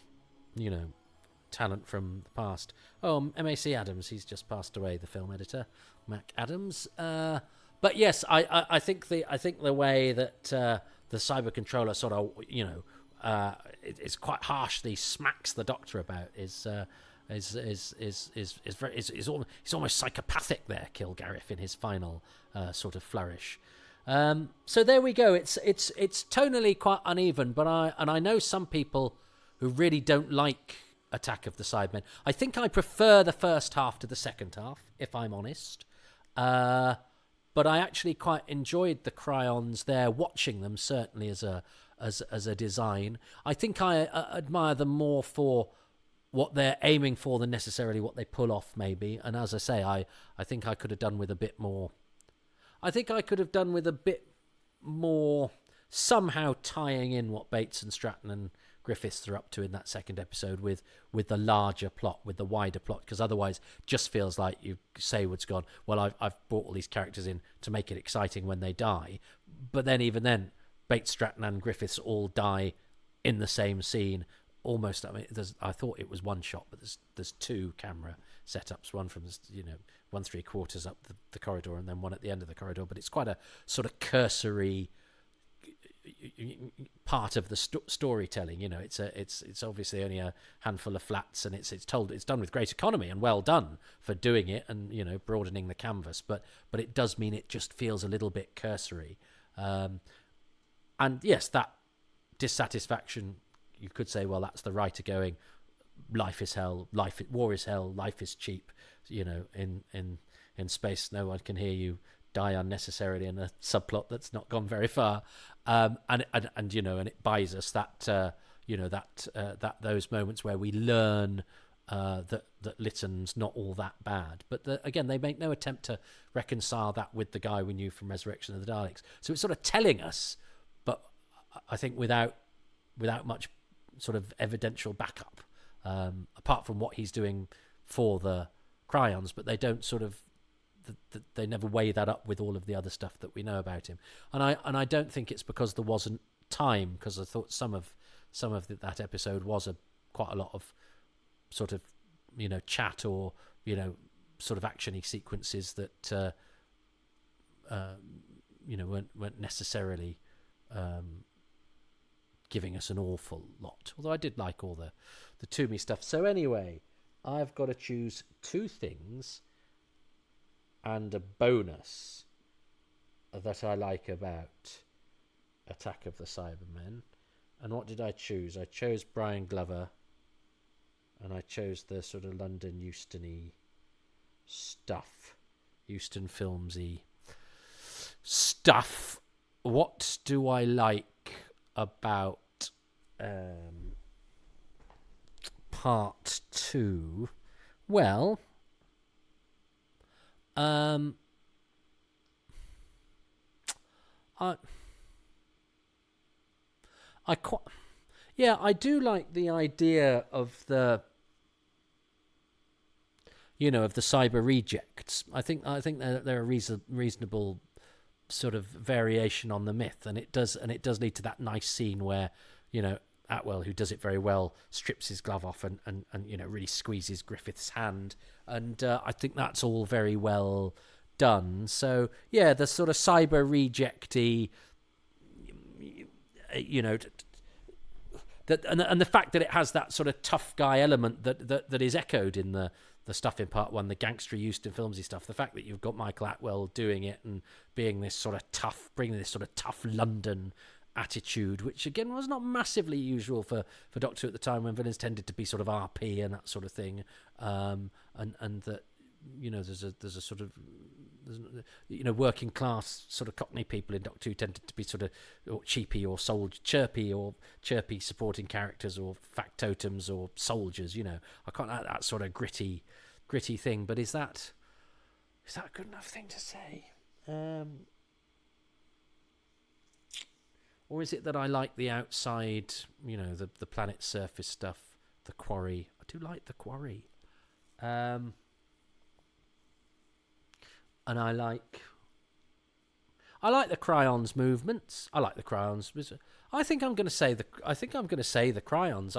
talent from the past. Oh, M.A.C. Adams, he's just passed away, the film editor, Mac Adams. But yes, I think the way that the cyber controller sort of, it's quite harshly smacks the Doctor about is almost psychopathic there, Kilgarriff, in his final sort of flourish. So there we go. It's tonally quite uneven, but I know some people who really don't like Attack of the Cybermen. I think I prefer the first half to the second half, if I'm honest. But I actually quite enjoyed the Cryons there, watching them certainly as a design. I think I admire them more for what they're aiming for than necessarily what they pull off, maybe. And as I say, I think I could have done with a bit more. I think I could have done with a bit more somehow tying in what Bates and Stratton and Griffiths are up to in that second episode with the larger plot, with the wider plot, because otherwise just feels like Saywood's gone, well, I've brought all these characters in to make it exciting when they die. But then even then, Bates, Stratton and Griffiths all die in the same scene. Almost, I mean, I thought it was one shot, but there's two camera setups, one from 1/3 up the corridor and then one at the end of the corridor. But it's quite a sort of cursory part of the storytelling. It's obviously only a handful of flats, and it's done with great economy and well done for doing it, and broadening the canvas. But it does mean it just feels a little bit cursory. And yes, that dissatisfaction. You could say, well, that's the writer going, life is hell, war is hell, life is cheap. In space, no one can hear you die unnecessarily in a subplot that's not gone very far. And it buys us that those moments where we learn that Lytton's not all that bad. But again, they make no attempt to reconcile that with the guy we knew from Resurrection of the Daleks. So it's sort of telling us, but I think without much sort of evidential backup, apart from what he's doing for the Cryons, but they don't sort of, they never weigh that up with all of the other stuff that we know about him. And I don't think it's because there wasn't time, because I thought some of that episode was quite a lot of sort of chat or sort of actiony sequences that weren't necessarily giving us an awful lot, although I did like all the Toomey stuff. So anyway, I've got to choose two things and a bonus that I like about Attack of the Cybermen. And what did I choose? I chose Brian Glover, and I chose the sort of London Euston-y stuff, Euston Filmsy stuff. What do I like about part 2? Well, I do like the idea of the of the cyber rejects. I think they're a reasonable sort of variation on the myth, and it does lead to that nice scene where Atwell, who does it very well, strips his glove off and really squeezes Griffith's hand, and I think that's all very well done. So yeah, the sort of cyber rejecty, that and the fact that it has that sort of tough guy element that is echoed in the stuff in part 1, the gangster Euston Filmsy stuff. The fact that you've got Michael Atwell doing it and being this sort of tough, bringing this sort of tough London attitude, which again was not massively usual for Doctor at the time, when villains tended to be sort of RP and that sort of thing, and that there's a sort of working class sort of Cockney people in Doctor Who tended to be sort of cheapy or chirpy supporting characters, or factotums or soldiers. I can't like that sort of gritty thing. But is that a good enough thing to say? Or is it that I like the outside, the planet surface stuff, the quarry? I do like the quarry. And I like I like the Cryons movements. I like the Cryons. I think I'm going to say the Cryons.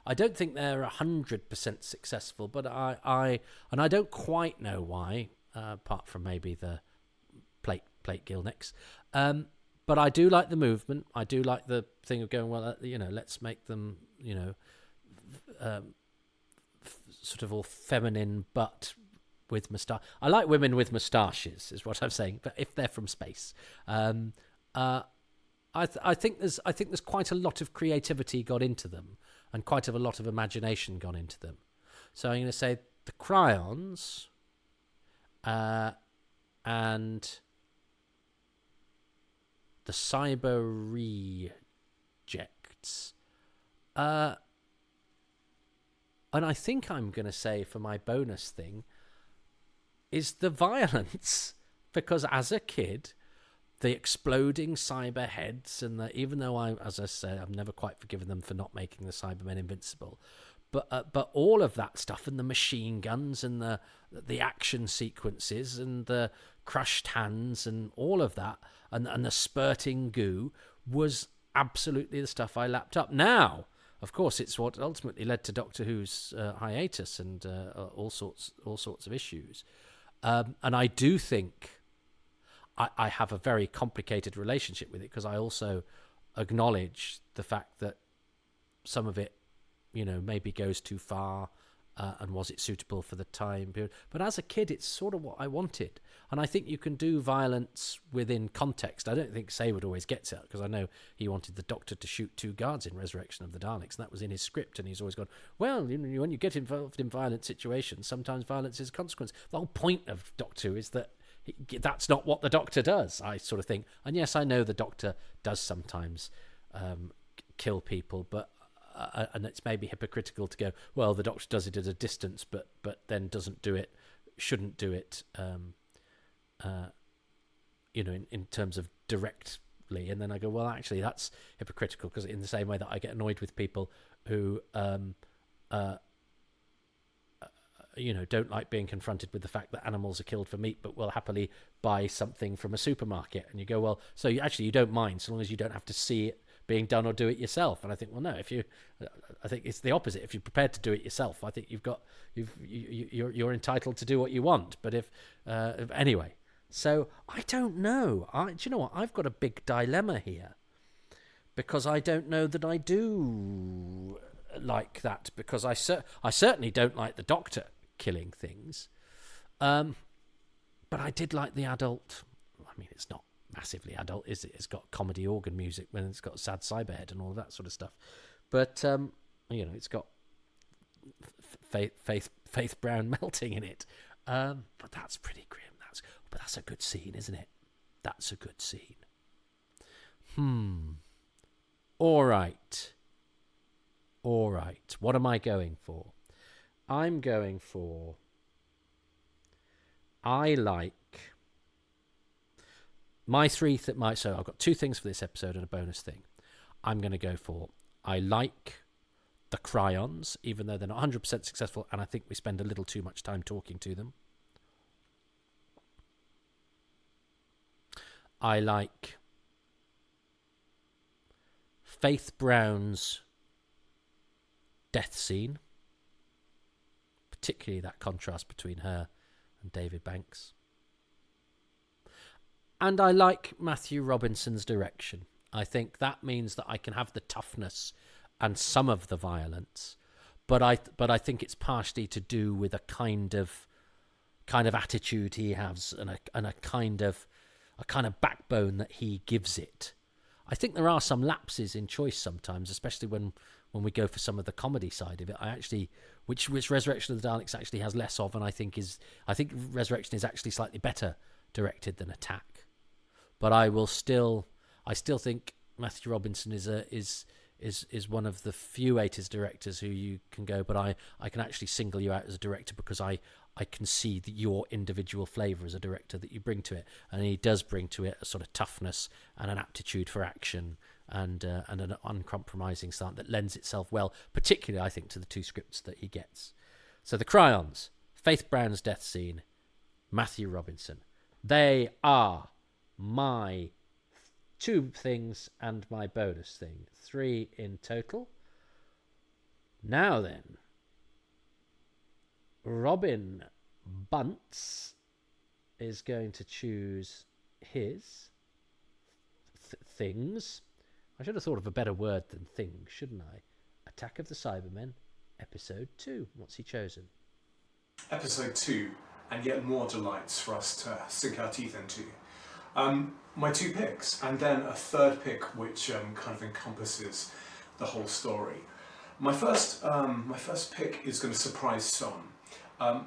I don't think they're 100% successful, but I don't quite know why, apart from maybe the plate Gilnicks. But I do like the movement. I do like the thing of going, well, let's make them, sort of all feminine, but with moustache. I like women with moustaches, is what I'm saying. But if they're from space, I think there's quite a lot of creativity got into them, and quite a lot of imagination gone into them. So I'm going to say the Cryons, and the Cyber Rejects. And I think I'm going to say, for my bonus thing, is the violence. Because as a kid, the exploding cyber heads, and even though as I say, I've never quite forgiven them for not making the Cybermen invincible, but all of that stuff, and the machine guns, and the action sequences, and the crushed hands, and all of that, and the spurting goo, was absolutely the stuff I lapped up. Now, of course, it's what ultimately led to Doctor Who's hiatus and all sorts of issues. And I do think I have a very complicated relationship with it, because I also acknowledge the fact that some of it, maybe goes too far, and was it suitable for the time period. But as a kid, it's sort of what I wanted. And I think you can do violence within context. I don't think Saywood always gets it, because I know he wanted the Doctor to shoot 2 guards in Resurrection of the Daleks, and that was in his script, and he's always gone, well, when you get involved in violent situations, sometimes violence is a consequence. The whole point of Doctor Who is that that's not what the Doctor does, I sort of think. And yes, I know the Doctor does sometimes kill people, but and it's maybe hypocritical to go, well, the Doctor does it at a distance, but then shouldn't do it, in terms of directly. And then I go, well, actually, that's hypocritical, because in the same way that I get annoyed with people who, don't like being confronted with the fact that animals are killed for meat, but will happily buy something from a supermarket. And you go, well, so you don't mind, so long as you don't have to see it being done or do it yourself. And I think, well, no, I think it's the opposite. If you're prepared to do it yourself, I think you're entitled to do what you want. But if anyway, so I don't know. Do you know what? I've got a big dilemma here, because I don't know that I do like that, because I certainly don't like the Doctor killing things, but I did like the adult. I mean, it's not massively adult, is it? It's got comedy organ music, when it's got sad cyberhead and all of that sort of stuff, but it's got Faith Brown melting in it, but that's pretty grim. That's a good scene, isn't it? That's a good scene. All right. What am I going for? I'm going for, I like my three. So I've got 2 things for this episode and a bonus thing. I'm going to go for, I like the Cryons, even though they're not 100% successful, and I think we spend a little too much time talking to them. I like Faith Brown's death scene, particularly that contrast between her and David Banks. And I like Matthew Robinson's direction. I think that means that I can have the toughness and some of the violence, but I think it's partially to do with a kind of attitude he has, and a kind of backbone that he gives it. I think there are some lapses in choice sometimes, especially when we go for some of the comedy side of it. Which Resurrection of the Daleks actually has less of, and I think Resurrection is actually slightly better directed than Attack. But I still think Matthew Robinson is one of the few 80s directors who you can go, but I can actually single you out as a director, because I can see your individual flavour as a director that you bring to it. And he does bring to it a sort of toughness and an aptitude for action, and an uncompromising style that lends itself well, particularly, I think, to the 2 scripts that he gets. So the Cryons, Faith Brown's death scene, Matthew Robinson. They are my 2 things and my bonus thing. 3 in total. Now then, Robin Bunce is going to choose his things. I should have thought of a better word than things, shouldn't I? Attack of the Cybermen, episode 2. What's he chosen? Episode 2, and yet more delights for us to sink our teeth into. My 2 picks, and then a third pick which kind of encompasses the whole story. My first pick is going to surprise some.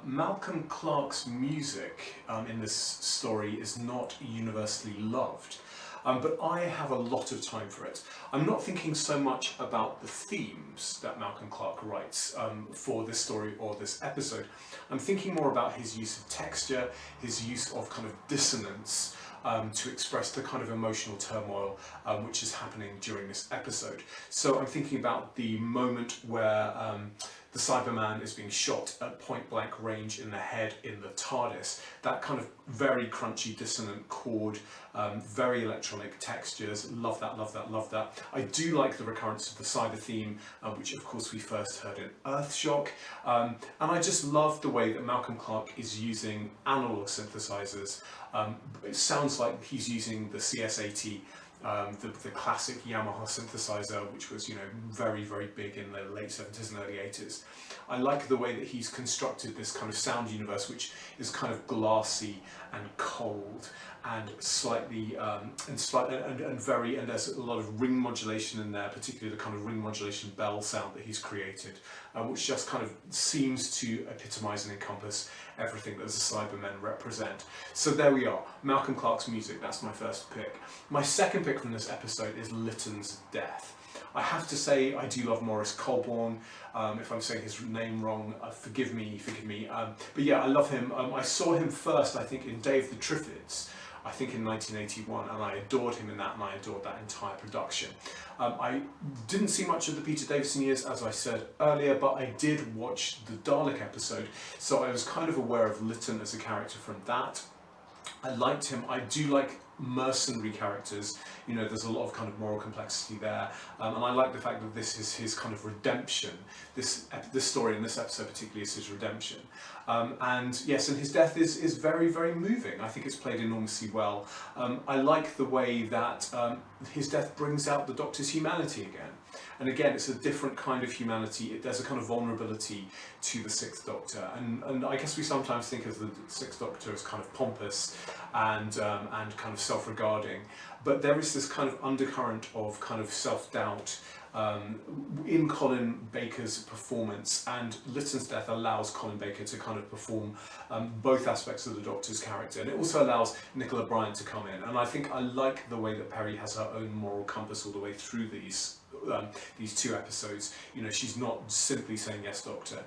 Malcolm Clarke's music in this story is not universally loved. But I have a lot of time for it. I'm not thinking so much about the themes that Malcolm Clarke writes for this story or this episode. I'm thinking more about his use of texture, his use of kind of dissonance to express the kind of emotional turmoil which is happening during this episode. So I'm thinking about the moment where the Cyberman is being shot at point blank range in the head in the TARDIS. That kind of very crunchy, dissonant chord, very electronic textures. Love that, love that, love that. I do like the recurrence of the cyber theme, which of course we first heard in Earthshock. And I just love the way that Malcolm Clarke is using analog synthesizers. It sounds like he's using the CS80, the classic Yamaha synthesizer, which was, you know, very, very big in the late 70s and early 80s. I like the way that he's constructed this kind of sound universe, which is kind of glassy and cold and slightly and there's a lot of ring modulation in there, particularly the kind of ring modulation bell sound that he's created, which just kind of seems to epitomize and encompass everything that the Cybermen represent. So there we are, Malcolm Clarke's music. That's my first pick. My second pick from this episode is Lytton's death. I have to say I do love Maurice Colborne. If I'm saying his name wrong, forgive me. But yeah, I love him. I saw him first, I think, in Day of the Triffids, I think in 1981, and I adored him in that, and I adored that entire production. I didn't see much of the Peter Davison years, as I said earlier, but I did watch the Dalek episode, so I was kind of aware of Lytton as a character from that. I liked him. I do like mercenary characters. You know, there's a lot of kind of moral complexity there, and I like the fact that this is his kind of redemption. This story in this episode particularly is his redemption. And yes, and his death is very, very moving. I think it's played enormously well. I like the way that his death brings out the Doctor's humanity again. And again, it's a different kind of humanity. There's a kind of vulnerability to the Sixth Doctor, and I guess we sometimes think of the Sixth Doctor as kind of pompous and kind of self-regarding, but there is this kind of undercurrent of kind of self-doubt in Colin Baker's performance, and Lytton's death allows Colin Baker to kind of perform both aspects of the Doctor's character, and it also allows Nicola Bryant to come in. And I think I like the way that Perry has her own moral compass all the way through these 2 episodes. You know, she's not simply saying yes, Doctor.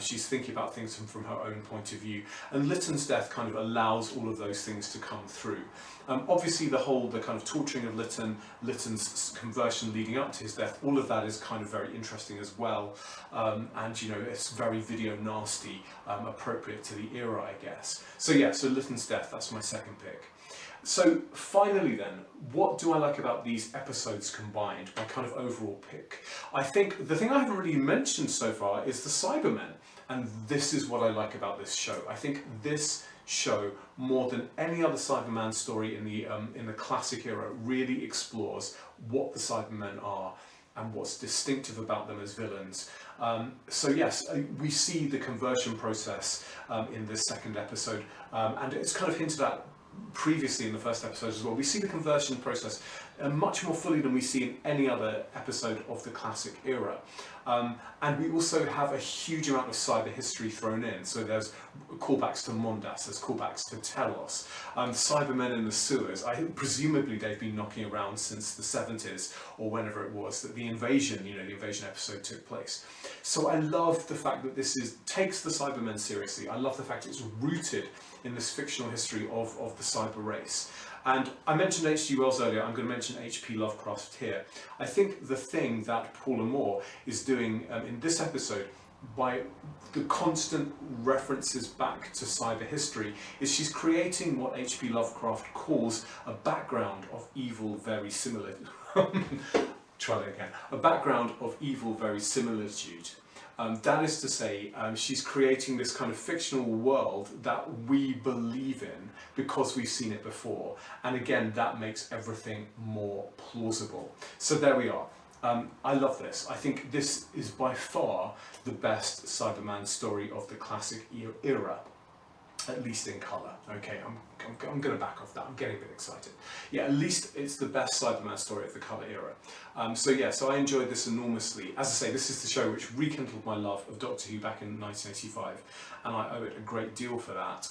She's thinking about things from her own point of view, and Lytton's death kind of allows all of those things to come through. Obviously, the kind of torturing of Lytton's conversion leading up to his death, all of that is kind of very interesting as well, and you know, it's very video nasty, appropriate to the era, I guess. So yeah, so Lytton's death, that's my second pick. So finally then, what do I like about these episodes combined, my kind of overall pick? I think the thing I haven't really mentioned so far is the Cybermen, and this is what I like about this show. I think this show, more than any other Cyberman story in the classic era, really explores what the Cybermen are and what's distinctive about them as villains. So yes, we see the conversion process in this second episode, and it's kind of hinted at previously in the first episode as well. We see the conversion process much more fully than we see in any other episode of the classic era. And we also have a huge amount of cyber history thrown in. So there's callbacks to Mondas, there's callbacks to Telos, Cybermen in the sewers. Presumably they've been knocking around since the 70s or whenever it was that the invasion episode took place. So I love the fact that this takes the Cybermen seriously. I love the fact it's rooted in this fictional history of the cyber race. And I mentioned H.G. Wells earlier, I'm going to mention H.P. Lovecraft here. I think the thing that Paula Moore is doing in this episode by the constant references back to cyber history is she's creating what H.P. Lovecraft calls a background of evil very similar. Try that again. A background of evil verisimilitude. That is to say, she's creating this kind of fictional world that we believe in because we've seen it before. And again, that makes everything more plausible. So there we are. I love this. I think this is by far the best Cyberman story of the classic era, at least in colour. Okay, I'm going to back off that. I'm getting a bit excited. Yeah, at least it's the best Cyberman story of the colour era. So I enjoyed this enormously. As I say, this is the show which rekindled my love of Doctor Who back in 1985, and I owe it a great deal for that.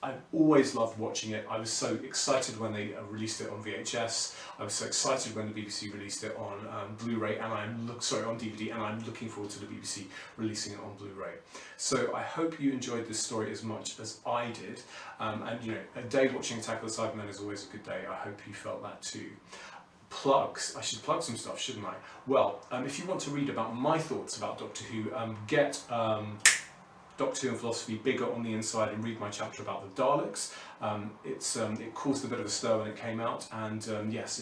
I've always loved watching it. I was so excited when they released it on VHS. I was so excited when the BBC released it on Blu-ray, and on DVD, and I'm looking forward to the BBC releasing it on Blu-ray. So I hope you enjoyed this story as much as I did. And you know, a day watching Attack of the Cybermen is always a good day. I hope you felt that too. Plugs. I should plug some stuff, shouldn't I? Well, if you want to read about my thoughts about Doctor Who, get Doctor Who and Philosophy bigger on the inside and read my chapter about the Daleks. It caused a bit of a stir when it came out, and yes,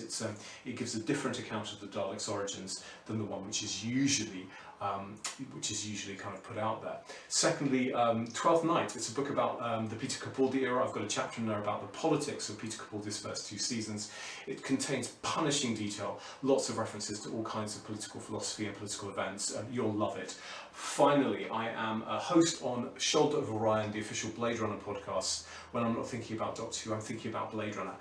it gives a different account of the Daleks' origins than the one which is usually kind of put out there. Secondly, 12th Night. It's a book about the Peter Capaldi era. I've got a chapter in there about the politics of Peter Capaldi's first 2 seasons. It contains punishing detail, lots of references to all kinds of political philosophy and political events. You'll love it. Finally, I am a host on Shoulder of Orion, the official Blade Runner podcast. When I'm not thinking about Doctor Who, I'm thinking about Blade Runner.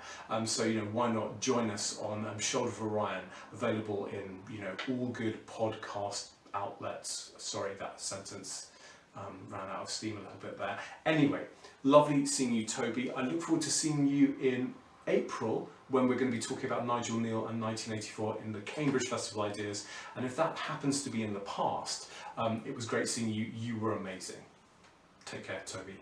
So, you know, why not join us on Shoulder of Orion, available in, you know, all good podcast outlets. Sorry, that sentence ran out of steam a little bit there. Anyway, lovely seeing you, Toby. I look forward to seeing you in April, when we're going to be talking about Nigel Kneale and 1984 in the Cambridge Festival Ideas. And if that happens to be in the past, it was great seeing you. You were amazing. Take care, Toby.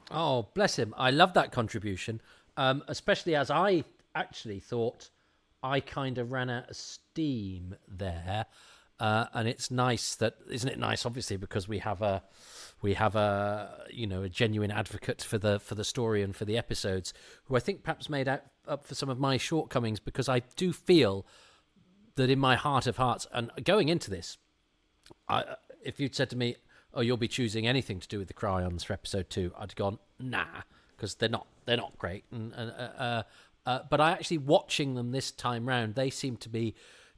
Oh, bless him. I love that contribution, especially as I actually thought I kind of ran out of steam there. And it's nice that, isn't it nice, obviously, because we have a you know, a genuine advocate for the story and for the episodes, who I think perhaps made up for some of my shortcomings, because I do feel that in my heart of hearts, and going into this, if you'd said to me, oh, you'll be choosing anything to do with the Cryons for episode 2, I'd gone, nah, because they're not great. But I actually, watching them this time round, they seem to be,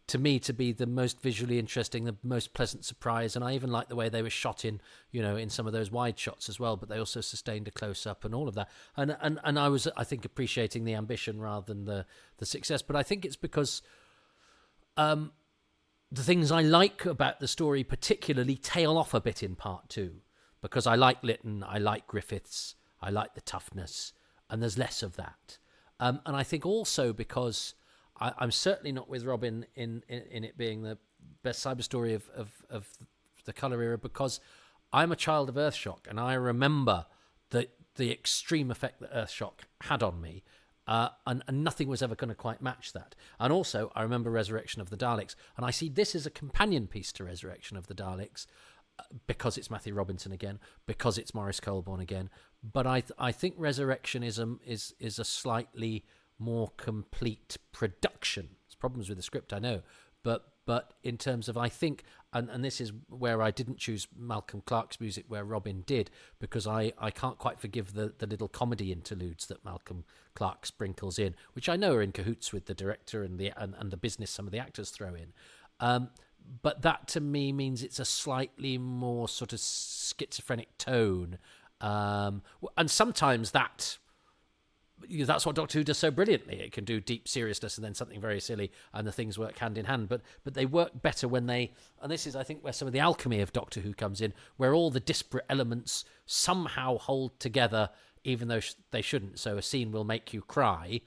to me, to be the most visually interesting, the most pleasant surprise. And I even like the way they were shot in, you know, in some of those wide shots as well, but they also sustained a close up and all of that. And I was, I think, appreciating the ambition rather than the success. But I think it's because the things I like about the story particularly tail off a bit in part 2, because I like Lytton, I like Griffiths, I like the toughness, and there's less of that. And I think also because I'm certainly not with Robin in it being the best cyber story of the colour era, because I'm a child of Earthshock, and I remember the extreme effect that Earthshock had on me, and nothing was ever going to quite match that. And also, I remember Resurrection of the Daleks, and I see this as a companion piece to Resurrection of the Daleks, because it's Matthew Robinson again, because it's Maurice Colborne again. But I think Resurrectionism is a slightly more complete production. There's problems with the script, I know, but in terms of, I think, and this is where I didn't choose Malcolm Clarke's music where Robin did, because I can't quite forgive the little comedy interludes that Malcolm Clarke sprinkles in, which I know are in cahoots with the director and the business some of the actors throw in. But that to me means it's a slightly more sort of schizophrenic tone, and sometimes that's what Doctor Who does so brilliantly. It can do deep seriousness and then something very silly, and the things work hand in hand. But they work better when they, and this is, I think, where some of the alchemy of Doctor Who comes in, where all the disparate elements somehow hold together, even though they shouldn't. So a scene will make you cry,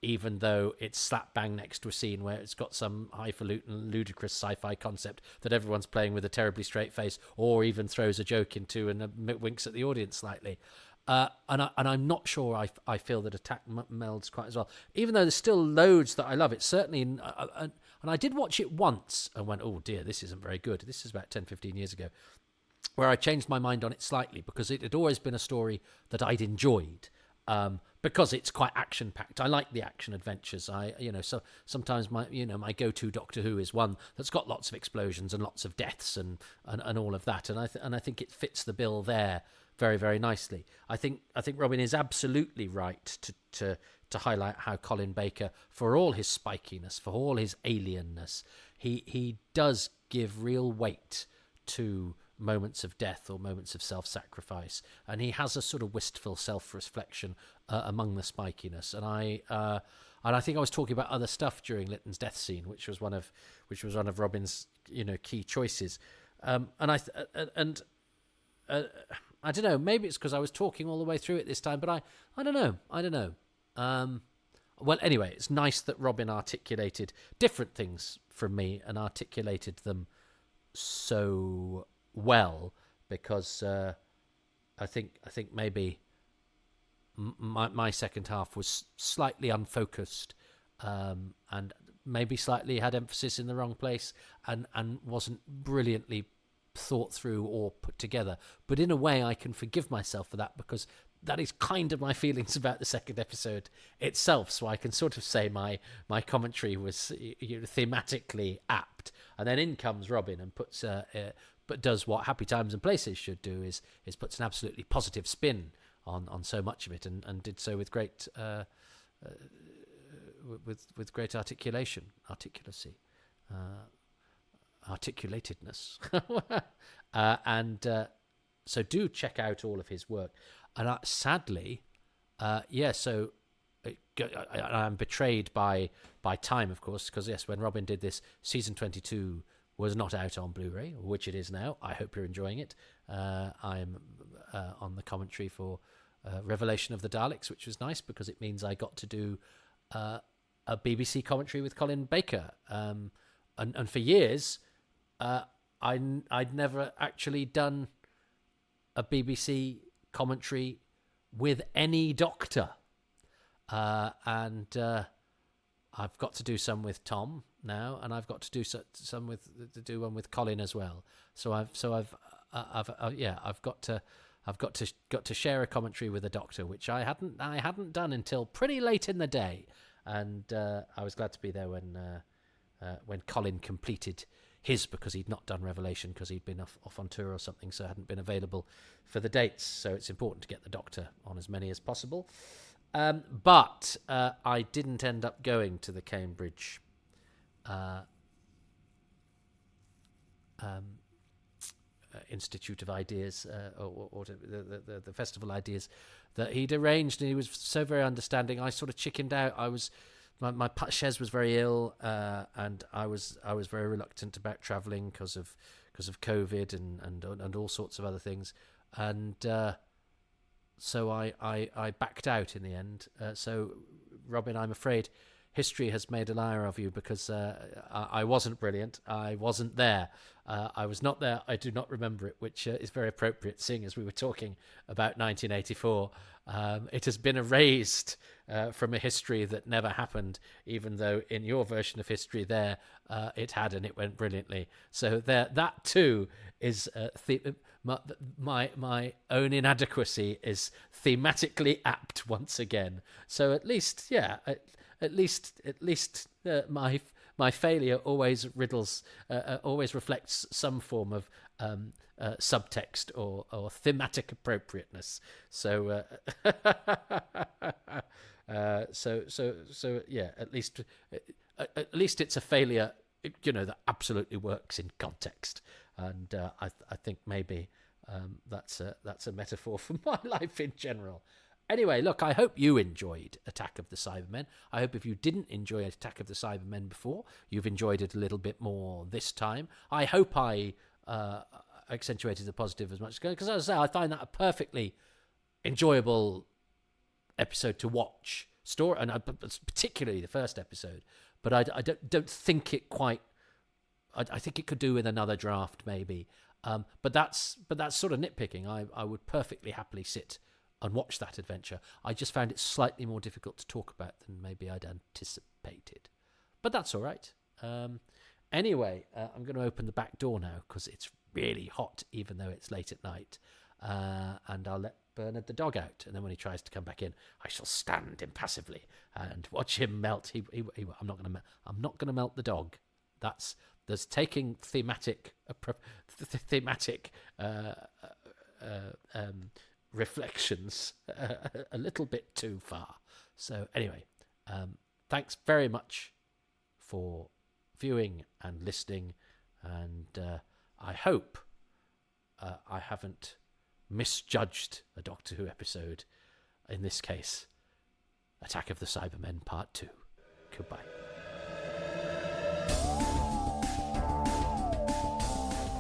even though it's slap bang next to a scene where it's got some highfalutin, ludicrous sci-fi concept that everyone's playing with a terribly straight face, or even throws a joke into and winks at the audience slightly. And I'm not sure I feel that Attack melds quite as well. Even though there's still loads that I love, it's certainly... and I did watch it once and went, oh dear, this isn't very good. This is about 10, 15 years ago, where I changed my mind on it slightly because it had always been a story that I'd enjoyed. Because it's quite action-packed. I like the action adventures. So sometimes my go-to Doctor Who is one that's got lots of explosions and lots of deaths and all of that. And I think it fits the bill there very, very nicely. I think Robin is absolutely right to highlight how Colin Baker, for all his spikiness, for all his alienness, he does give real weight to moments of death or moments of self-sacrifice, and he has a sort of wistful self-reflection among the spikiness. And I think I was talking about other stuff during Lytton's death scene, which was one of Robin's key choices. And I don't know, maybe it's because I was talking all the way through it this time, but I don't know. Well, anyway, it's nice that Robin articulated different things from me and articulated them so well, because I think maybe my second half was slightly unfocused, and maybe slightly had emphasis in the wrong place, and wasn't brilliantly thought through or put together. But in a way, I can forgive myself for that, because that is kind of my feelings about the second episode itself. So I can sort of say my commentary was thematically apt, and then in comes Robin and puts but does what Happy Times and Places should do, is puts an absolutely positive spin on so much of it, and did so with great with great articulation, articulatedness, and so do check out all of his work. And sadly, so I'm betrayed by time, of course, because yes, when Robin did this, season 22 was not out on Blu-ray, which it is now. I hope you're enjoying it. I'm on the commentary for Revelation of the Daleks, which was nice because it means I got to do a BBC commentary with Colin Baker. And for years, I'd never actually done a BBC commentary with any Doctor. And I've got to do some with Tom now, and I've got to do some do one with Colin as well. So I've got to share a commentary with a Doctor, which I hadn't done until pretty late in the day, and I was glad to be there when Colin completed his, because he'd not done Revelation because he'd been off on tour or something, so hadn't been available for the dates. So it's important to get the Doctor on as many as possible. But I didn't end up going to the Cambridge Institute of Ideas, or the Festival Ideas that he'd arranged, and he was so very understanding. I sort of chickened out. My Chez was very ill, and I was very reluctant about travelling because of COVID and all sorts of other things, and so I backed out in the end. So Robin, I'm afraid history has made a liar of you, because I wasn't brilliant. I wasn't there. I was not there. I do not remember it, which is very appropriate, seeing as we were talking about 1984. It has been erased from a history that never happened, even though in your version of history there it had, and it went brilliantly. So there, that too is my own inadequacy is thematically apt once again. So at least, yeah. At least, my failure always always reflects some form of subtext or thematic appropriateteness. So, so yeah. At least it's a failure, that absolutely works in context. And I think maybe that's a metaphor for my life in general. Anyway, look, I hope you enjoyed Attack of the Cybermen. I hope if you didn't enjoy Attack of the Cybermen before, you've enjoyed it a little bit more this time. I hope I accentuated the positive as much as I can, because as I say, I find that a perfectly enjoyable episode to watch. And particularly the first episode. But I don't think it quite... I think it could do with another draft, maybe. But that's sort of nitpicking. I would perfectly happily sit and watch that adventure. I just found it slightly more difficult to talk about than maybe I'd anticipated. But that's all right. Anyway, I'm going to open the back door now because it's really hot, even though it's late at night. And I'll let Bernard the dog out. And then when he tries to come back in, I shall stand impassively and watch him melt. I'm not going to melt the dog. There's taking thematic reflections a little bit too far. So anyway, thanks very much for viewing and listening, and I hope I haven't misjudged a Doctor Who episode, in this case, Attack of the Cybermen Part 2. Goodbye.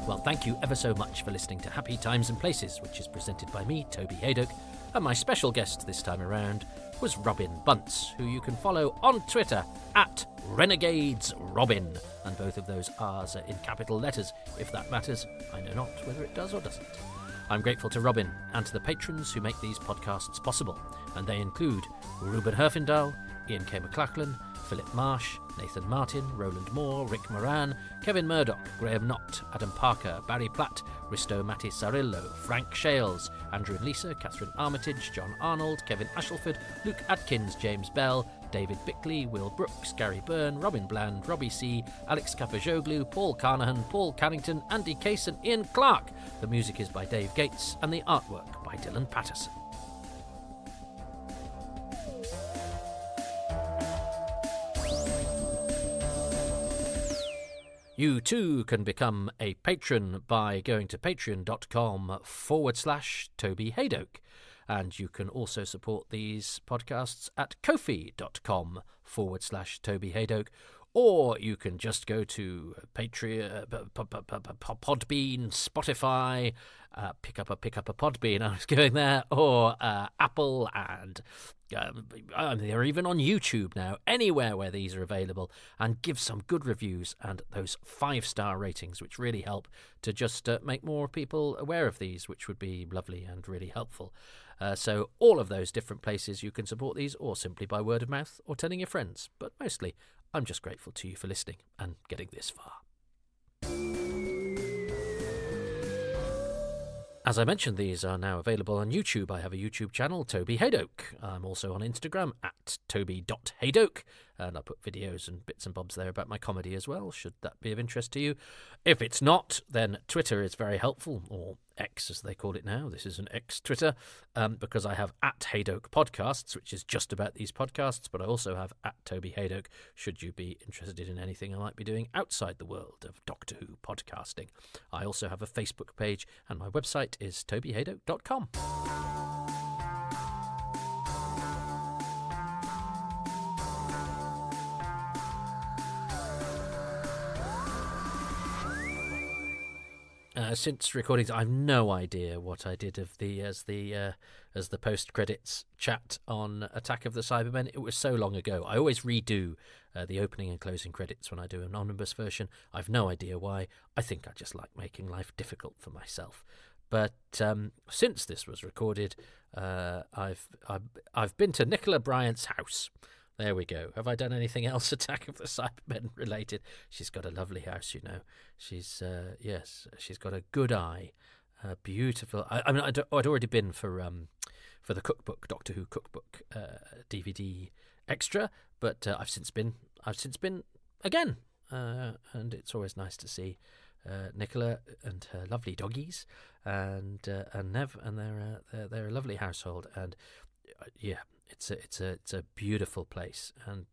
Well, thank you ever so much for listening to Happy Times and Places, which is presented by me, Toby Hadoke, and my special guest this time around was Robin Bunce, who you can follow on Twitter at RenegadesRobin, and both of those R's are in capital letters, if that matters. I know not whether it does or doesn't. I'm grateful to Robin and to the patrons who make these podcasts possible, and they include Ruben Herfindahl, Ian K. McLachlan, Philip Marsh, Nathan Martin, Roland Moore, Rick Moran, Kevin Murdoch, Graham Knott, Adam Parker, Barry Platt, Risto Matti Sarillo, Frank Shales, Andrew and Lisa, Catherine Armitage, John Arnold, Kevin Ashelford, Luke Atkins, James Bell, David Bickley, Will Brooks, Gary Byrne, Robin Bland, Robbie C., Alex Kafajoglu, Paul Carnahan, Paul Cannington, Andy Case and Ian Clark. The music is by Dave Gates and the artwork by Dylan Patterson. You too can become a patron by going to patreon.com/Toby Hadoke. And you can also support these podcasts at kofi.com/Toby Hadoke. Or you can just go to Patreon, Podbean, Spotify, pick up a Podbean, I was going there, or Apple, and they're even on YouTube now, anywhere where these are available, and give some good reviews and those 5-star ratings, which really help to just make more people aware of these, which would be lovely and really helpful. So all of those different places you can support these, or simply by word of mouth, or telling your friends, but mostly I'm just grateful to you for listening and getting this far. As I mentioned, these are now available on YouTube. I have a YouTube channel, Toby Hadoke. I'm also on Instagram at toby.hadoke, and I put videos and bits and bobs there about my comedy as well, should that be of interest to you. If it's not, then Twitter is very helpful, or X as they call it now. This is an X Twitter, because I have at Hadoke Podcasts, which is just about these podcasts, but I also have at Toby Hadoke, should you be interested in anything I might be doing outside the world of Doctor Who podcasting. I also have a Facebook page, and my website is tobyhadoke.com. Since recording, I've no idea what I did of as the post credits chat on Attack of the Cybermen. It was so long ago. I always redo the opening and closing credits when I do an omnibus version. I've no idea why. I think I just like making life difficult for myself. But since this was recorded, I've been to Nicola Bryant's house. There we go. Have I done anything else Attack of the Cybermen related? She's got a lovely house, you know. She's she's got a good eye, beautiful. I'd already been for the cookbook, Doctor Who cookbook DVD extra, but I've since been again, and it's always nice to see Nicola and her lovely doggies, and Nev, and they're a lovely household, and It's a beautiful place, and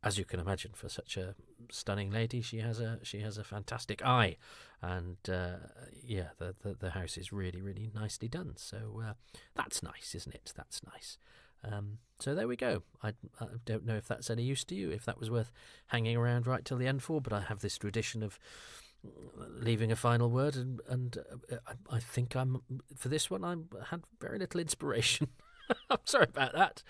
as you can imagine, for such a stunning lady, she has a fantastic eye, and the house is really, really nicely done. So that's nice, isn't it? That's nice. So there we go. I don't know if that's any use to you, if that was worth hanging around right till the end for, but I have this tradition of leaving a final word, and I think for this one I had very little inspiration. I'm sorry about that.